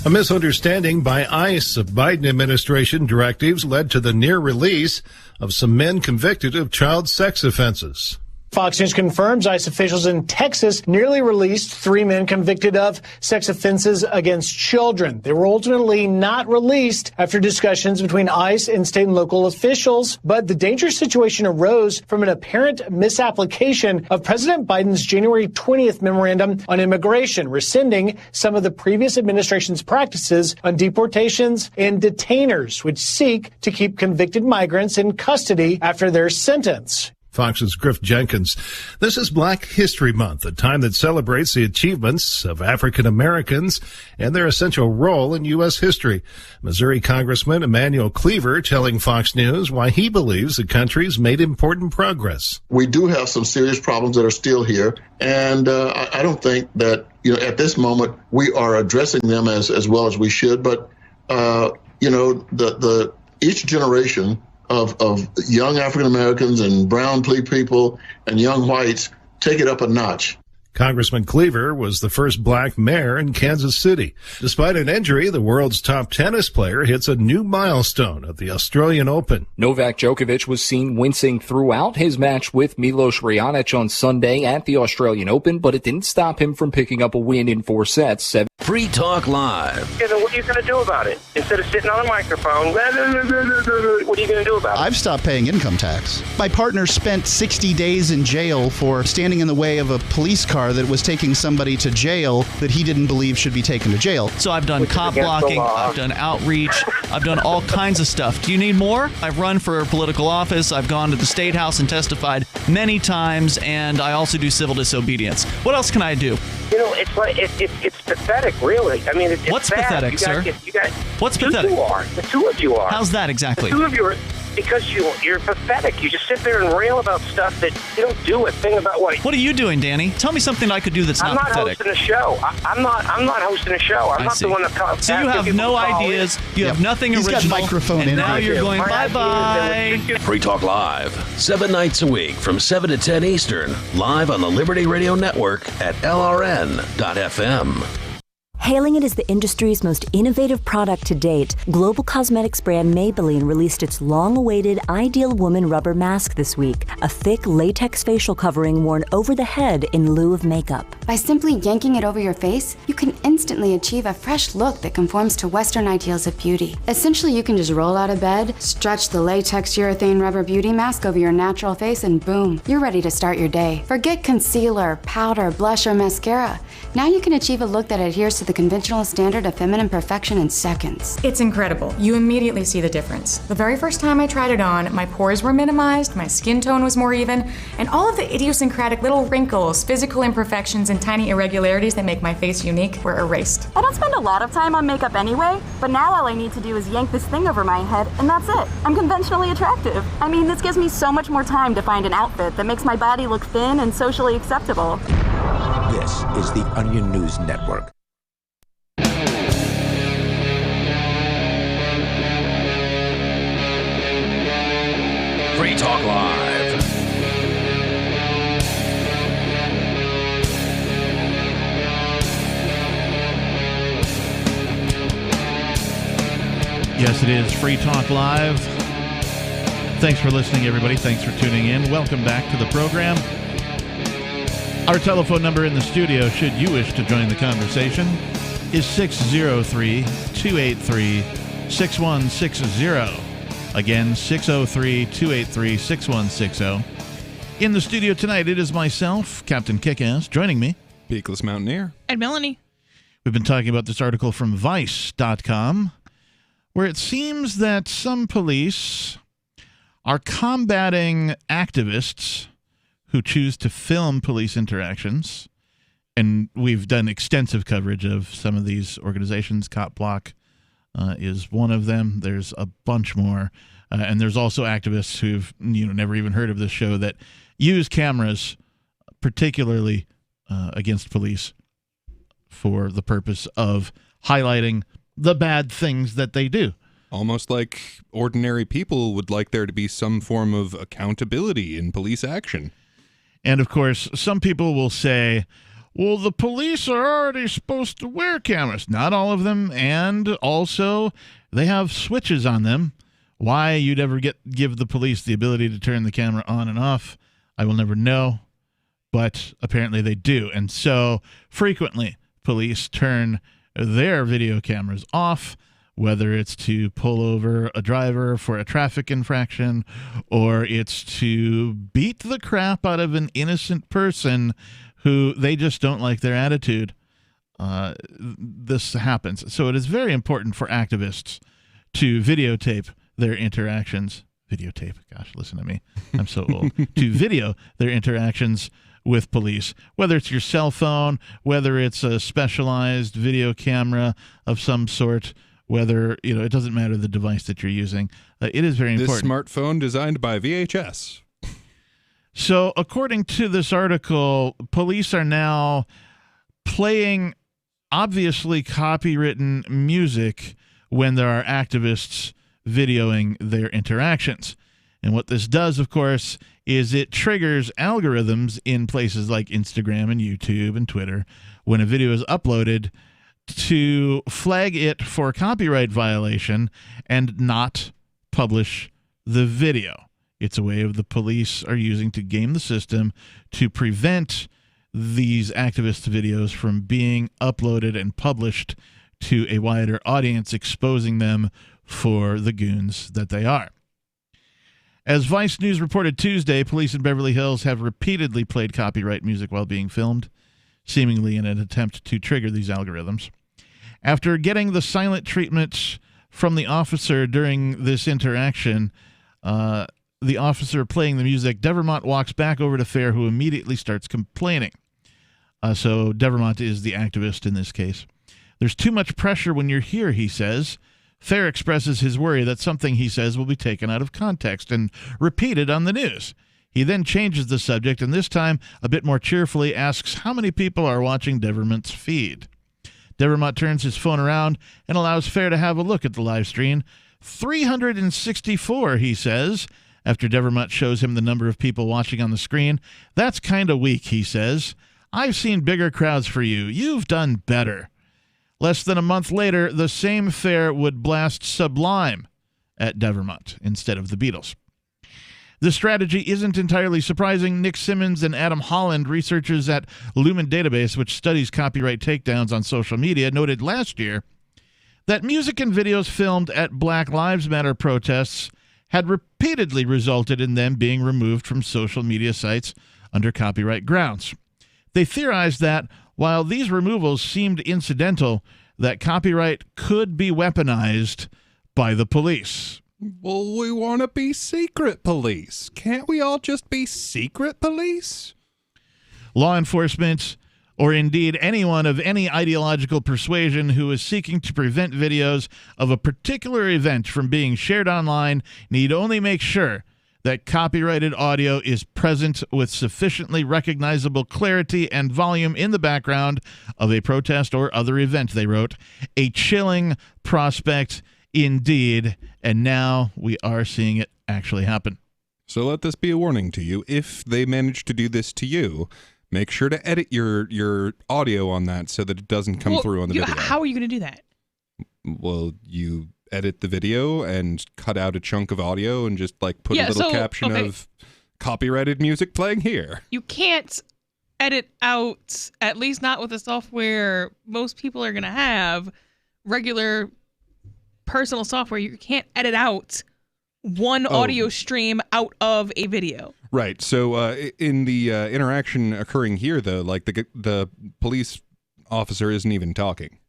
A misunderstanding by ICE of Biden administration directives led to the near release of some men convicted of child sex offenses. Fox News confirms ICE officials in Texas nearly released 3 men convicted of sex offenses against children. They were ultimately not released after discussions between ICE and state and local officials, but the dangerous situation arose from an apparent misapplication of President Biden's January 20th memorandum on immigration, rescinding some of the previous administration's practices on deportations and detainers, which seek to keep convicted migrants in custody after their sentence. Fox's Griff Jenkins. This is Black History Month, a time that celebrates the achievements of African Americans and their essential role in U.S. history. Missouri Congressman Emanuel Cleaver telling Fox News why he believes the country's made important progress. We do have some serious problems that are still here, and I don't think that, at this moment we are addressing them as well as we should. But each generation of young African Americans and brown people and young whites take it up a notch. Congressman Cleaver was the first black mayor in Kansas City. Despite an injury, the world's top tennis player hits a new milestone at the Australian Open. Novak Djokovic was seen wincing throughout his match with Milos Raonic on Sunday at the Australian Open, but it didn't stop him from picking up a win in 4 sets. Free Talk Live. What are you going to do about it? Instead of sitting on a microphone, what are you going to do about it? I've stopped paying income tax. My partner spent 60 days in jail for standing in the way of a police car that was taking somebody to jail that he didn't believe should be taken to jail. So I've done cop blocking, I've done outreach, I've done all kinds of stuff. Do you need more? I've run for political office, I've gone to the State House and testified many times, and I also do civil disobedience. What else can I do? It's like it's pathetic, really. I mean, it's what's bad. pathetic, sir? What's pathetic? You are. The two of you are. How's that exactly? The two of you are. Because you're pathetic. You just sit there and rail about stuff that you don't do a thing about. What are you doing, Danny? Tell me something I could do that's not pathetic. I'm not hosting a show. I'm not hosting a show. I'm not the one that comes. So you have no ideas. You have nothing original. He's got microphone and now you're going bye-bye. Free Talk Live, 7 nights a week from 7 to 10 Eastern, live on the Liberty Radio Network at LRN.FM. Hailing it as the industry's most innovative product to date, global cosmetics brand Maybelline released its long-awaited Ideal Woman Rubber Mask this week, a thick latex facial covering worn over the head in lieu of makeup. By simply yanking it over your face, you can instantly achieve a fresh look that conforms to Western ideals of beauty. Essentially, you can just roll out of bed, stretch the latex urethane rubber beauty mask over your natural face, and boom, you're ready to start your day. Forget concealer, powder, blush, or mascara. Now you can achieve a look that adheres to the conventional standard of feminine perfection in seconds. It's incredible. You immediately see the difference. The very first time I tried it on, my pores were minimized, my skin tone was more even, and all of the idiosyncratic little wrinkles, physical imperfections, and tiny irregularities that make my face unique were erased. I don't spend a lot of time on makeup anyway, but now all I need to do is yank this thing over my head, and that's it. I'm conventionally attractive. I mean, this gives me so much more time to find an outfit that makes my body look thin and socially acceptable. This is the Onion News Network. Free Talk Live. Yes, it is Free Talk Live. Thanks for listening, everybody. Thanks for tuning in. Welcome back to the program. Our telephone number in the studio, should you wish to join the conversation, is 603-283-6160. Again, 603-283-6160. In the studio tonight, it is myself, Captain Kickass, joining me, Beakless Mountaineer, and Melanie. We've been talking about this article from Vice.com, where it seems that some police are combating activists who choose to film police interactions. And we've done extensive coverage of some of these organizations. Cop Block is one of them. There's a bunch more. And there's also activists who've never even heard of this show that use cameras, particularly against police, for the purpose of highlighting the bad things that they do. Almost like ordinary people would like there to be some form of accountability in police action. And, of course, some people will say, well, the police are already supposed to wear cameras. Not all of them. And also, they have switches on them. Why you'd ever give the police the ability to turn the camera on and off, I will never know. But apparently they do. And so, frequently, police turn their video cameras off, whether it's to pull over a driver for a traffic infraction or it's to beat the crap out of an innocent person who they just don't like their attitude. This happens. So it is very important for activists to videotape their interactions. Videotape, gosh, listen to me. I'm so old. To video their interactions with police, whether it's your cell phone, whether it's a specialized video camera of some sort, whether, it doesn't matter the device that you're using. It is very important. This smartphone designed by VHS. So, according to this article, police are now playing obviously copywritten music when there are activists videoing their interactions. And what this does, of course, is it triggers algorithms in places like Instagram and YouTube and Twitter when a video is uploaded to flag it for copyright violation and not publish the video. It's a way of the police are using to game the system to prevent these activist videos from being uploaded and published to a wider audience, exposing them for the goons that they are. As Vice News reported Tuesday, police in Beverly Hills have repeatedly played copyright music while being filmed, seemingly in an attempt to trigger these algorithms. After getting the silent treatment from the officer during this interaction, the officer playing the music, Devermont walks back over to Fair, who immediately starts complaining. So Devermont is the activist in this case. There's too much pressure when you're here, he says. Fair expresses his worry that something he says will be taken out of context and repeated on the news. He then changes the subject and this time, a bit more cheerfully, asks how many people are watching Devermont's feed. Devermont turns his phone around and allows Fair to have a look at the live stream. 364, he says, after Devermont shows him the number of people watching on the screen. That's kind of weak, he says. I've seen bigger crowds for you. You've done better. Less than a month later, the same fair would blast Sublime at Devermont instead of the Beatles. The strategy isn't entirely surprising. Nick Simmons and Adam Holland, researchers at Lumen Database, which studies copyright takedowns on social media, noted last year that music and videos filmed at Black Lives Matter protests had repeatedly resulted in them being removed from social media sites under copyright grounds. They theorized that while these removals seemed incidental, that copyright could be weaponized by the police. Well, we want to be secret police. Can't we all just be secret police? Law enforcement, or indeed anyone of any ideological persuasion who is seeking to prevent videos of a particular event from being shared online, need only make sure that copyrighted audio is present with sufficiently recognizable clarity and volume in the background of a protest or other event, they wrote. A chilling prospect indeed, and now we are seeing it actually happen. So let this be a warning to you. If they manage to do this to you, make sure to edit your audio on that so that it doesn't come through on the video. How are you going to do that? Well, you edit the video and cut out a chunk of audio and just like put a little caption of copyrighted music playing here. You can't edit out, at least not with the software most people are going to have, regular personal software. You can't edit out one audio stream out of a video. Right. So in the interaction occurring here, though, like the police officer isn't even talking.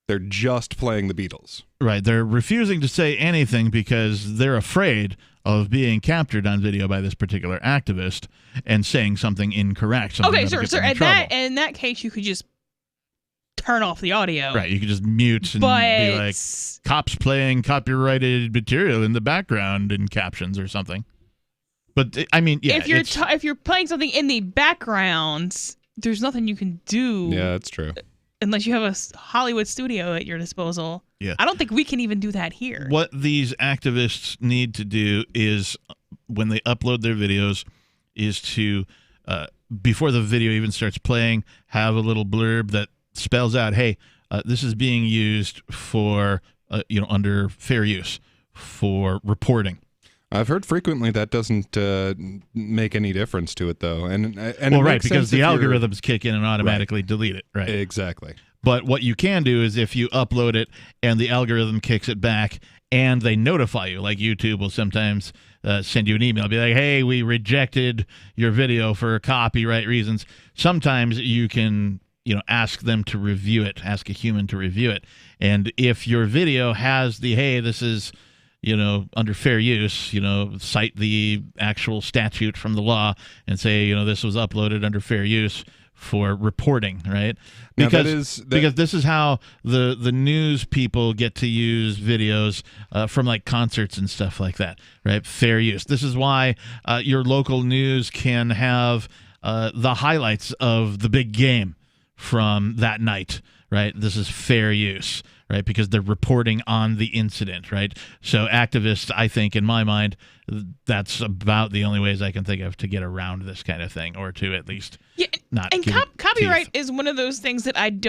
They're just playing the Beatles. Right. They're refusing to say anything because they're afraid of being captured on video by this particular activist and saying something incorrect. Okay, sir. In that case, you could just turn off the audio. Right. You could just mute and be like, cops playing copyrighted material in the background in captions or something. But I mean, yeah. If you're playing something in the background, there's nothing you can do. Yeah, that's true. Unless you have a Hollywood studio at your disposal. Yeah. I don't think we can even do that here. What these activists need to do is, when they upload their videos, is to, before the video even starts playing, have a little blurb that spells out, hey, this is being used for, under fair use, for reporting. I've heard frequently that doesn't make any difference to it, though. And well, right, because the algorithms kick in and automatically delete it. Right. Exactly. But what you can do is if you upload it and the algorithm kicks it back and they notify you, like YouTube will sometimes send you an email, be like, hey, we rejected your video for copyright reasons. Sometimes you can, ask them to review it, ask a human to review it. And if your video has the, hey, this is, under fair use, cite the actual statute from the law and say, this was uploaded under fair use for reporting, right? Because this is how the news people get to use videos from like concerts and stuff like that, right? Fair use. This is why your local news can have the highlights of the big game from that night, right? This is fair use. Right, because they're reporting on the incident, right? So activists, I think, in my mind, that's about the only ways I can think of to get around this kind of thing, or to at least not. And copyright is one of those things that I'm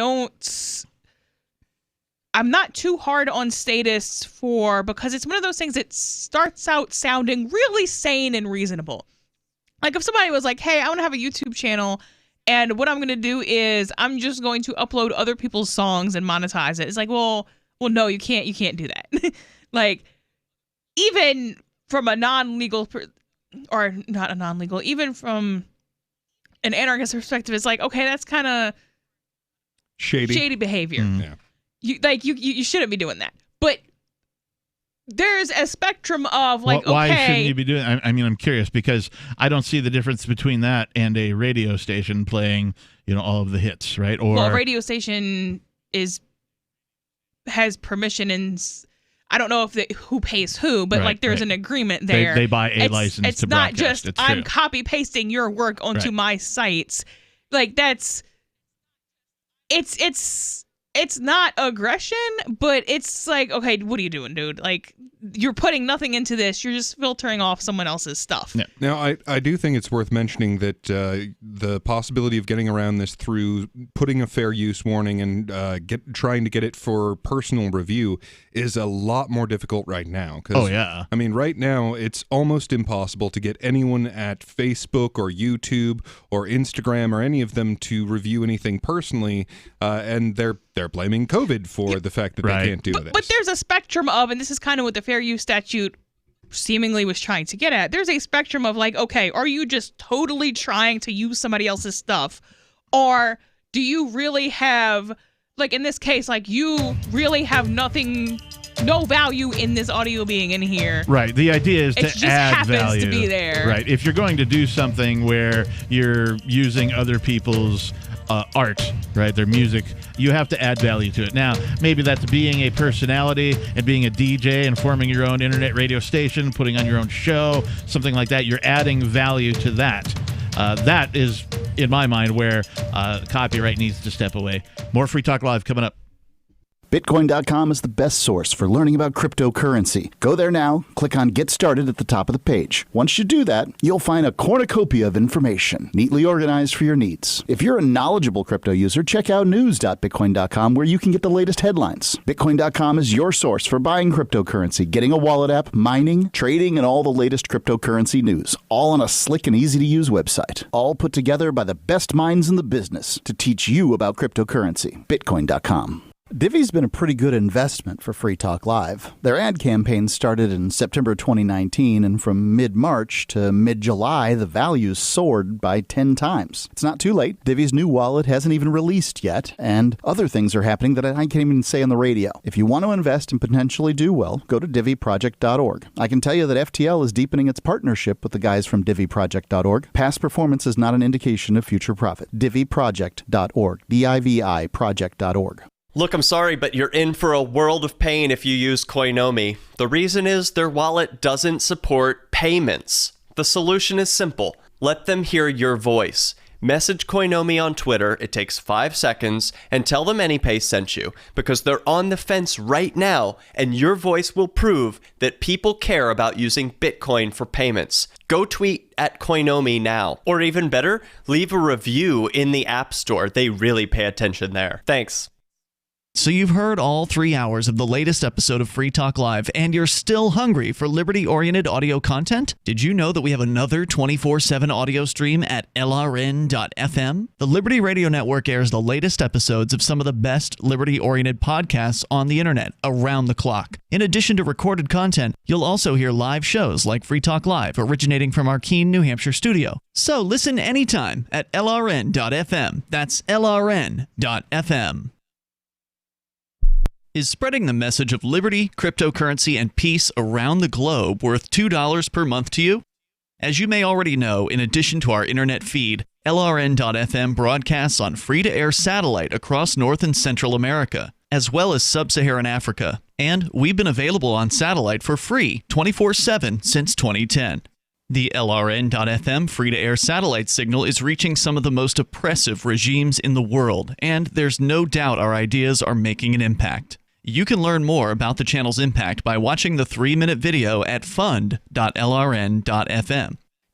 not too hard on statists for, because it's one of those things that starts out sounding really sane and reasonable. Like if somebody was like, hey, I want to have a YouTube channel, and what I'm going to do is I'm just going to upload other people's songs and monetize it. It's like, well, no, you can't do that. Like, even from a non-legal, or not a non-legal, even from an anarchist perspective, it's like, okay, that's kind of shady behavior. Yeah. You shouldn't be doing that. But there's a spectrum of like, why shouldn't you be doing? I mean, I'm curious because I don't see the difference between that and a radio station playing, all of the hits, right? Or a radio station has permission, and I don't know who pays who, but like there's an agreement there. They buy a license to broadcast. It's not just I'm copy pasting your work onto my sites. Like it's not aggression, but it's like, okay, what are you doing, dude? Like, you're putting nothing into this. You're just filtering off someone else's stuff. Yeah. Now, I do think it's worth mentioning that the possibility of getting around this through putting a fair use warning and trying to get it for personal review is a lot more difficult right now. Oh, yeah. I mean, right now, it's almost impossible to get anyone at Facebook or YouTube or Instagram or any of them to review anything personally, and they're blaming COVID for the fact that they can't do this. But there's a spectrum of, and this is kind of what the fair use statute seemingly was trying to get at. There's a spectrum of like, okay, are you just totally trying to use somebody else's stuff? Or do you really have, like in this case, like you really have no value in this audio being in here. Right. The idea is it to just add happens value. to be there. Right. If you're going to do something where you're using other people's art, right, their music, you have to add value to it. Now, maybe that's being a personality and being a DJ and forming your own internet radio station, putting on your own show, something like that. You're adding value to that. That is, in my mind, where copyright needs to step away. More Free Talk Live coming up. Bitcoin.com is the best source for learning about cryptocurrency. Go there now, click on Get Started at the top of the page. Once you do that, you'll find a cornucopia of information, neatly organized for your needs. If you're a knowledgeable crypto user, check out news.bitcoin.com where you can get the latest headlines. Bitcoin.com is your source for buying cryptocurrency, getting a wallet app, mining, trading, and all the latest cryptocurrency news, all on a slick and easy-to-use website. All put together by the best minds in the business to teach you about cryptocurrency. Bitcoin.com. Divi's been a pretty good investment for Free Talk Live. Their ad campaign started in September 2019, and from mid-March to mid-July, the values soared by 10 times. It's not too late. Divi's new wallet hasn't even released yet, and other things are happening that I can't even say on the radio. If you want to invest and potentially do well, go to diviproject.org. I can tell you that FTL is deepening its partnership with the guys from diviproject.org. Past performance is not an indication of future profit. diviproject.org. D-I-V-I project.org. Look, I'm sorry, but you're in for a world of pain if you use Coinomi. The reason is their wallet doesn't support payments. The solution is simple. Let them hear your voice. Message Coinomi on Twitter, it takes 5 seconds, and tell them AnyPay sent you, because they're on the fence right now, and your voice will prove that people care about using Bitcoin for payments. Go tweet at Coinomi now. Or even better, leave a review in the App Store. They really pay attention there. Thanks. So you've heard all 3 hours of the latest episode of Free Talk Live, and you're still hungry for liberty-oriented audio content? Did you know that we have another 24/7 audio stream at LRN.FM? The Liberty Radio Network airs the latest episodes of some of the best liberty-oriented podcasts on the internet around the clock. In addition to recorded content, you'll also hear live shows like Free Talk Live, originating from our Keene, New Hampshire studio. So listen anytime at LRN.FM. That's LRN.FM. Is spreading the message of liberty, cryptocurrency, and peace around the globe worth $2 per month to you? As you may already know, in addition to our internet feed, LRN.FM broadcasts on free-to-air satellite across North and Central America, as well as Sub-Saharan Africa. And we've been available on satellite for free 24/7 since 2010. The LRN.FM free-to-air satellite signal is reaching some of the most oppressive regimes in the world, and there's no doubt our ideas are making an impact. You can learn more about the channel's impact by watching the 3-minute video at fund.lrn.fm.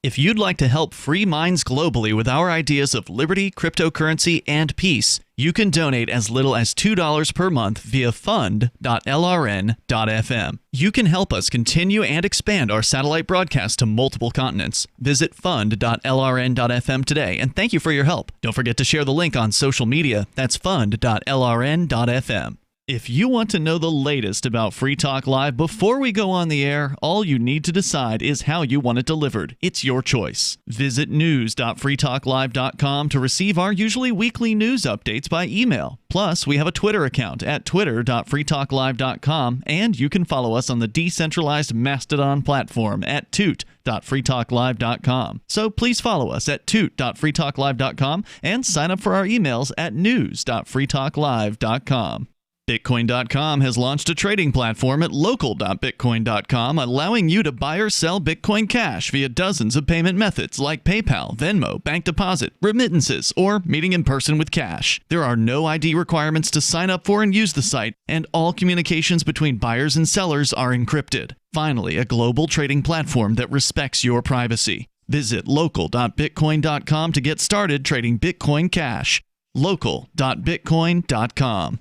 If you'd like to help free minds globally with our ideas of liberty, cryptocurrency, and peace, you can donate as little as $2 per month via fund.lrn.fm. You can help us continue and expand our satellite broadcast to multiple continents. Visit fund.lrn.fm today, and thank you for your help. Don't forget to share the link on social media. That's fund.lrn.fm. If you want to know the latest about Free Talk Live before we go on the air, all you need to decide is how you want it delivered. It's your choice. Visit news.freetalklive.com to receive our usually weekly news updates by email. Plus, we have a Twitter account at twitter.freetalklive.com, and you can follow us on the decentralized Mastodon platform at toot.freetalklive.com. So please follow us at toot.freetalklive.com and sign up for our emails at news.freetalklive.com. Bitcoin.com has launched a trading platform at local.bitcoin.com, allowing you to buy or sell Bitcoin Cash via dozens of payment methods like PayPal, Venmo, bank deposit, remittances, or meeting in person with cash. There are no ID requirements to sign up for and use the site, and all communications between buyers and sellers are encrypted. Finally, a global trading platform that respects your privacy. Visit local.bitcoin.com to get started trading Bitcoin Cash. Local.bitcoin.com.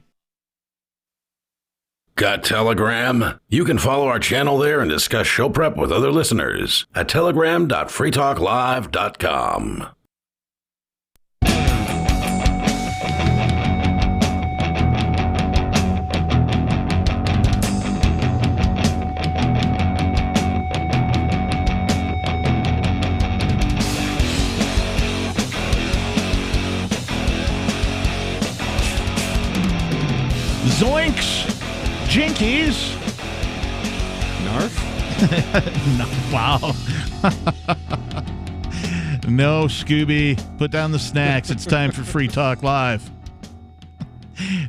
Got Telegram? You can follow our channel there and discuss show prep with other listeners at telegram.freetalklive.com. Zoinks! Jinkies! Narf? No, wow. No, Scooby. Put down the snacks. It's time for Free Talk Live.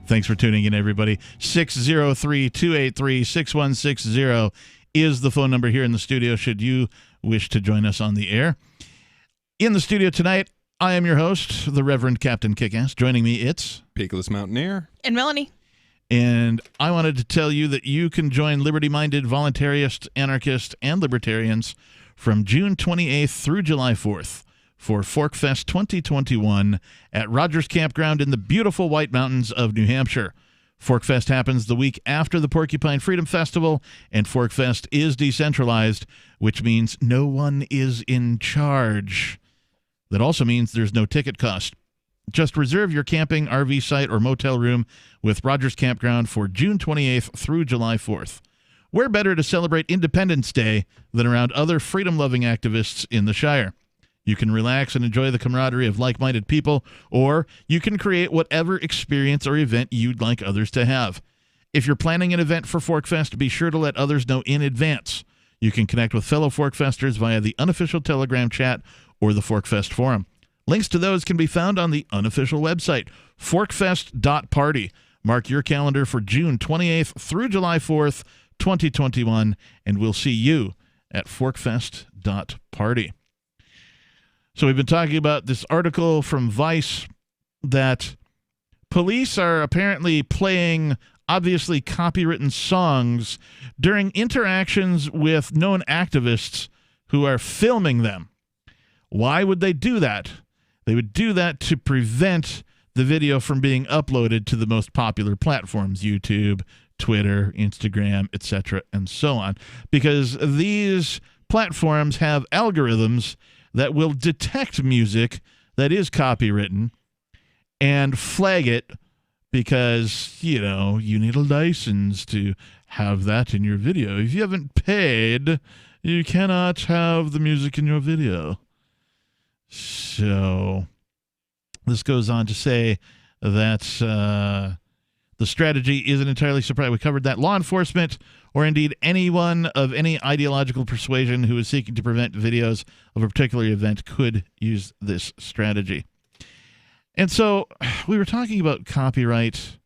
Thanks for tuning in, everybody. 603-283-6160 is the phone number here in the studio should you wish to join us on the air. In the studio tonight, I am your host, the Reverend Captain Kickass. Joining me, it's... Peakless Mountaineer. And Melanie. And I wanted to tell you that you can join liberty-minded voluntarists, anarchists, and libertarians from June 28th through July 4th for ForkFest 2021 at Rogers Campground in the beautiful White Mountains of New Hampshire. ForkFest happens the week after the Porcupine Freedom Festival, and ForkFest is decentralized, which means no one is in charge. That also means there's no ticket cost. Just reserve your camping, RV site, or motel room with Rogers Campground for June 28th through July 4th. Where better to celebrate Independence Day than around other freedom-loving activists in the Shire? You can relax and enjoy the camaraderie of like-minded people, or you can create whatever experience or event you'd like others to have. If you're planning an event for ForkFest, be sure to let others know in advance. You can connect with fellow ForkFesters via the unofficial Telegram chat or the ForkFest forum. Links to those can be found on the unofficial website, forkfest.party. Mark your calendar for June 28th through July 4th, 2021, and we'll see you at forkfest.party. So we've been talking about this article from Vice that police are apparently playing obviously copywritten songs during interactions with known activists who are filming them. Why would they do that? They would do that to prevent the video from being uploaded to the most popular platforms, YouTube, Twitter, Instagram, etc., and so on, because these platforms have algorithms that will detect music that is copywritten and flag it because, you know, you need a license to have that in your video. If you haven't paid, you cannot have the music in your video. So this goes on to say that the strategy isn't entirely surprising. We covered that. Law enforcement, or indeed anyone of any ideological persuasion who is seeking to prevent videos of a particular event, could use this strategy. And so we were talking about copyright,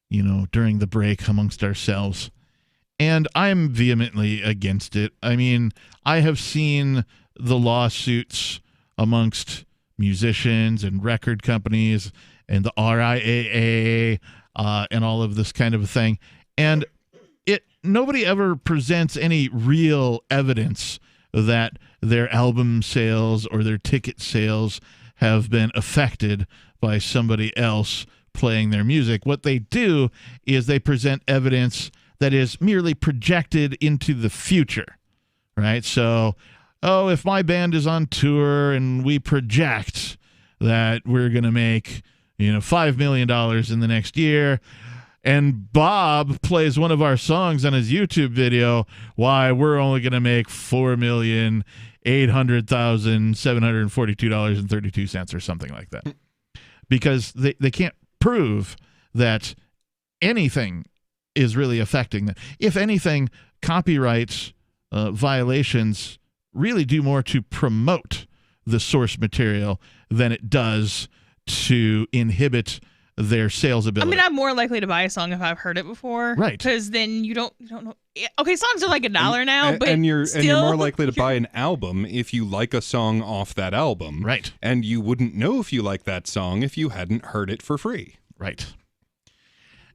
you know, during the break amongst ourselves, and I'm vehemently against it. I mean, I have seen the lawsuits amongst musicians and record companies and the RIAA and all of this kind of a thing. And nobody ever presents any real evidence that their album sales or their ticket sales have been affected by somebody else playing their music. What they do is they present evidence that is merely projected into the future, right? So, oh, if my band is on tour and we project that we're going to make, you know, $5 million in the next year, and Bob plays one of our songs on his YouTube video, why, we're only going to make $4,800,742.32 or something like that. Because they can't prove that anything is really affecting them. If anything, copyright violations really do more to promote the source material than it does to inhibit their sales ability. I mean, I'm more likely to buy a song if I've heard it before, right? Because then you don't know. Okay, songs are like $1 now, but and you're still, more likely to buy an album if you like a song off that album, right? And you wouldn't know if you like that song if you hadn't heard it for free, right?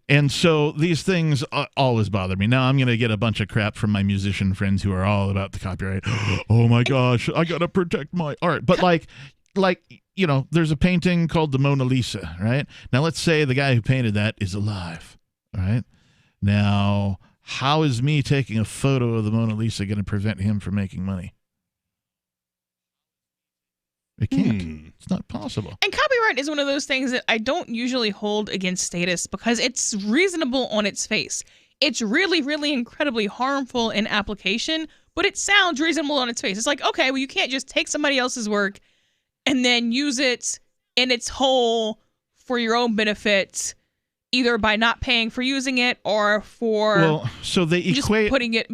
And so these things always bother me. Now I'm going to get a bunch of crap from my musician friends who are all about the copyright. Oh my gosh, I got to protect my art. But like, you know, there's a painting called the Mona Lisa, right? Now let's say the guy who painted that is alive, right? Now, how is me taking a photo of the Mona Lisa going to prevent him from making money? It can't. It's not possible. And copyright is one of those things that I don't usually hold against status because it's reasonable on its face. It's really, really incredibly harmful in application, but it sounds reasonable on its face. It's like, okay, well, you can't just take somebody else's work and then use it in its whole for your own benefit, either by not paying for using it or for so they just equate putting it,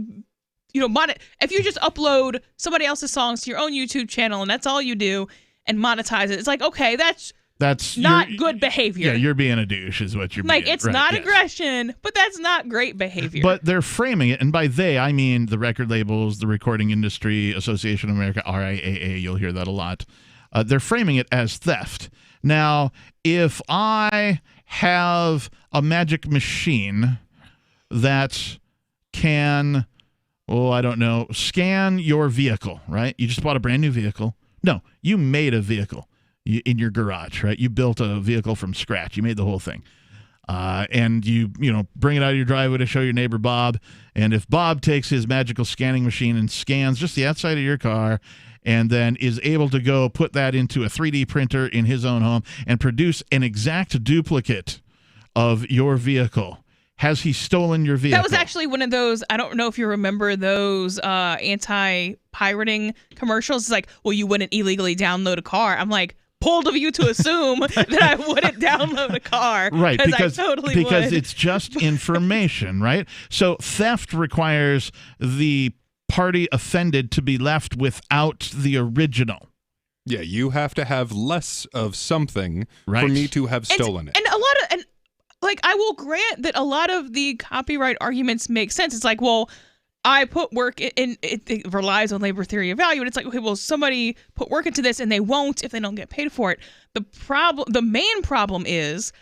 you know, if you just upload somebody else's songs to your own YouTube channel and that's all you do and monetize it, it's like, okay, that's not good behavior. Yeah, you're being a douche is what you're like. being. It's right, not yes. aggression, but that's not great behavior. But they're framing it, and by they, I mean the record labels, the Recording Industry Association of America, RIAA, you'll hear that a lot. They're framing it as theft. Now, if I have a magic machine that can, I don't know, scan your vehicle, right? You just bought a brand new vehicle. No, you made a vehicle in your garage, right? You built a vehicle from scratch. You made the whole thing. And you bring it out of your driveway to show your neighbor Bob. And if Bob takes his magical scanning machine and scans just the outside of your car and then is able to go put that into a 3D printer in his own home and produce an exact duplicate of your vehicle, has he stolen your vehicle? That was actually one of those, I don't know if you remember those anti-pirating commercials. It's like, well, you wouldn't illegally download a car. I'm like, bold of you to assume that I wouldn't download a car. Right, because I totally would. it's just information, right? So theft requires the party offended to be left without the original. Yeah, you have to have less of something for me to have stolen it. And I will grant that a lot of the copyright arguments make sense. It's like, well, I put work in, it relies on labor theory of value. And it's like, okay, well, somebody put work into this and they won't if they don't get paid for it. The main problem is,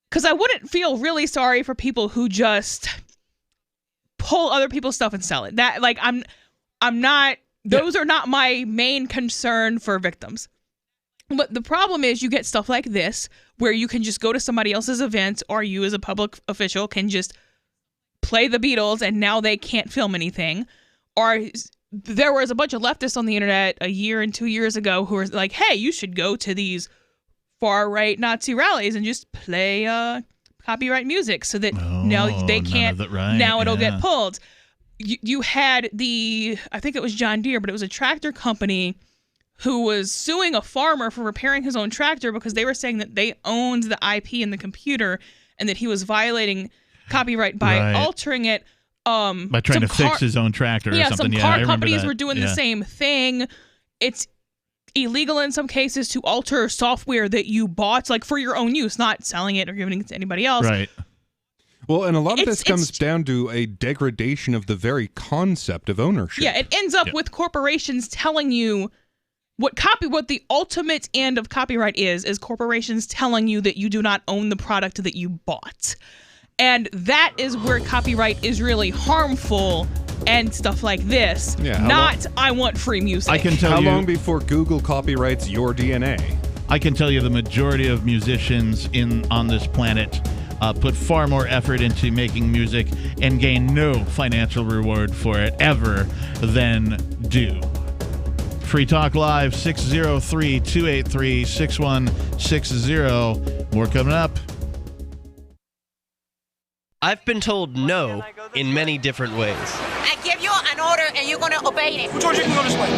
because I wouldn't feel really sorry for people who just pull other people's stuff and sell it. That, like, I'm not, those are not my main concern for victims. But the problem is you get stuff like this where you can just go to somebody else's event, or you as a public official can just play the Beatles and now they can't film anything. Or there was a bunch of leftists on the internet a year and 2 years ago who were like, hey, you should go to these far-right Nazi rallies and just play copyright music so that now they can't, now it'll get pulled. You had I think it was John Deere, but it was a tractor company who was suing a farmer for repairing his own tractor because they were saying that they owned the IP in the computer and that he was violating copyright by altering it. By trying to fix his own tractor or something. Some car companies were doing the same thing. It's illegal in some cases to alter software that you bought, like for your own use, not selling it or giving it to anybody else. Right. Well, and a lot of this comes down to a degradation of the very concept of ownership. Yeah, it ends up with corporations telling you what the ultimate end of copyright is corporations telling you that you do not own the product that you bought. And that is where copyright is really harmful and stuff like this. Yeah, I want free music. I can tell you. How long before Google copyrights your DNA? I can tell you the majority of musicians on this planet put far more effort into making music and gain no financial reward for it ever than do. Free Talk Live, 603-283-6160. More coming up. I've been told no in many different ways. I give you an order and you're going to obey it. George, you can go this way.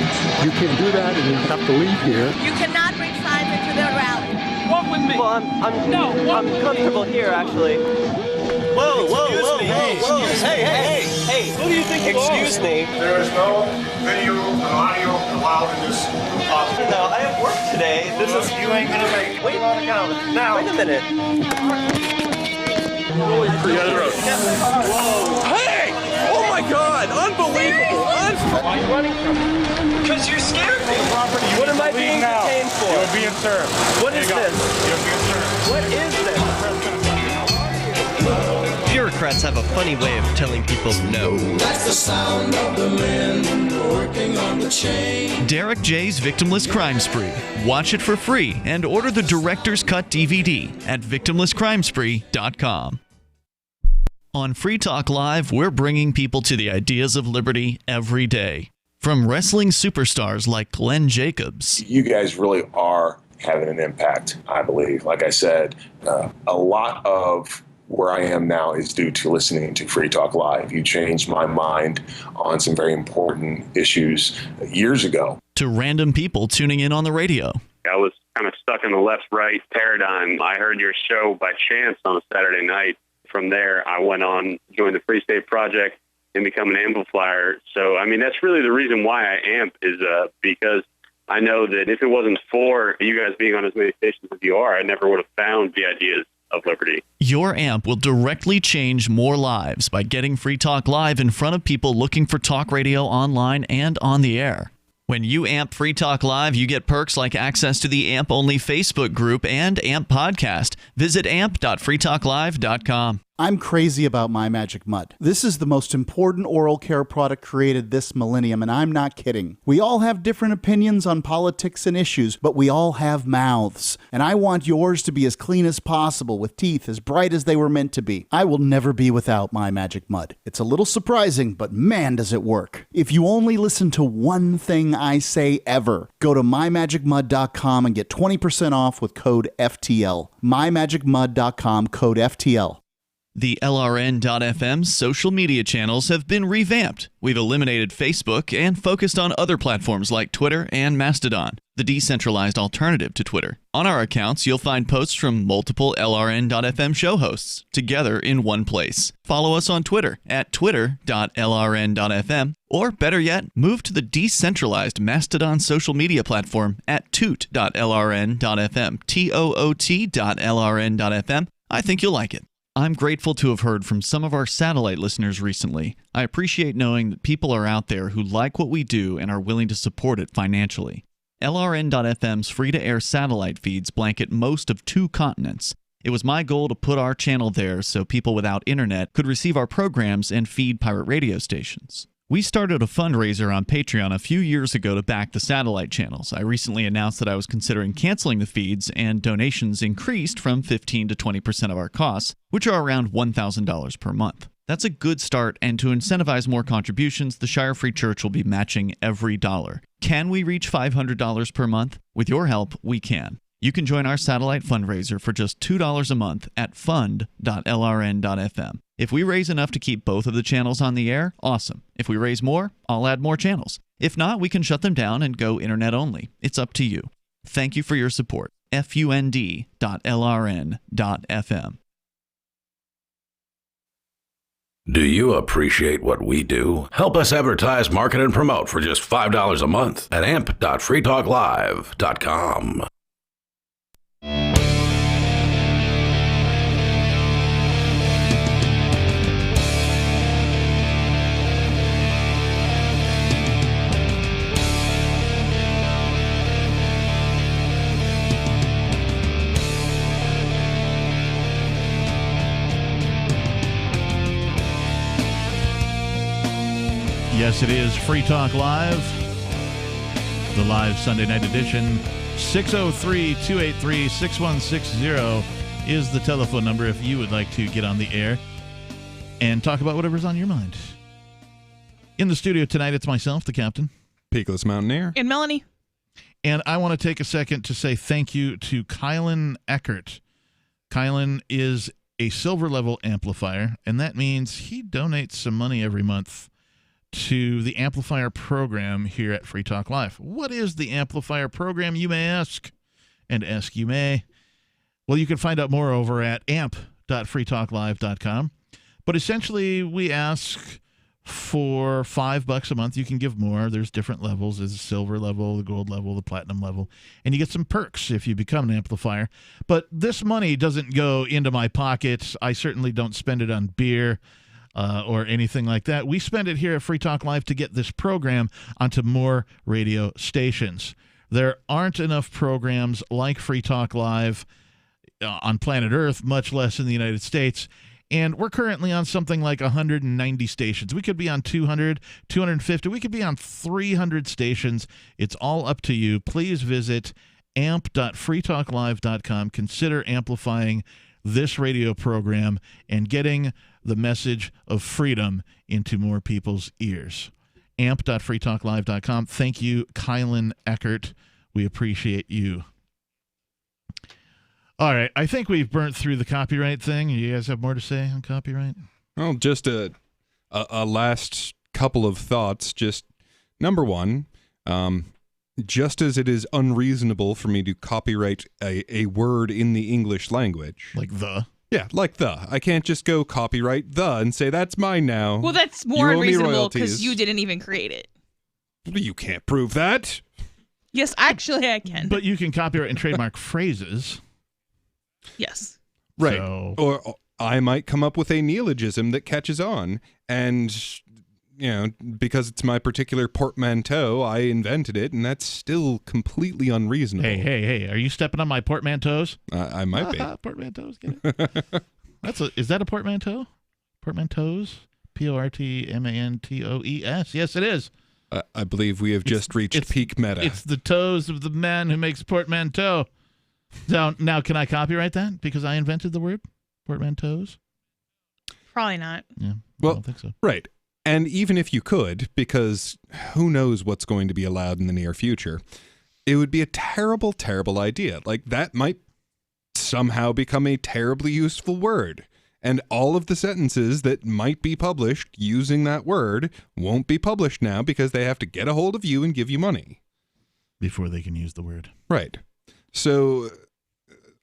You can't do that and you have to leave here. You cannot bring signs into their rally. Walk with me. Well, I'm comfortable here, actually. Whoa. Hey. Who do you think you are? Excuse me. There is no video and audio allowed in this office. No, I have work today. You ain't going to make it. Wait now. Wait a minute. Hey! Oh my God! Unbelievable! Why are you running from me? Because you're scared me. What am I being detained for? You're being served. What is this? You're being served. What is this? Democrats have a funny way of telling people no. That's the sound of the men working on the chain. Derek J's Victimless Crime Spree. Watch it for free and order the Director's Cut DVD at victimlesscrimespree.com. On Free Talk Live, we're bringing people to the ideas of liberty every day. From wrestling superstars like Glenn Jacobs. You guys really are having an impact, I believe. Like I said, a lot of where I am now is due to listening to Free Talk Live. You changed my mind on some very important issues years ago. To random people tuning in on the radio. I was kind of stuck in the left-right paradigm. I heard your show by chance on a Saturday night. From there, I went on, joined the Free State Project, and become an amplifier. So, I mean, that's really the reason why I amp is because I know that if it wasn't for you guys being on as many stations as you are, I never would have found the ideas of liberty. Your amp will directly change more lives by getting Free Talk Live in front of people looking for talk radio online and on the air. When you amp Free Talk Live, you get perks like access to the AMP-only Facebook group and AMP podcast. Visit amp.freetalklive.com. I'm crazy about My Magic Mud. This is the most important oral care product created this millennium, and I'm not kidding. We all have different opinions on politics and issues, but we all have mouths. And I want yours to be as clean as possible, with teeth as bright as they were meant to be. I will never be without My Magic Mud. It's a little surprising, but man, does it work. If you only listen to one thing I say ever, go to mymagicmud.com and get 20% off with code FTL. mymagicmud.com, code FTL. The LRN.FM social media channels have been revamped. We've eliminated Facebook and focused on other platforms like Twitter and Mastodon, the decentralized alternative to Twitter. On our accounts, you'll find posts from multiple LRN.FM show hosts together in one place. Follow us on Twitter at twitter.lrn.fm, or better yet, move to the decentralized Mastodon social media platform at toot.lrn.fm, toot.lrn.fm. I think you'll like it. I'm grateful to have heard from some of our satellite listeners recently. I appreciate knowing that people are out there who like what we do and are willing to support it financially. LRN.FM's free-to-air satellite feeds blanket most of 2 continents. It was my goal to put our channel there so people without internet could receive our programs and feed pirate radio stations. We started a fundraiser on Patreon a few years ago to back the satellite channels. I recently announced that I was considering canceling the feeds, and donations increased from 15 to 20% of our costs, which are around $1,000 per month. That's a good start, and to incentivize more contributions, the Shire Free Church will be matching every dollar. Can we reach $500 per month? With your help, we can. You can join our satellite fundraiser for just $2 a month at fund.lrn.fm. If we raise enough to keep both of the channels on the air, awesome. If we raise more, I'll add more channels. If not, we can shut them down and go internet only. It's up to you. Thank you for your support. fund.lrn.fm. Do you appreciate what we do? Help us advertise, market, and promote for just $5 a month at amp.freetalklive.com. Yes, it is Free Talk Live, the live Sunday night edition. 603-283-6160 is the telephone number if you would like to get on the air and talk about whatever's on your mind. In the studio tonight, it's myself, the captain. Peakless Mountaineer. And Melanie. And I want to take a second to say thank you to Kylan Eckert. Kylan is a silver level amplifier, and that means he donates some money every month to the Amplifier program here at Free Talk Live. What is the Amplifier program, you may ask? And ask you may. Well, you can find out more over at amp.freetalklive.com. But essentially, we ask for $5 a month. You can give more. There's different levels. There's the silver level, the gold level, the platinum level. And you get some perks if you become an amplifier. But this money doesn't go into my pocket. I certainly don't spend it on beer or anything like that. We spend it here at Free Talk Live to get this program onto more radio stations. There aren't enough programs like Free Talk Live on planet Earth, much less in the United States. And we're currently on something like 190 stations. We could be on 200, 250. We could be on 300 stations. It's all up to you. Please visit amp.freetalklive.com. Consider amplifying this radio program and getting the message of freedom into more people's ears. amp.freetalklive.com. Thank you, Kylan Eckert. We appreciate you. All right, I think we've burnt through the copyright thing. You guys have more to say on copyright? Well, just a last couple of thoughts. Just number one, just as it is unreasonable for me to copyright a word in the English language. Like the? Yeah, like the. I can't just go copyright the and say that's mine now. Well, that's more unreasonable because you didn't even create it. You can't prove that. Yes, actually I can. But you can copyright and trademark phrases. Yes. Right. So, or I might come up with a neologism that catches on, and, because it's my particular portmanteau, I invented it, and that's still completely unreasonable. Hey, are you stepping on my portmanteaus? I might be. Portmanteaus, get it? Is that a portmanteau? Portmanteaus? Portmantoes? Yes, it is. I believe we have just reached peak meta. It's the toes of the man who makes portmanteau. Now, can I copyright that because I invented the word portmanteaus? Probably not. Yeah, well, I don't think so. Right. And even if you could, because who knows what's going to be allowed in the near future, it would be a terrible, terrible idea. Like, that might somehow become a terribly useful word. And all of the sentences that might be published using that word won't be published now because they have to get a hold of you and give you money. Before they can use the word. Right. So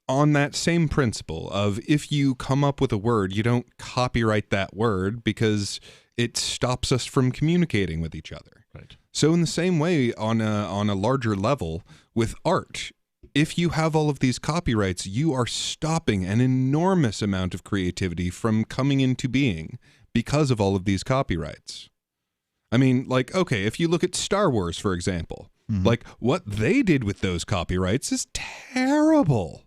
on that same principle of if you come up with a word, you don't copyright that word because it stops us from communicating with each other. Right. So in the same way, on a larger level with art, if you have all of these copyrights, you are stopping an enormous amount of creativity from coming into being because of all of these copyrights. I mean, like, okay, if you look at Star Wars, for example, like what they did with those copyrights is terrible.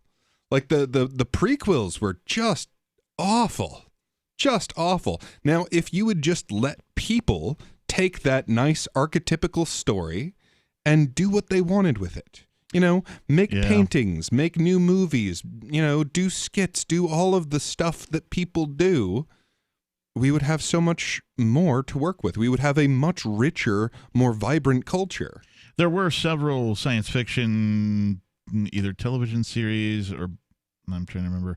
Like the prequels were just awful. Just awful. Now, if you would just let people take that nice archetypical story and do what they wanted with it, make paintings, make new movies, do skits, do all of the stuff that people do, we would have so much more to work with. We would have a much richer, more vibrant culture. There were several science fiction, either television series or I'm trying to remember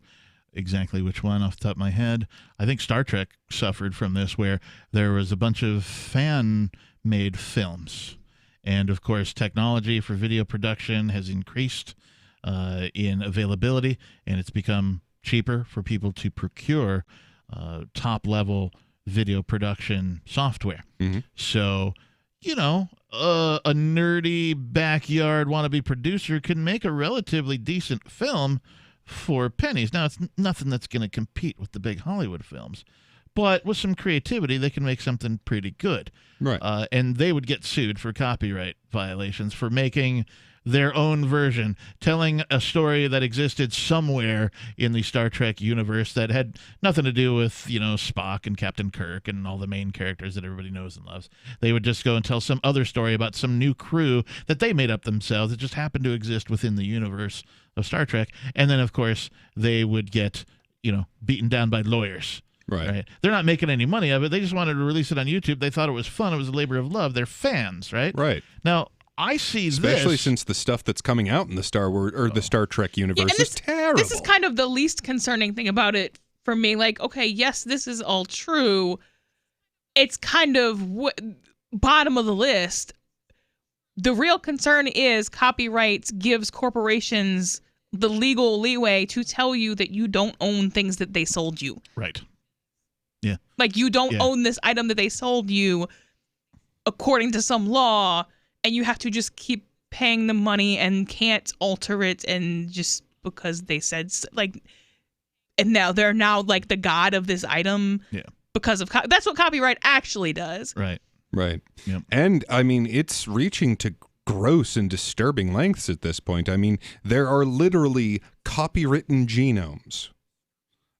exactly which one off the top of my head. I think Star Trek suffered from this, where there was a bunch of fan-made films. And, of course, technology for video production has increased in availability, and it's become cheaper for people to procure top-level video production software. Mm-hmm. So, a nerdy backyard wannabe producer can make a relatively decent film for pennies. Now, it's nothing that's going to compete with the big Hollywood films, but with some creativity, they can make something pretty good. Right. And they would get sued for copyright violations for making their own version, telling a story that existed somewhere in the Star Trek universe that had nothing to do with, Spock and Captain Kirk and all the main characters that everybody knows and loves. They would just go and tell some other story about some new crew that they made up themselves that just happened to exist within the universe of Star Trek. And then, of course, they would get, beaten down by lawyers. Right. They're not making any money of it. They just wanted to release it on YouTube. They thought it was fun. It was a labor of love. They're fans, right? Right. Now, I see especially since the stuff that's coming out in the Star Wars or the Star Trek universe is terrible. This is kind of the least concerning thing about it for me. Like, okay, yes, this is all true. It's kind of bottom of the list. The real concern is copyrights gives corporations the legal leeway to tell you that you don't own things that they sold you. Right. Yeah. Like, you don't own this item that they sold you according to some law, and you have to just keep paying them money and can't alter it, and just because they said and now they're like the god of this item. Yeah. Because of that's what copyright actually does. Right. Right. Yep. And I mean, it's reaching to gross and disturbing lengths at this point. I mean, there are literally copywritten genomes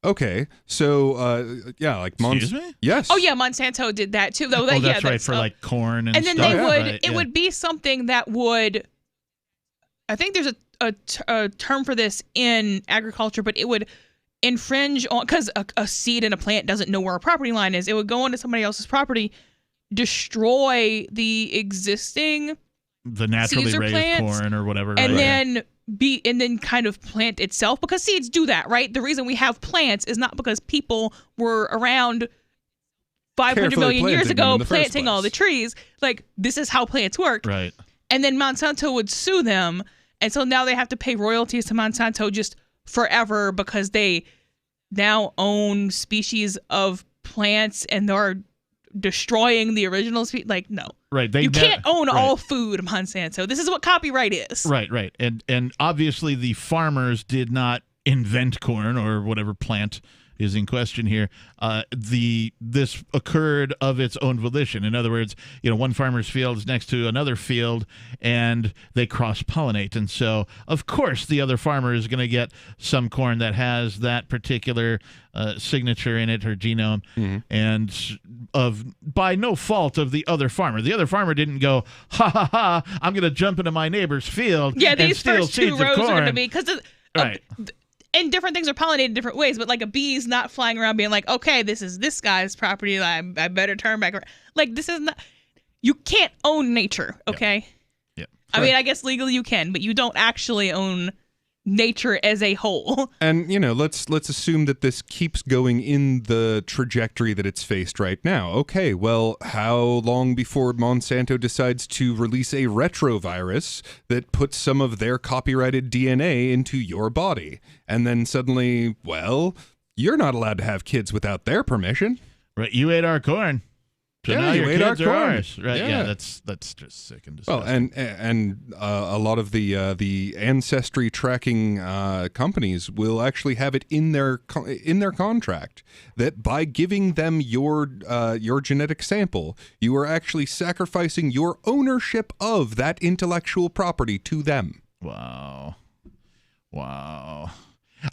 Okay, so yeah, like Excuse me? Yes. Oh yeah, Monsanto did that too. Though That's right, for like corn and then stuff. they would. Right, it would be something that would. I think there's a term for this in agriculture, but it would infringe on, because a seed and a plant doesn't know where a property line is. It would go onto somebody else's property, destroy the existing the naturally seeds or raised plants, corn or whatever, and right. then kind of plant itself, because seeds do that, right? The reason we have plants is not because people were around 500 million years ago planting all the trees. Like, this is how plants work. Right. And then Monsanto would sue them, and so now they have to pay royalties to Monsanto just forever because they now own species of plants and they're destroying the original species. Like, no. Right. You can't own all food, Monsanto. This is what copyright is. Right. And obviously the farmers did not invent corn or whatever plant is in question here. This occurred of its own volition. In other words, one farmer's field is next to another field, and they cross-pollinate. And so, of course, the other farmer is going to get some corn that has that particular signature in it or genome, and by no fault of the other farmer. The other farmer didn't go, ha ha ha, I'm going to jump into my neighbor's field and steal seeds of corn. These first 2 rows are going to be because right. And different things are pollinated different ways, but like a bee's not flying around being like, okay, this is this guy's property, I better turn back around. Like, this is not, you can't own nature, okay? Yeah. I mean, I guess legally you can, but you don't actually own nature as a whole. And, let's assume that this keeps going in the trajectory that it's faced right now. Okay, well, how long before Monsanto decides to release a retrovirus that puts some of their copyrighted DNA into your body? And then suddenly, well, you're not allowed to have kids without their permission. Right, you ate our corn. So now you your ate kids our are corn. ours. Right, yeah, that's just sick and disgusting. Well, and a lot of the ancestry tracking companies will actually have it in their contract that by giving them your genetic sample, you are actually sacrificing your ownership of that intellectual property to them. Wow.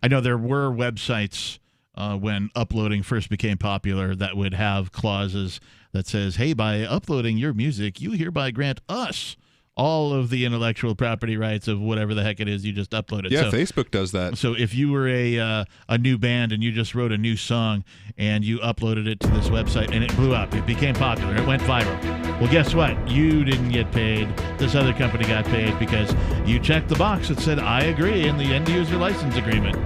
I know there were websites when uploading first became popular that would have clauses that says, hey, by uploading your music, you hereby grant us all of the intellectual property rights of whatever the heck it is you just uploaded. Yeah, so, Facebook does that. So if you were a new band and you just wrote a new song and you uploaded it to this website and it blew up, it became popular, it went viral. Well, guess what? You didn't get paid. This other company got paid because you checked the box that said, I agree in the end-user license agreement.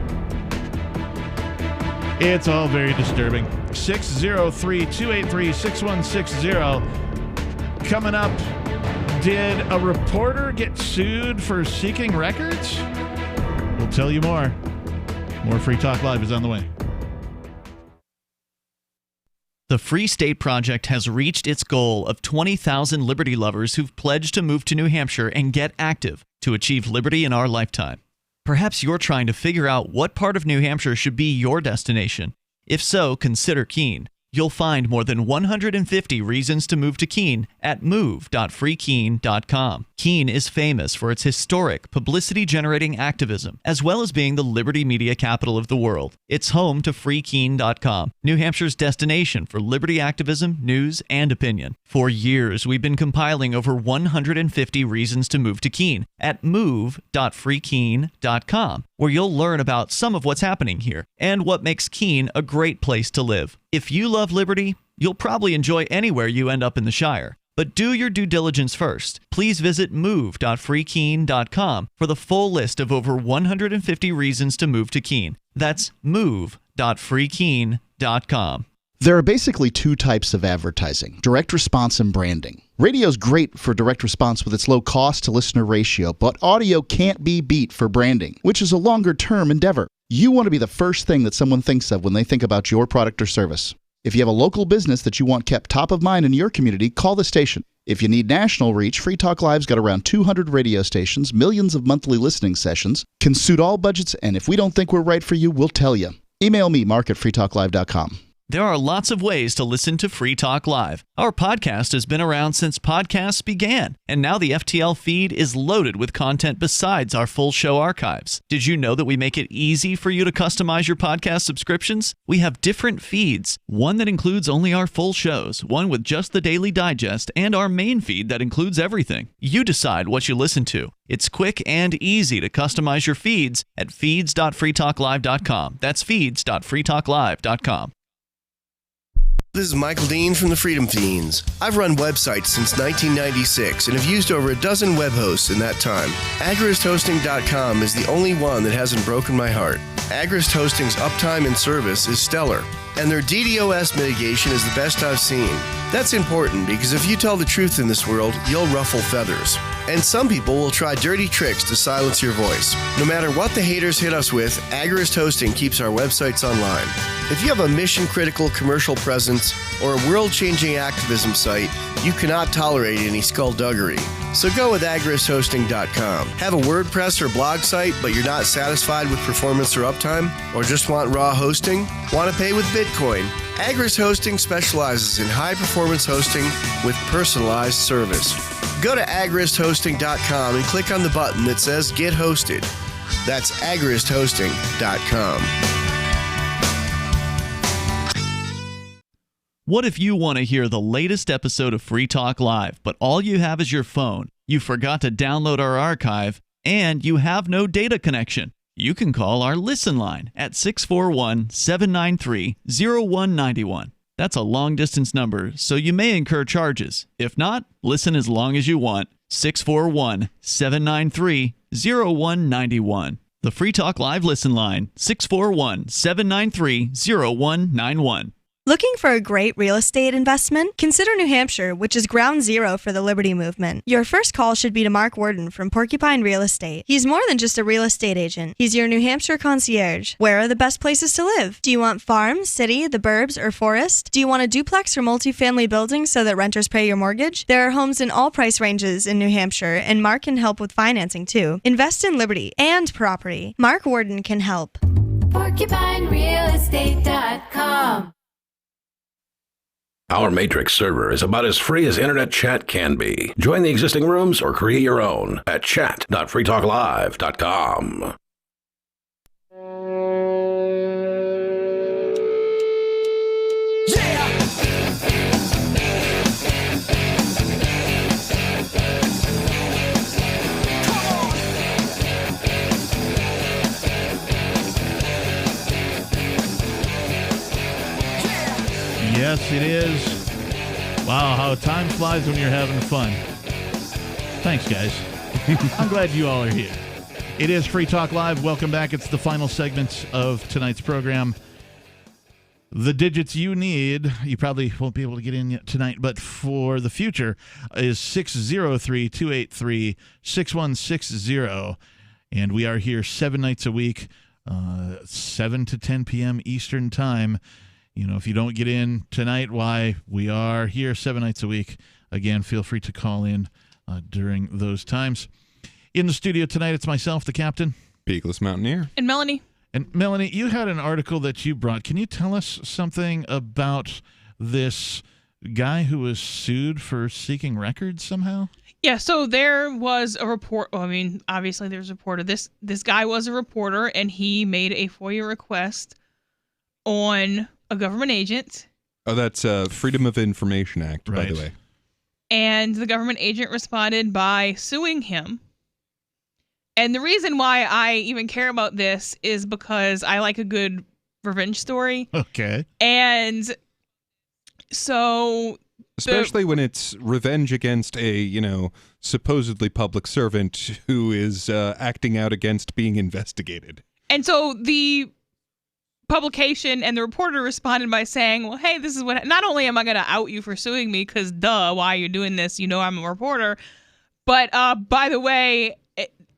It's all very disturbing. 603-283-6160. Coming up, did a reporter get sued for seeking records? We'll tell you more. More Free Talk Live is on the way. The Free State Project has reached its goal of 20,000 liberty lovers who've pledged to move to New Hampshire and get active to achieve liberty in our lifetime. Perhaps you're trying to figure out what part of New Hampshire should be your destination. If so, consider Keene. You'll find more than 150 reasons to move to Keene at move.freekeene.com. Keene is famous for its historic, publicity-generating activism, as well as being the liberty media capital of the world. It's home to freekeene.com, New Hampshire's destination for liberty activism, news, and opinion. For years, we've been compiling over 150 reasons to move to Keene at move.freekeene.com, where you'll learn about some of what's happening here and what makes Keene a great place to live. If you love liberty, you'll probably enjoy anywhere you end up in the Shire. But do your due diligence first. Please visit move.freekeene.com for the full list of over 150 reasons to move to Keene. That's move.freekeene.com. There are basically 2 types of advertising, direct response and branding. Radio's great for direct response with its low cost to listener ratio, but audio can't be beat for branding, which is a longer-term endeavor. You want to be the first thing that someone thinks of when they think about your product or service. If you have a local business that you want kept top of mind in your community, call the station. If you need national reach, Free Talk Live's got around 200 radio stations, millions of monthly listening sessions, can suit all budgets, and if we don't think we're right for you, we'll tell you. Email me, mark@freetalklive.com. There are lots of ways to listen to Free Talk Live. Our podcast has been around since podcasts began, and now the FTL feed is loaded with content besides our full show archives. Did you know that we make it easy for you to customize your podcast subscriptions? We have different feeds, one that includes only our full shows, one with just the Daily Digest, and our main feed that includes everything. You decide what you listen to. It's quick and easy to customize your feeds at feeds.freetalklive.com. That's feeds.freetalklive.com. This is Michael Dean from the Freedom Fiends. I've run websites since 1996 and have used over a dozen web hosts in that time. AgristHosting.com is the only one that hasn't broken my heart. Agrist Hosting's uptime and service is stellar, and their DDoS mitigation is the best I've seen. That's important because if you tell the truth in this world, you'll ruffle feathers. And some people will try dirty tricks to silence your voice. No matter what the haters hit us with, Agrist Hosting keeps our websites online. If you have a mission-critical commercial presence or a world-changing activism site, you cannot tolerate any skullduggery. So go with AgristHosting.com. Have a WordPress or blog site, but you're not satisfied with performance or uptime? Or just want raw hosting? Want to pay with Bitcoin? Agrist Hosting specializes in high-performance hosting with personalized service. Go to AgristHosting.com and click on the button that says Get Hosted. That's AgristHosting.com. What if you want to hear the latest episode of Free Talk Live, but all you have is your phone, you forgot to download our archive, and you have no data connection? You can call our Listen line at 641-793-0191. That's a long-distance number, so you may incur charges. If not, listen as long as you want. 641-793-0191. The Free Talk Live Listen line, 641-793-0191. Looking for a great real estate investment? Consider New Hampshire, which is ground zero for the Liberty Movement. Your first call should be to Mark Worden from Porcupine Real Estate. He's more than just a real estate agent. He's your New Hampshire concierge. Where are the best places to live? Do you want farm, city, the burbs, or forest? Do you want a duplex or multifamily building so that renters pay your mortgage? There are homes in all price ranges in New Hampshire, and Mark can help with financing too. Invest in Liberty and property. Mark Worden can help. PorcupineRealEstate.com. Our Matrix server is about as free as internet chat can be. Join the existing rooms or create your own at chat.freetalklive.com. Yes, it is. Wow, how time flies when you're having fun. Thanks, guys. I'm glad you all are here. It is Free Talk Live. Welcome back. It's the final segment of tonight's program. The digits you need, you probably won't be able to get in yet tonight, but for the future, is 603-283-6160. And we are here 7 nights a week, 7 to 10 p.m. Eastern Time. You know, if you don't get in tonight, why, we are here 7 nights a week. Again, feel free to call in during those times. In the studio tonight, it's myself, the captain. Peakless Mountaineer. And Melanie. And Melanie, you had an article that you brought. Can you tell us something about this guy who was sued for seeking records somehow? Yeah, so there was a report. Well, I mean, obviously there's a reporter. This guy was a reporter, and he made a FOIA request on a government agent. Oh, that's Freedom of Information Act, by the way. And the government agent responded by suing him. And the reason why I even care about this is because I like a good revenge story. Okay. And so... Especially when it's revenge against a, supposedly public servant who is acting out against being investigated. And so the publication and the reporter responded by saying, well, hey, this is what, not only am I going to out you for suing me, because duh, why are you doing this? You know, I'm a reporter. But by the way,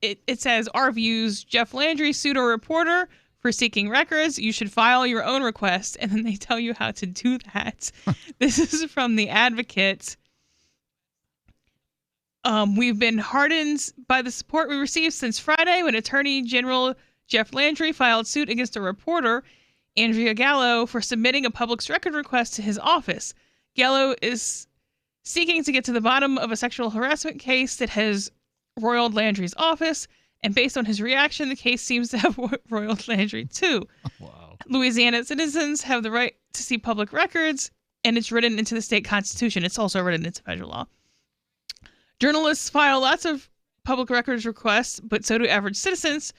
it says our views, Jeff Landry sued a reporter for seeking records. You should file your own request. And then they tell you how to do that. This is from The Advocate. We've been hardened by the support we received since Friday when Attorney General Jeff Landry filed suit against a reporter Andrea Gallo for submitting a public record request to his office. Gallo is seeking to get to the bottom of a sexual harassment case that has roiled Landry's office, and based on his reaction, the case seems to have roiled Landry too. Wow. Louisiana citizens have the right to see public records, and it's written into the state constitution. It's also written into federal law. Journalists file lots of public records requests, but so do average citizens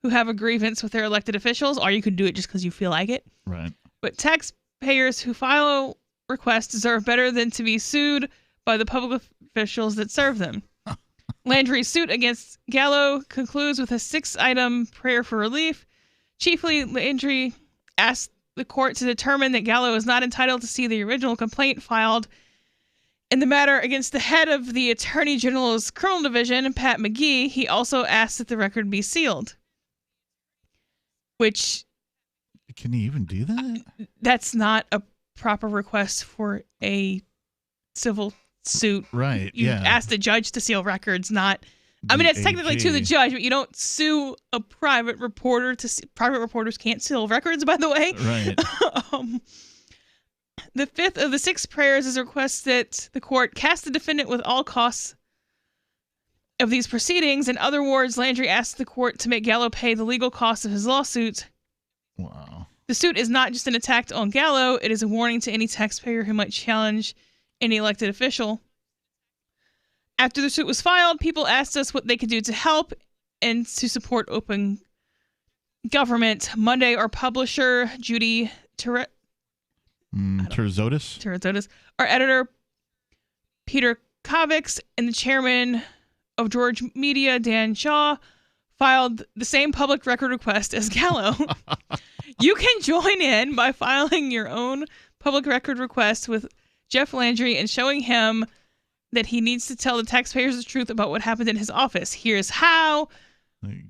who have a grievance with their elected officials, or you can do it just because you feel like it. Right. But taxpayers who file requests deserve better than to be sued by the public officials that serve them. Landry's suit against Gallo concludes with a 6-item prayer for relief. Chiefly, Landry asked the court to determine that Gallo is not entitled to see the original complaint filed in the matter against the head of the Attorney General's Criminal Division, Pat McGee. He also asked that the record be sealed. Which... Can he even do that? That's not a proper request for a civil suit. Right, You yeah. ask the judge to seal records, not... I mean, it's technically to the judge, but you don't sue a private reporter private reporters can't seal records, by the way. Right. The fifth of the 6 prayers is a request that the court cast the defendant with all costs of these proceedings. In other words, Landry asked the court to make Gallo pay the legal costs of his lawsuit. Wow. The suit is not just an attack on Gallo, it is a warning to any taxpayer who might challenge any elected official. After the suit was filed, people asked us what they could do to help and to support open government. Monday, our publisher, Judy Terzotis? Our editor, Peter Kovics, and the chairman of George Media, Dan Shaw, filed the same public record request as Gallo. You can join in by filing your own public record request with Jeff Landry and showing him that he needs to tell the taxpayers the truth about what happened in his office. Here's how.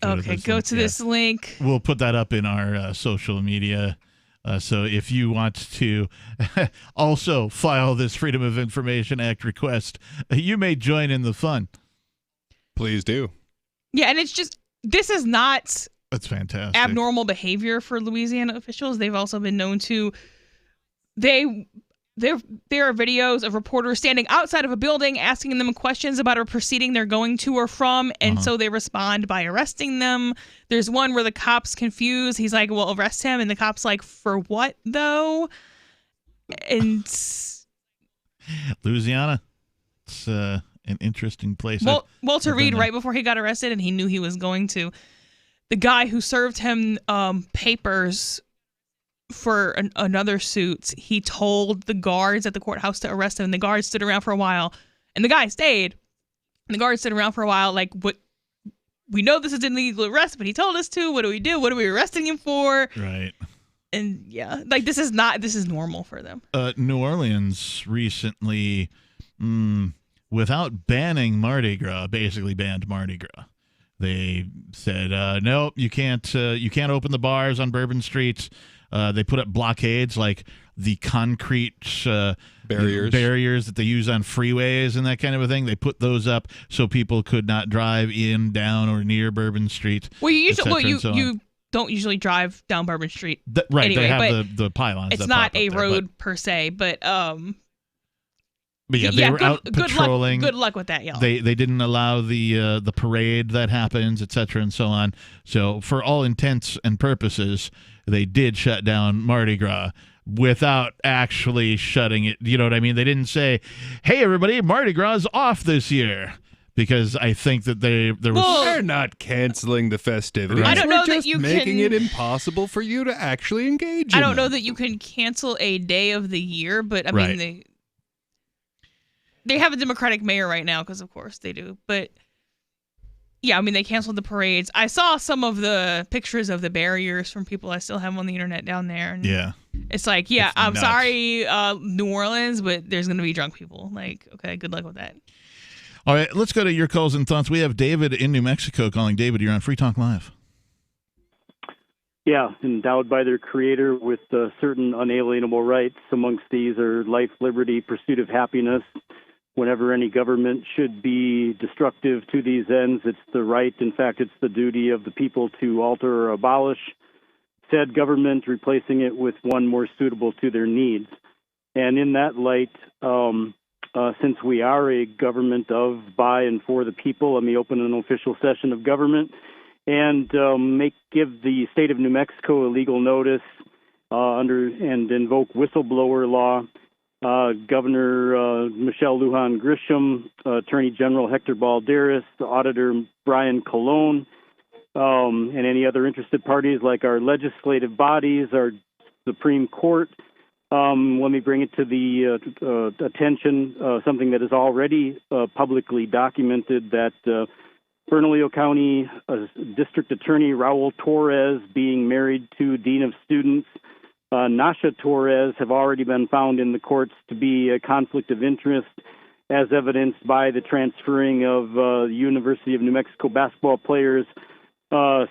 Go to this link. We'll put that up in our social media. So if you want to also file this Freedom of Information Act request, you may join in the fun. Please do. Yeah, and it's just, this is not That's fantastic. abnormal behavior for Louisiana officials. They've also been known to, there are videos of reporters standing outside of a building asking them questions about a proceeding they're going to or from, and so they respond by arresting them. There's one where the cop's confused. He's like, well, arrest him, and the cop's like, for what, though? And Louisiana, it's an interesting place. Walter Reed, right before he got arrested, and he knew he was going to, the guy who served him papers for another suit, he told the guards at the courthouse to arrest him, and the guards stood around for a while, and the guy stayed, and the guards stood around for a while like, what, we know this is an illegal arrest, but he told us to, what do we do, what are we arresting him for? Right. And yeah, like, this is normal for them. New Orleans recently, without banning Mardi Gras, basically banned Mardi Gras. They said, no, you can't open the bars on Bourbon Street. They put up blockades, like the concrete barriers that they use on freeways and that kind of a thing. They put those up so people could not drive in, down, or near Bourbon Street. Well, you don't usually drive down Bourbon Street. Right, anyway, they have the pylons. It's not a road per se, but yeah, they were out patrolling. Good luck with that, y'all. They didn't allow the parade that happens, et cetera, and so on. So for all intents and purposes, they did shut down Mardi Gras without actually shutting it. You know what I mean? They didn't say, "Hey, everybody, Mardi Gras is off this year," because I think that they're not canceling the festivities. I don't know We're just that you making can, it impossible for you to actually engage. I don't know that you can cancel a day of the year, but I mean they have a Democratic mayor right now because of course they do. But yeah, I mean they canceled the parades. I saw some of the pictures of the barriers from people. I still have them on the internet down there. And yeah, it's like, yeah, I'm sorry, New Orleans, but there's gonna be drunk people. Like, okay, good luck with that. All right, let's go to your calls and thoughts. We have David in New Mexico calling. David, you're on Free Talk Live. Yeah, endowed by their creator with certain unalienable rights. Amongst these are life, liberty, pursuit of happiness. Whenever any government should be destructive to these ends, it's the right, in fact, it's the duty of the people to alter or abolish. said government, replacing it with one more suitable to their needs. And in that light, since we are a government of, by, and for the people, let me open an official session of government and give the state of New Mexico a legal notice and invoke whistleblower law. Governor Michelle Lujan Grisham, Attorney General Hector Balderas, Auditor Brian Colon, and any other interested parties like our legislative bodies, our Supreme Court. Let me bring it to the attention, something that is already publicly documented, that Bernalillo County District Attorney Raul Torres, being married to Dean of Students Nasha Torres, have already been found in the courts to be a conflict of interest, as evidenced by the transferring of the University of New Mexico basketball players'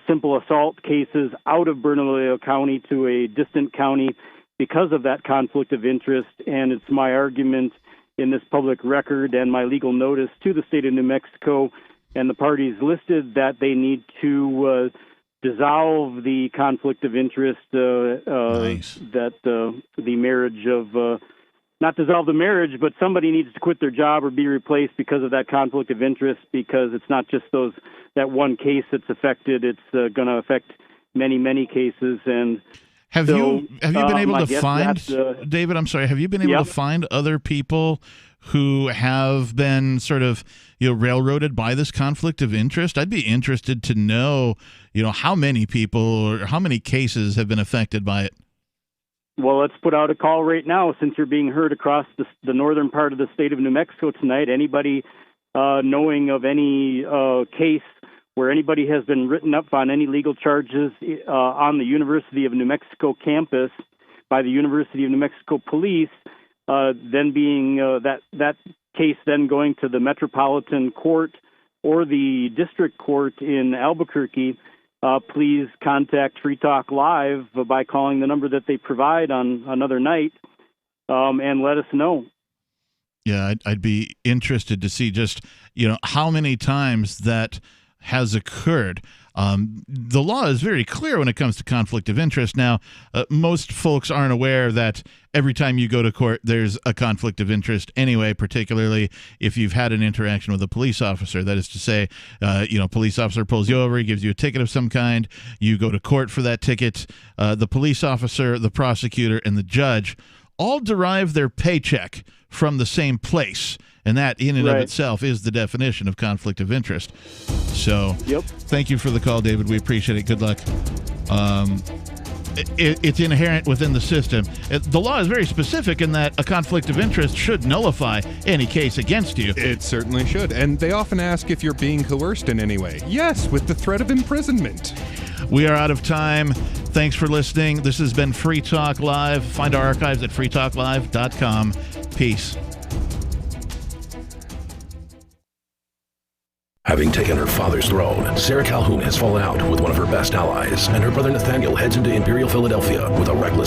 simple assault cases out of Bernalillo County to a distant county because of that conflict of interest. And it's my argument in this public record and my legal notice to the state of New Mexico and the parties listed that they need to dissolve the conflict of interest, that the marriage of, not dissolve the marriage, but somebody needs to quit their job or be replaced because of that conflict of interest, because it's not just that one case that's affected, it's going to affect many, many cases. And have you been able to find, David, I'm sorry, have you been able to find other people who have been sort of, railroaded by this conflict of interest? I'd be interested to know, how many people or how many cases have been affected by it. Well, let's put out a call right now, since you're being heard across the northern part of the state of New Mexico tonight. Anybody knowing of any case where anybody has been written up on any legal charges on the University of New Mexico campus by the University of New Mexico Police, then being that case then going to the Metropolitan Court or the District Court in Albuquerque, please contact Free Talk Live by calling the number that they provide on another night and let us know. Yeah, I'd be interested to see just, how many times that has occurred. The law is very clear when it comes to conflict of interest. Now, most folks aren't aware that every time you go to court, there's a conflict of interest anyway, particularly if you've had an interaction with a police officer. That is to say, police officer pulls you over, he gives you a ticket of some kind, you go to court for that ticket. The police officer, the prosecutor, and the judge all derive their paycheck from the same place. And that in and of itself is the definition of conflict of interest. So thank you for the call, David. We appreciate it. Good luck. It's inherent within the system. The law is very specific in that a conflict of interest should nullify any case against you. It certainly should. And they often ask if you're being coerced in any way. Yes, with the threat of imprisonment. We are out of time. Thanks for listening. This has been Free Talk Live. Find our archives at freetalklive.com. Peace. Having taken her father's throne, Sarah Calhoun has fallen out with one of her best allies, and her brother Nathaniel heads into Imperial Philadelphia with a reckless